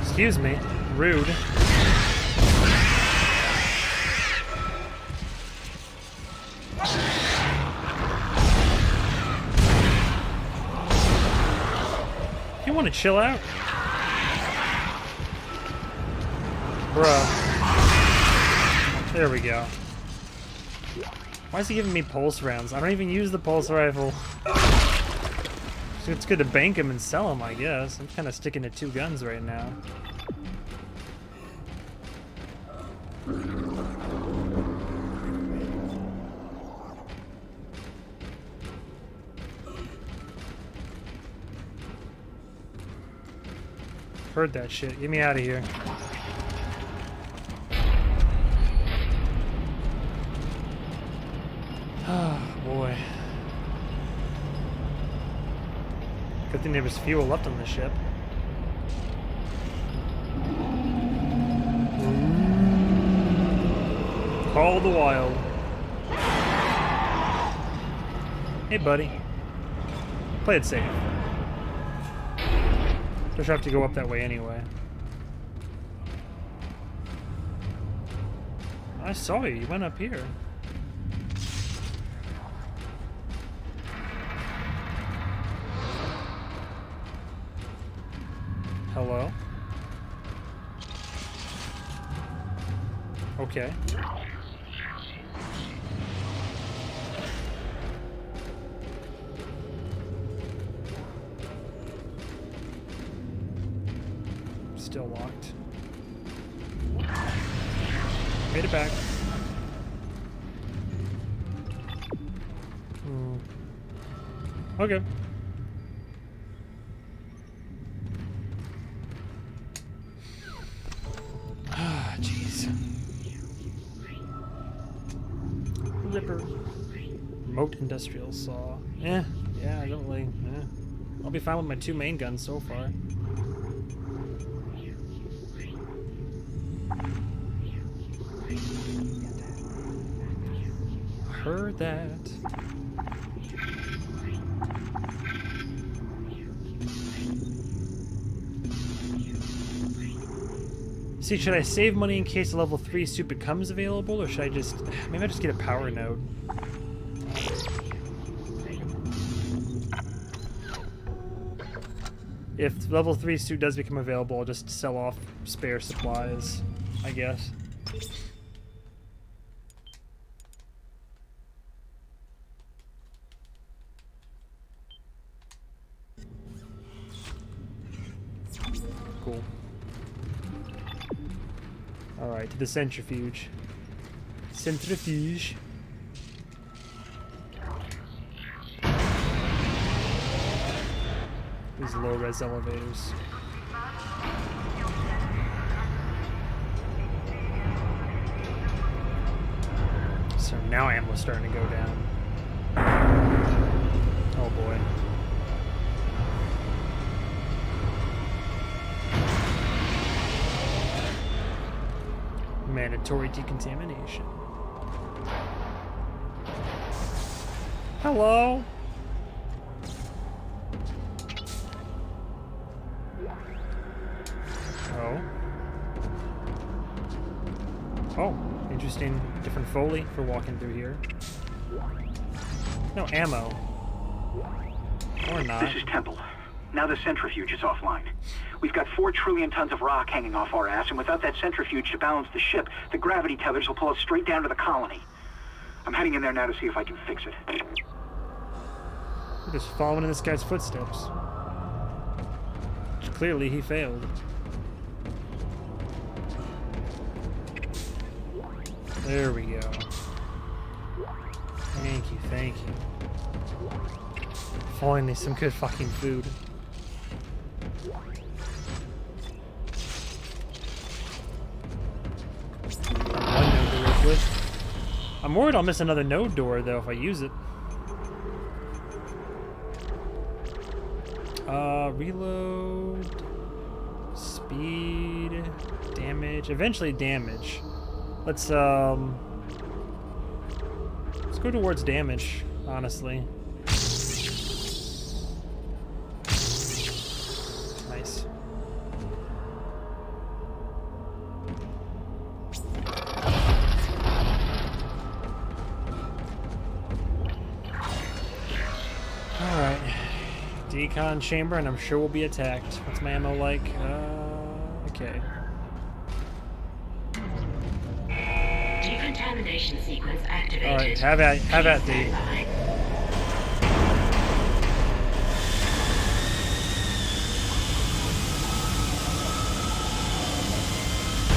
Excuse me. Rude. You want to chill out? Bruh. There we go. Why is he giving me pulse rounds? I don't even use the pulse rifle. So it's good to bank them and sell them, I guess. I'm kind of sticking to 2 guns right now. Heard that shit. Get me out of here. Oh, boy. Good thing there was fuel left on the ship. Call the wild. Hey, buddy. Play it safe. Just have to go up that way anyway. I saw you. You went up here. Hello? Okay. Still locked. Made it back. Okay. Ah, jeez. Ripper. Remote industrial saw. Yeah, I don't really. I'll be fine with my 2 main guns so far. Heard that. See, should I save money in case a level 3 suit becomes available, or should I just... Maybe I'll just get a power node. If level 3 suit does become available, I'll just sell off spare supplies, I guess. Cool. Alright, to the centrifuge. Centrifuge. These low-res elevators. So now ammo's starting to go down. Oh boy. Mandatory decontamination. Hello? Oh. Oh, interesting. Different Foley for walking through here. No ammo. Or not. This is Temple. Now the centrifuge is offline. We've got 4 trillion tons of rock hanging off our ass, and without that centrifuge to balance the ship, the gravity tethers will pull us straight down to the colony. I'm heading in there now to see if I can fix it. We're just following in this guy's footsteps. Which clearly he failed. There we go. Thank you, thank you. Finally, some good fucking food. One node to work with. I'm worried I'll miss another node door though if I use it. Reload. Speed. Damage. Eventually damage. Let's go towards damage, honestly. Nice. Alright. Decon chamber, and I'm sure we'll be attacked. What's my ammo like? Okay. Decontamination sequence activated. Alright, have at the.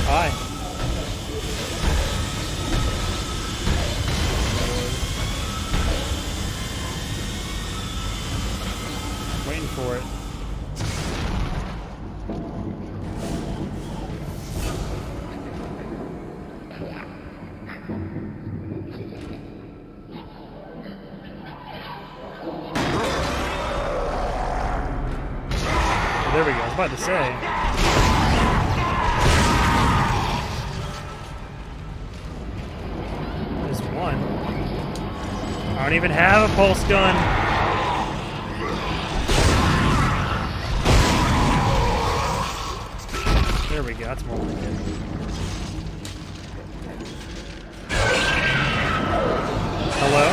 Hi. Waiting for it. There we go. I was about to say. There's one. I don't even have a pulse gun. There we go. That's more like it. Hello?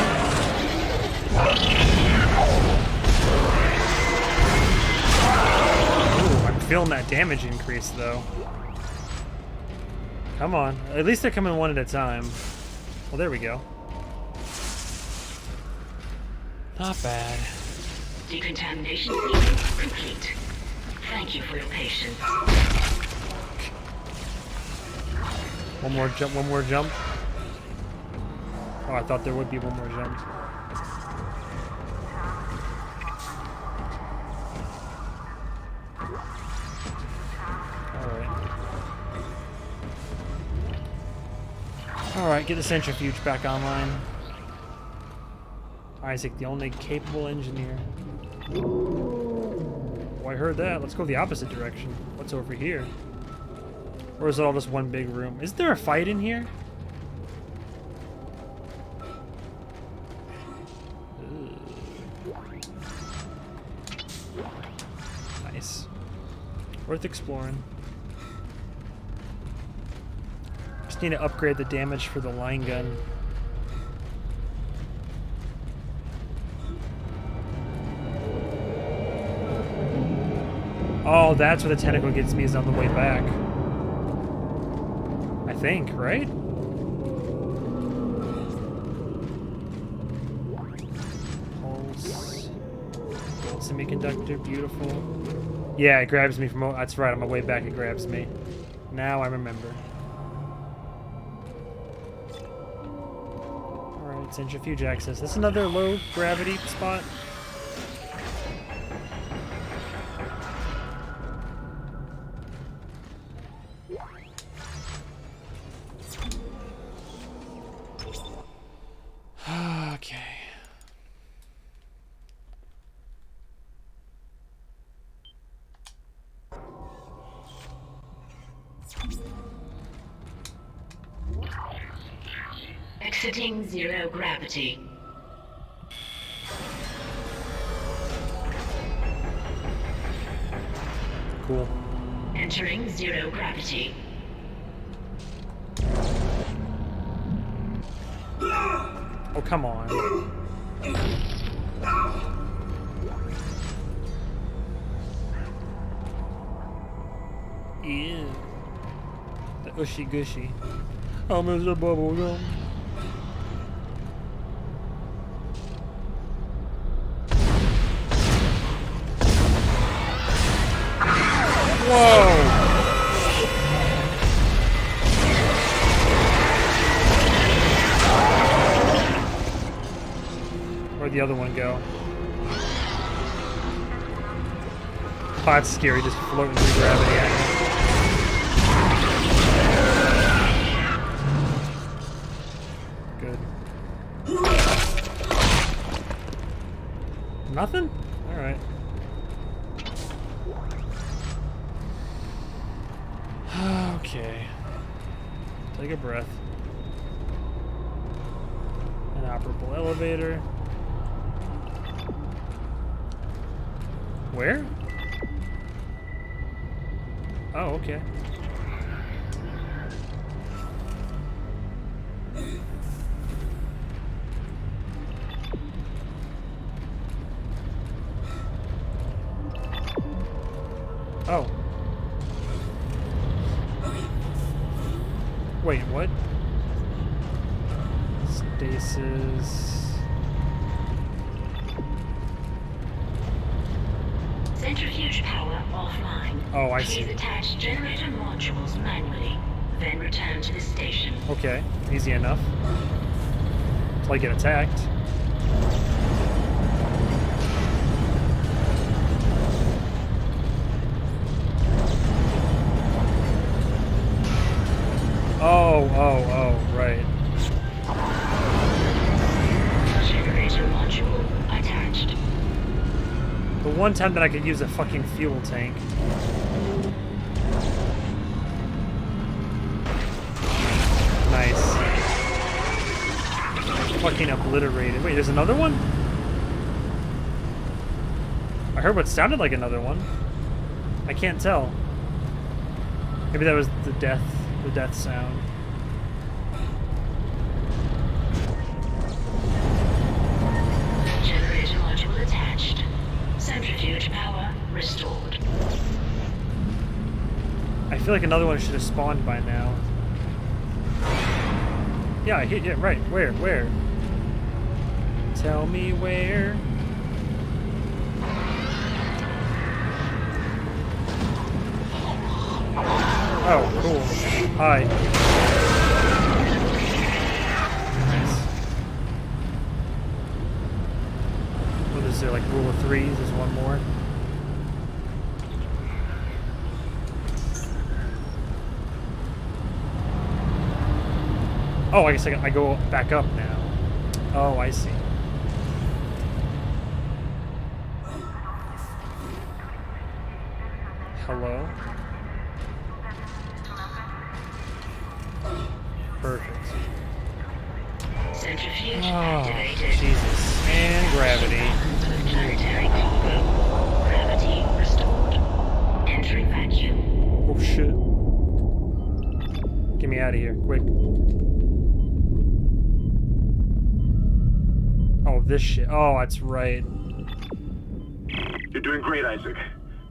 Feeling that damage increase though. Come on. At least they're coming one at a time. Well, there we go. Not bad. Decontamination sequence complete. Thank you for your patience. One more jump, one more jump. Oh, I thought there would be one more jump. Alright, get the centrifuge back online. Isaac, the only capable engineer. Oh, I heard that. Let's go the opposite direction. What's over here? Or is it all just one big room? Is there a fight in here? Nice. Worth exploring. Just need to upgrade the damage for the line gun. Oh, that's where the tentacle gets me, is on the way back. I think, right? Pulse. Gold semiconductor, beautiful. Yeah, it grabs me from... That's right, on my way back it grabs me. Now I remember. Alright, centrifuge access. This is another low gravity spot. Okay. Exiting zero gravity. Cool. Entering zero gravity. Oh, come on. Ew. The ushy gushy. I'm as a bubble gum. the other one go? Oh, that's scary, just floating through gravity at you. Good. Nothing? Alright. Okay. Take a breath. Inoperable elevator. Where? Oh, okay. Oh. Wait, what? Stasis. Centrifuge power offline. Oh, I see. Please attach generator modules manually, then return to the station. Okay, easy enough. Until I get attacked. Oh, right. Generator module attached. The one time that I could use a fucking fuel tank. Nice. Fucking obliterated. Wait, there's another one? I heard what sounded like another one. I can't tell. Maybe that was the death sound. Generator module attached. Centrifuge power restored. I feel like another one should have spawned by now. Yeah, I hit. Yeah, right. Where? Tell me where. Oh, cool. Hi. Nice. What is there, like rule of threes? There's one more. Oh, I guess I go back up now. Oh, I see. Hello? Perfect. Centrifuge activated. Jesus. And gravity. Planetary cargo. Gravity restored. Entering vacuum. Oh shit. Get me out of here, quick. Oh, this shit. Oh, that's right. You're doing great, Isaac.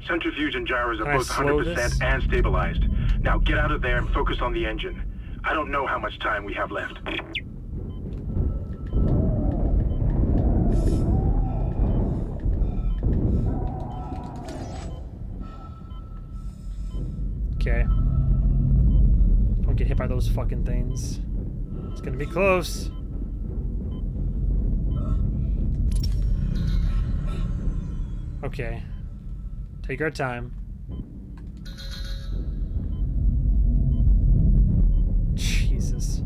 Centrifuge and gyros are Can I both slow 100% this? and stabilized. Now get out of there and focus on the engine. I don't know how much time we have left. Okay. Don't get hit by those fucking things. It's gonna be close. Okay. Take our time. Jesus.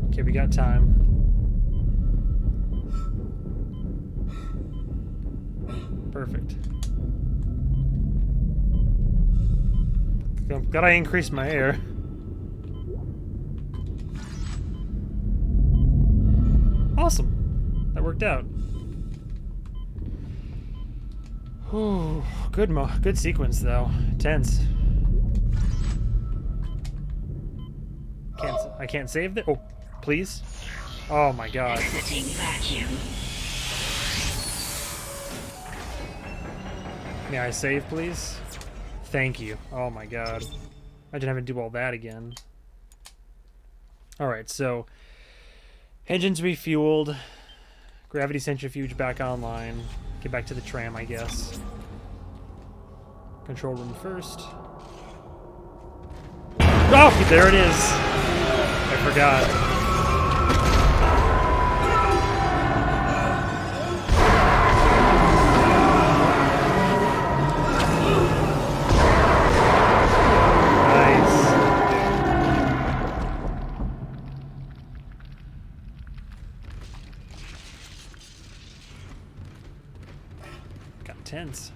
Okay, we got time. Perfect. Gotta increase my air. Awesome. That worked out. Whew. Good sequence though. Tense. I can't save it. Oh, please. Oh my god. Exiting vacuum. May I save, please? Thank you. Oh my god. Imagine having to do all that again. Alright, so engines refueled, Gravity centrifuge back online. Get back to the tram, I guess. Control room first. Oh, there it is. I forgot. Tense.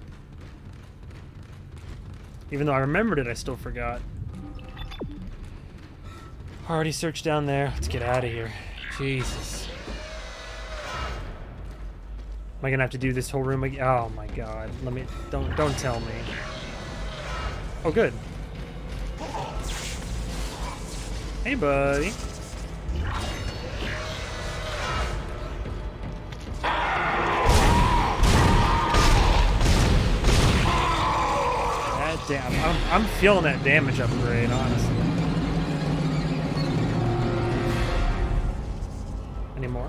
Even though I remembered it, I still forgot. Already searched down there. Let's get out of here. Jesus. Am I gonna have to do this whole room again? Oh my god. Let me. Don't tell me. Oh, good. Hey, buddy. Damn, I'm feeling that damage upgrade, honestly. Any more?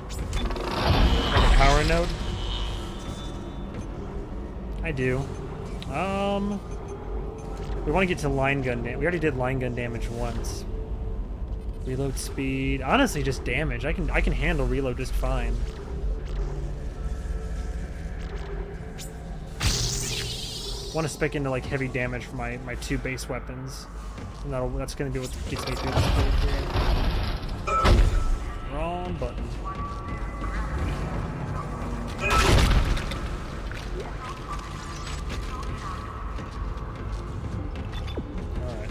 Like a power node? I do. We want to get to line gun damage. We already did line gun damage once. Reload speed. Honestly, just damage. I can handle reload just fine. Want to spec into like heavy damage for my two base weapons, and that's gonna be what gets me through this build here. Wrong button. All right.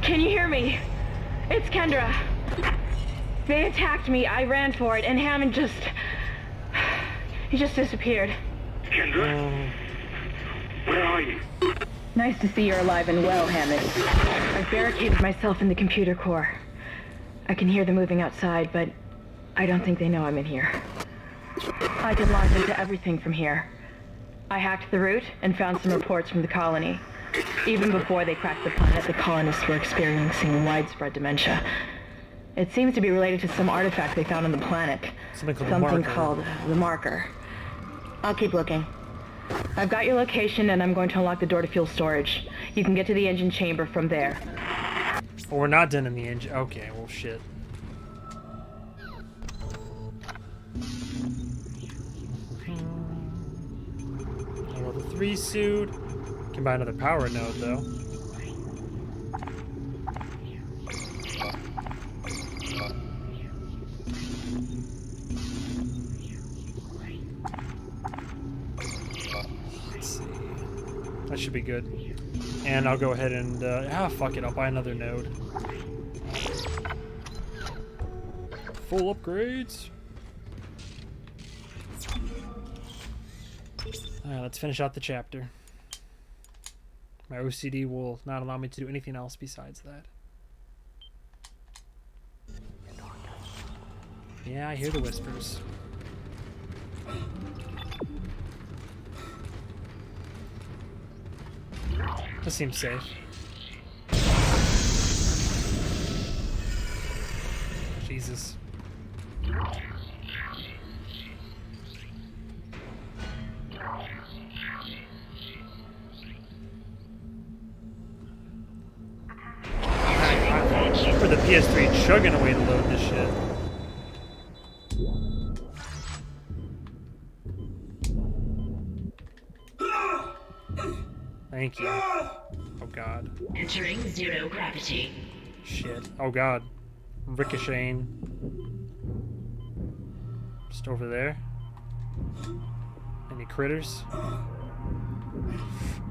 Can you hear me? It's Kendra. They attacked me, I ran for it, and Hammond just... he just disappeared. Kendra? Where are you? Nice to see you're alive and well, Hammond. I've barricaded myself in the computer core. I can hear them moving outside, but I don't think they know I'm in here. I can launch into everything from here. I hacked the route and found some reports from the colony. Even before they cracked the planet, the colonists were experiencing widespread dementia. It seems to be related to some artifact they found on the planet. Something called the Marker. I'll keep looking. I've got your location, and I'm going to unlock the door to fuel storage. You can get to the engine chamber from there. Well, we're not done in the engine. Okay, well, shit. Level 3 suit. Can buy another power node, though. Let's see. That should be good. And I'll go ahead and... fuck it. I'll buy another node. Full upgrades. Alright, let's finish out the chapter. My OCD will not allow me to do anything else besides that. Yeah, I hear the whispers. This seems safe. Jesus. For the PS3 chugging away to load this shit. Thank you. Oh god. Entering zero gravity. Shit. Oh god. Ricocheting. Just over there. Any critters?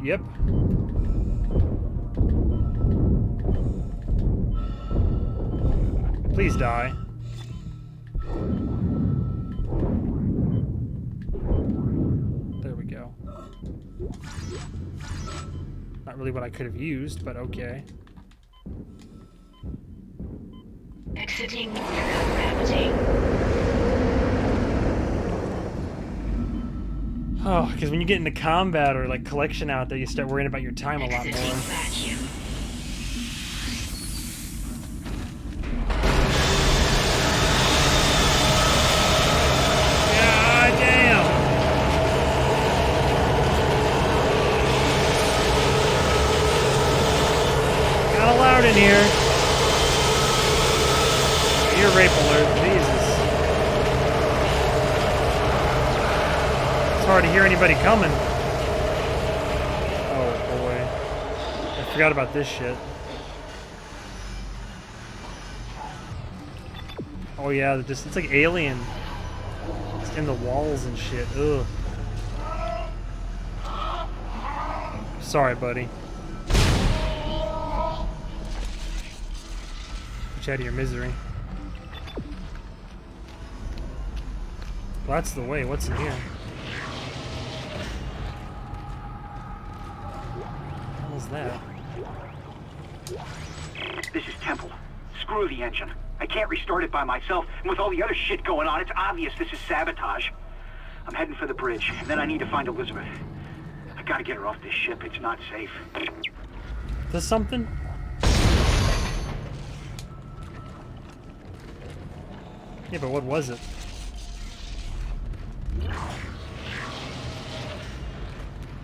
Yep. Please die. There we go. Not really what I could have used, but okay. Exiting zero gravity. Oh, because when you get into combat or like collection out there, you start worrying about your time a lot more. Vacuum. God damn! Got loud in here. Ear rape alert, Jesus. It's hard to hear anybody coming. Oh boy. I forgot about this shit. Oh yeah, it's like Alien. It's in the walls and shit. Ugh. Sorry, buddy. Get you out of your misery. Well, that's the way. What's in here? What was that? This is Temple. Screw the engine. I can't restart it by myself, and with all the other shit going on, it's obvious this is sabotage. I'm heading for the bridge, and then I need to find Elizabeth. I gotta get her off this ship. It's not safe. Is this something? Yeah, but what was it?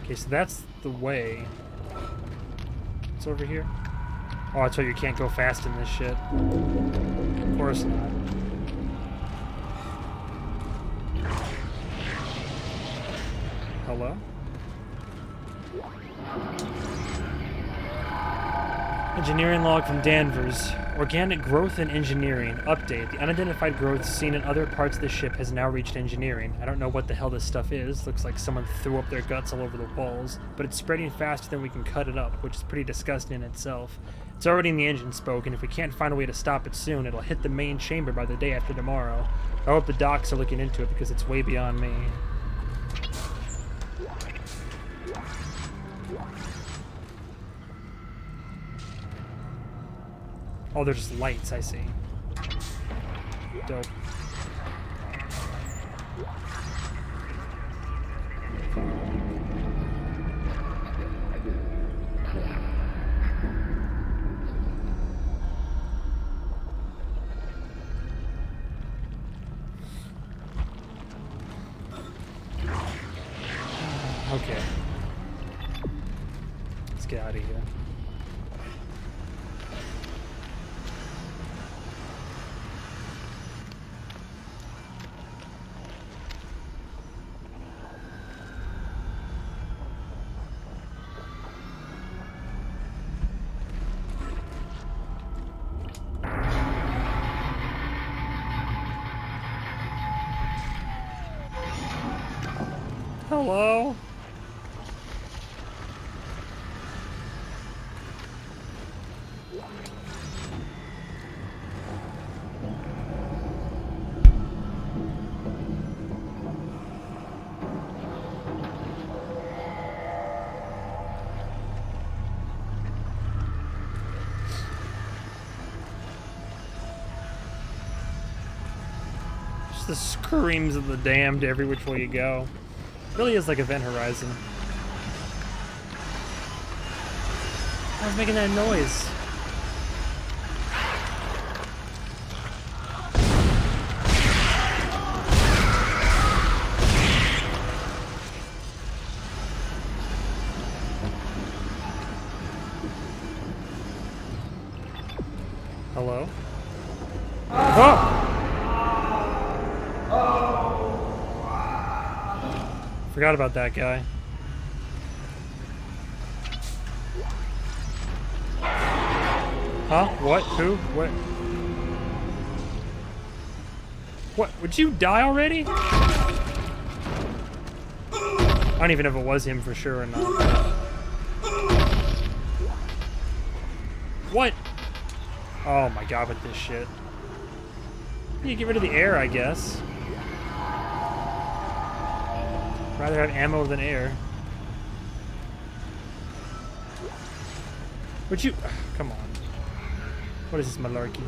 Okay, so that's the way. It's over here. Oh, I told you can't go fast in this shit. Of course not. Hello? Engineering log from Danvers. Organic growth and engineering. Update. The unidentified growth seen in other parts of the ship has now reached engineering. I don't know what the hell this stuff is. Looks like someone threw up their guts all over the walls. But it's spreading faster than we can cut it up, which is pretty disgusting in itself. It's already in the engine spoke, and if we can't find a way to stop it soon, it'll hit the main chamber by the day after tomorrow. I hope the docs are looking into it because it's way beyond me. Oh, they're just lights, I see. Dope. Okay. Let's get out of here. Hello? Just the screams of the damned every which way you go. Really is like Event Horizon. I was making that noise. Hello? Oh! Forgot about that guy. Huh? What? Who? What? What? Would you die already? I don't even know if it was him for sure or not. What? Oh my god, with this shit. You get rid of the air, I guess. Rather have ammo than air. Would you... Come on. What is this malarkey?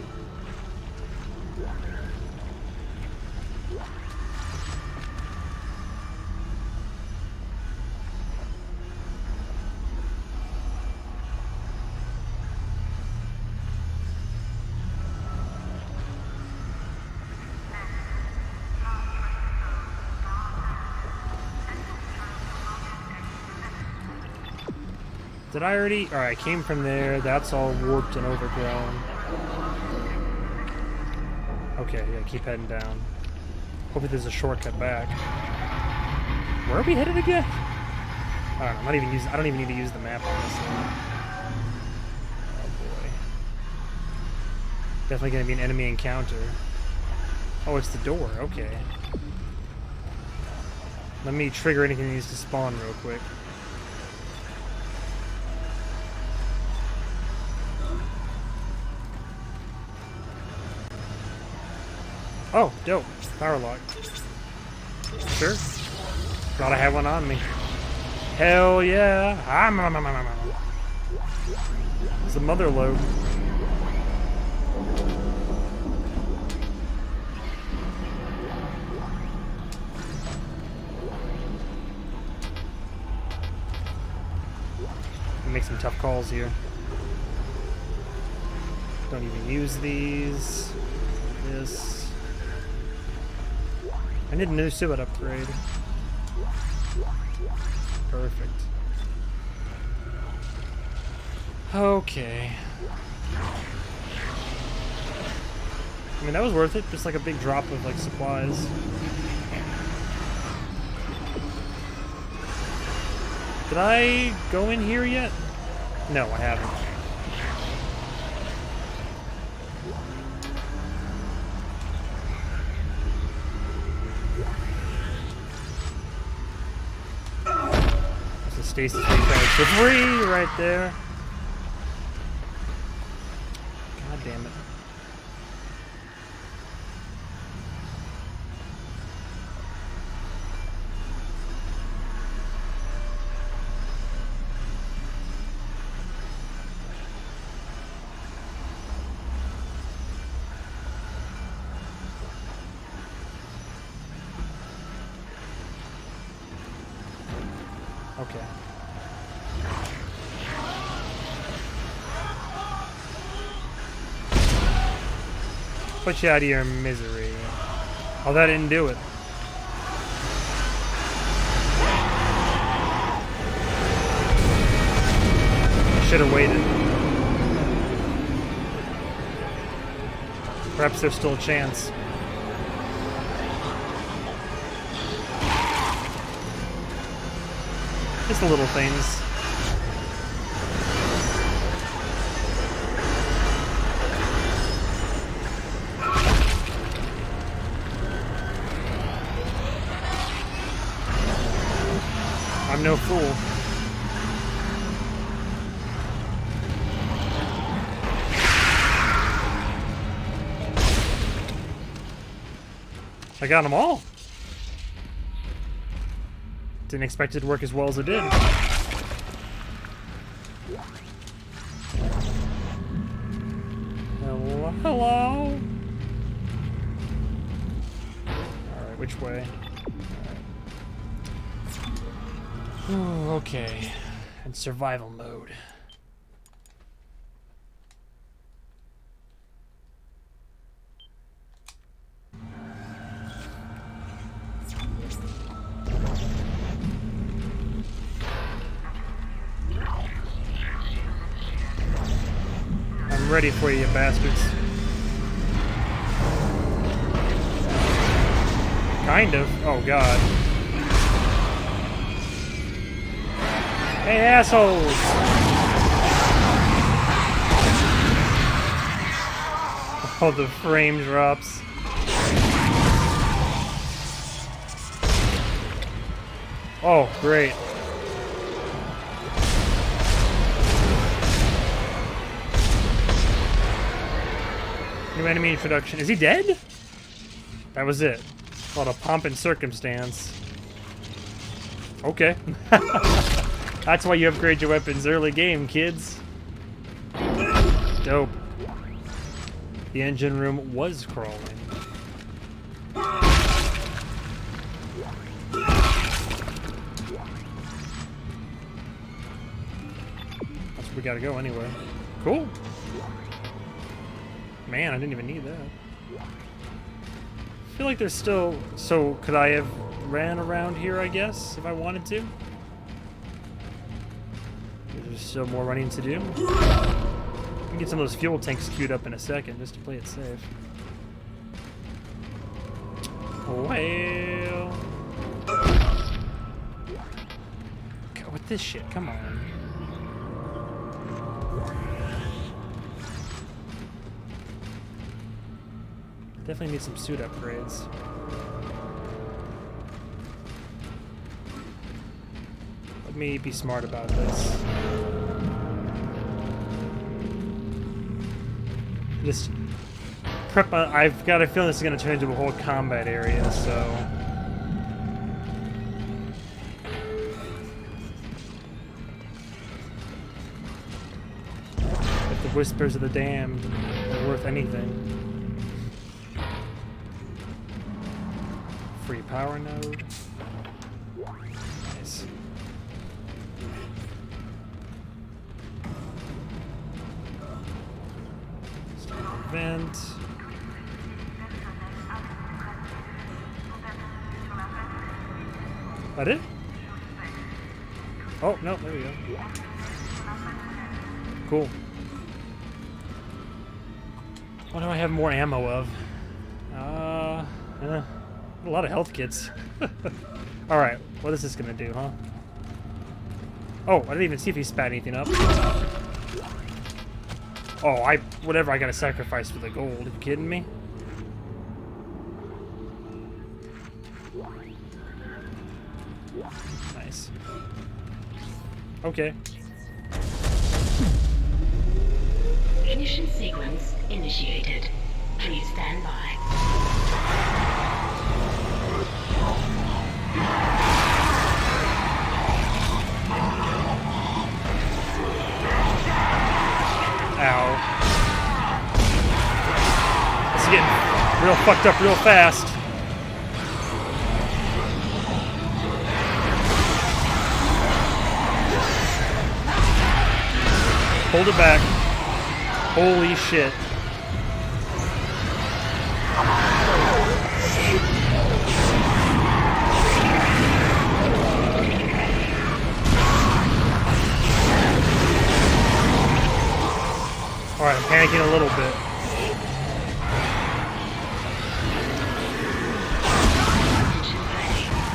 Did I already? Alright, I came from there. That's all warped and overgrown. Okay, yeah, keep heading down. Hopefully there's a shortcut back. Where are we headed again? I don't know. I'm not even using. I don't even need to use the map on this one. Oh boy. Definitely gonna be an enemy encounter. Oh, it's the door. Okay. Let me trigger anything that needs to spawn real quick. Oh, dope. Power lock. Sure. Thought I had one on me. Hell yeah. It's a mother load. Make some tough calls here. Don't even use these. This. I need a new suit upgrade. Perfect. Okay. I mean, that was worth it. Just like a big drop of like supplies. Did I go in here yet? No, I haven't. There's a stasis recharge for free right there. God damn it. Okay. Put you out of your misery. Oh, that didn't do it. I should have waited. Perhaps there's still a chance. Just the little things. I'm no fool. I got them all. Didn't expect it to work as well as it did. Hello, hello. Alright, which way? Oh, okay. In survival mode. I'm ready for you, bastards. Kind of. Oh, God. Hey, assholes! Oh, the frame drops. Oh, great. New enemy introduction. Is he dead? That was it. A lot of pomp and circumstance. Okay. That's why you upgrade your weapons early game, kids. Dope. The engine room was crawling. That's where we gotta go anyway. Cool. Man, I didn't even need that. I feel like there's still... So, could I have ran around here, I guess, if I wanted to? There's still more running to do. We can get some of those fuel tanks queued up in a second just to play it safe. Well, go with this shit. Come on. Definitely need some suit upgrades. Let me be smart about this. Just prep. I've got a feeling this is going to turn into a whole combat area, so. If the whispers of the damned are worth anything. Free power node. Nice. Start event. That it? Oh, no, there we go. Cool. What do I have more ammo of? A lot of health kits. Alright, what is this gonna do, huh? Oh, I didn't even see if he spat anything up. Oh, whatever I gotta sacrifice for the gold. Are you kidding me? Nice. Okay. Ignition sequence initiated. Please stand by. Ow. It's getting real fucked up real fast. Hold it back. Holy shit. Alright, I'm panicking a little bit.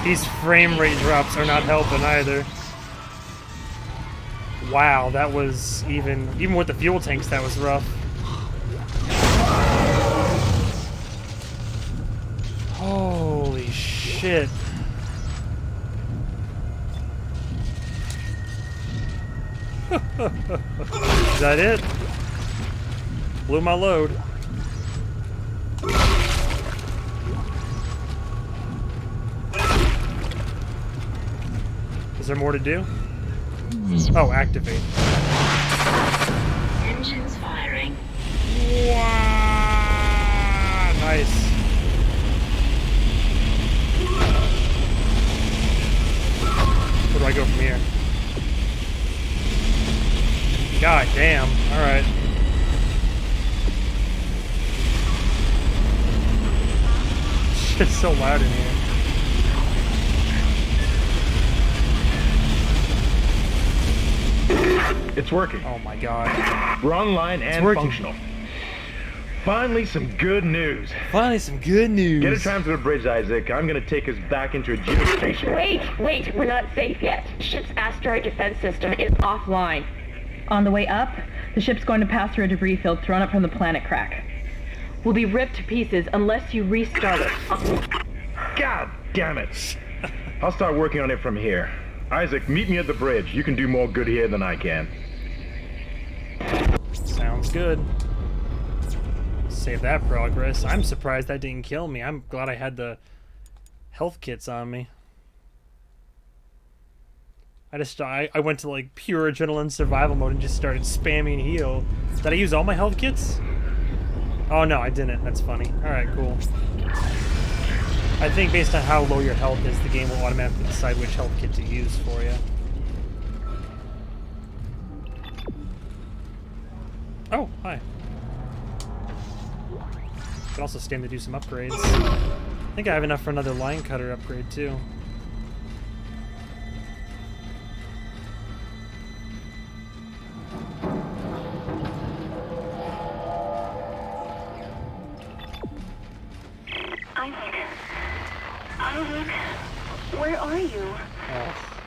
These frame rate drops are not helping either. Wow, that was even with the fuel tanks, that was rough. Holy shit. Is that it? Blew my load. Is there more to do? Oh, activate. Engines firing. Wow, nice. Where do I go from here? God damn. Alright. It's so loud in here. It's working. Oh my god. We're online and functional. Finally, some good news. Finally, some good news. Get a tram to the bridge, Isaac. I'm gonna take us back into a geostation. Wait, we're not safe yet. Ship's asteroid defense system is offline. On the way up, the ship's going to pass through a debris field thrown up from the planet crack. We'll be ripped to pieces unless you restart it. God damn it. I'll start working on it from here. Isaac, meet me at the bridge. You can do more good here than I can. Sounds good. Save that progress. I'm surprised that didn't kill me. I'm glad I had the health kits on me. I went to like pure adrenaline survival mode and just started spamming heal. Did I use all my health kits? Oh no, I didn't. That's funny. Alright, cool. I think based on how low your health is, the game will automatically decide which health kit to use for you. Oh, hi. Could also stand to do some upgrades. I think I have enough for another line cutter upgrade too.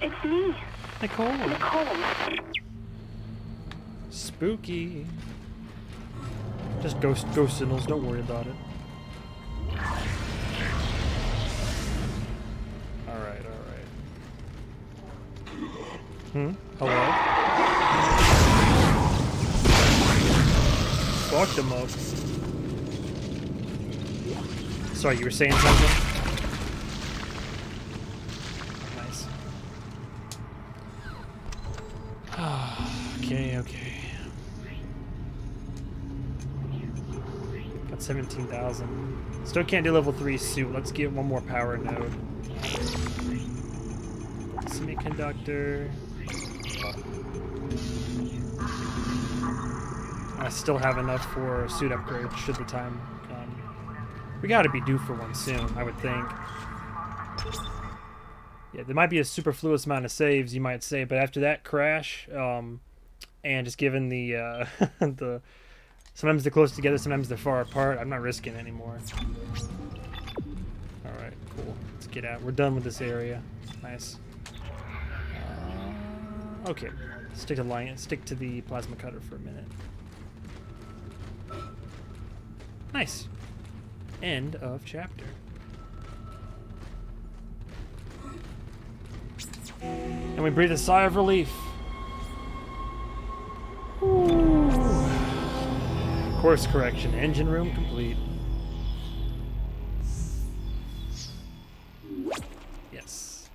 It's me. Nicole. Nicole. Spooky. Just ghost signals, don't worry about it. Alright. Hello? Fucked him up. Sorry, you were saying something? Nice. Okay. Got 17,000. Still can't do level 3 suit. Let's get one more power node. Semiconductor. I still have enough for suit upgrade should the time come. We gotta be due for one soon, I would think. Yeah, there might be a superfluous amount of saves, you might say, but after that crash, and just given the sometimes they're close together, sometimes they're far apart, I'm not risking it anymore. Alright, cool. Let's get out. We're done with this area. Nice. Okay. Stick to the plasma cutter for a minute. Nice. End of chapter. And we breathe a sigh of relief. Ooh. Course correction. Engine room complete. Yes.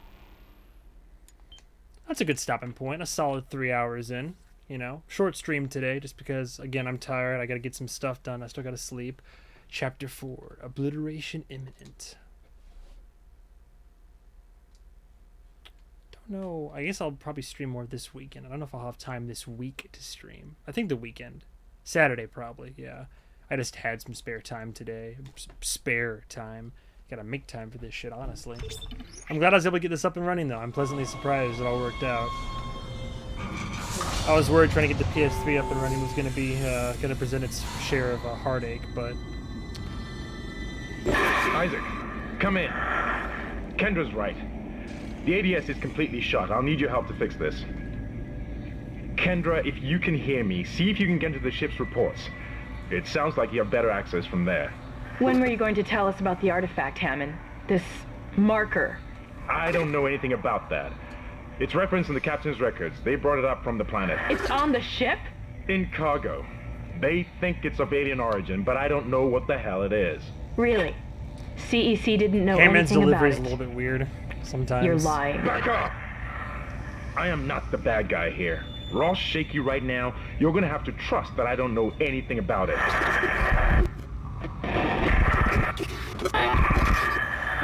That's a good stopping point. A solid 3 hours in. You know, short stream today just because, again, I'm tired. I gotta get some stuff done. I still gotta sleep. Chapter 4. Obliteration imminent. Don't know. I guess I'll probably stream more this weekend. I don't know if I'll have time this week to stream. I think the weekend. Saturday, probably, yeah. I just had some spare time today. Spare time. Gotta make time for this shit, honestly. I'm glad I was able to get this up and running, though. I'm pleasantly surprised it all worked out. I was worried trying to get the PS3 up and running was going to be going to present its share of heartache, but... Isaac, come in. Kendra's right. The ADS is completely shut. I'll need your help to fix this. Kendra, if you can hear me, see if you can get into the ship's reports. It sounds like you have better access from there. When were you going to tell us about the artifact, Hammond? This marker? I don't know anything about that. It's referenced in the captain's records. They brought it up from the planet. It's on the ship? In cargo. They think it's of alien origin, but I don't know what the hell it is. Really? CEC didn't know Hammond's anything about delivery it? is a little bit weird sometimes. You're lying. Back off! I am not the bad guy here. Ross shake you right now. You're gonna have to trust that I don't know anything about it.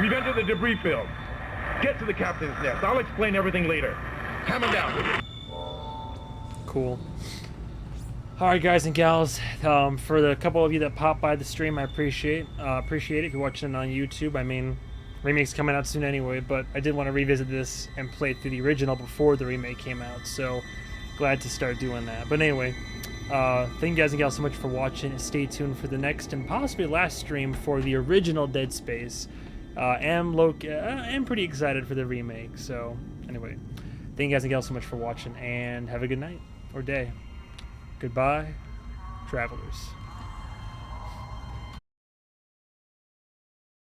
We've entered the debris field. Get to the captain's nest. I'll explain everything later. Hammond out. Cool. Alright, guys and gals, for the couple of you that popped by the stream, I appreciate it. If you're watching it on YouTube, I mean, remake's coming out soon anyway, but I did want to revisit this and play through the original before the remake came out, so glad to start doing that. But anyway, thank you guys and gals so much for watching. Stay tuned for the next and possibly last stream for the original Dead Space. I'm pretty excited for the remake, so anyway, thank you guys and gals so much for watching, and have a good night or day. Goodbye, travelers.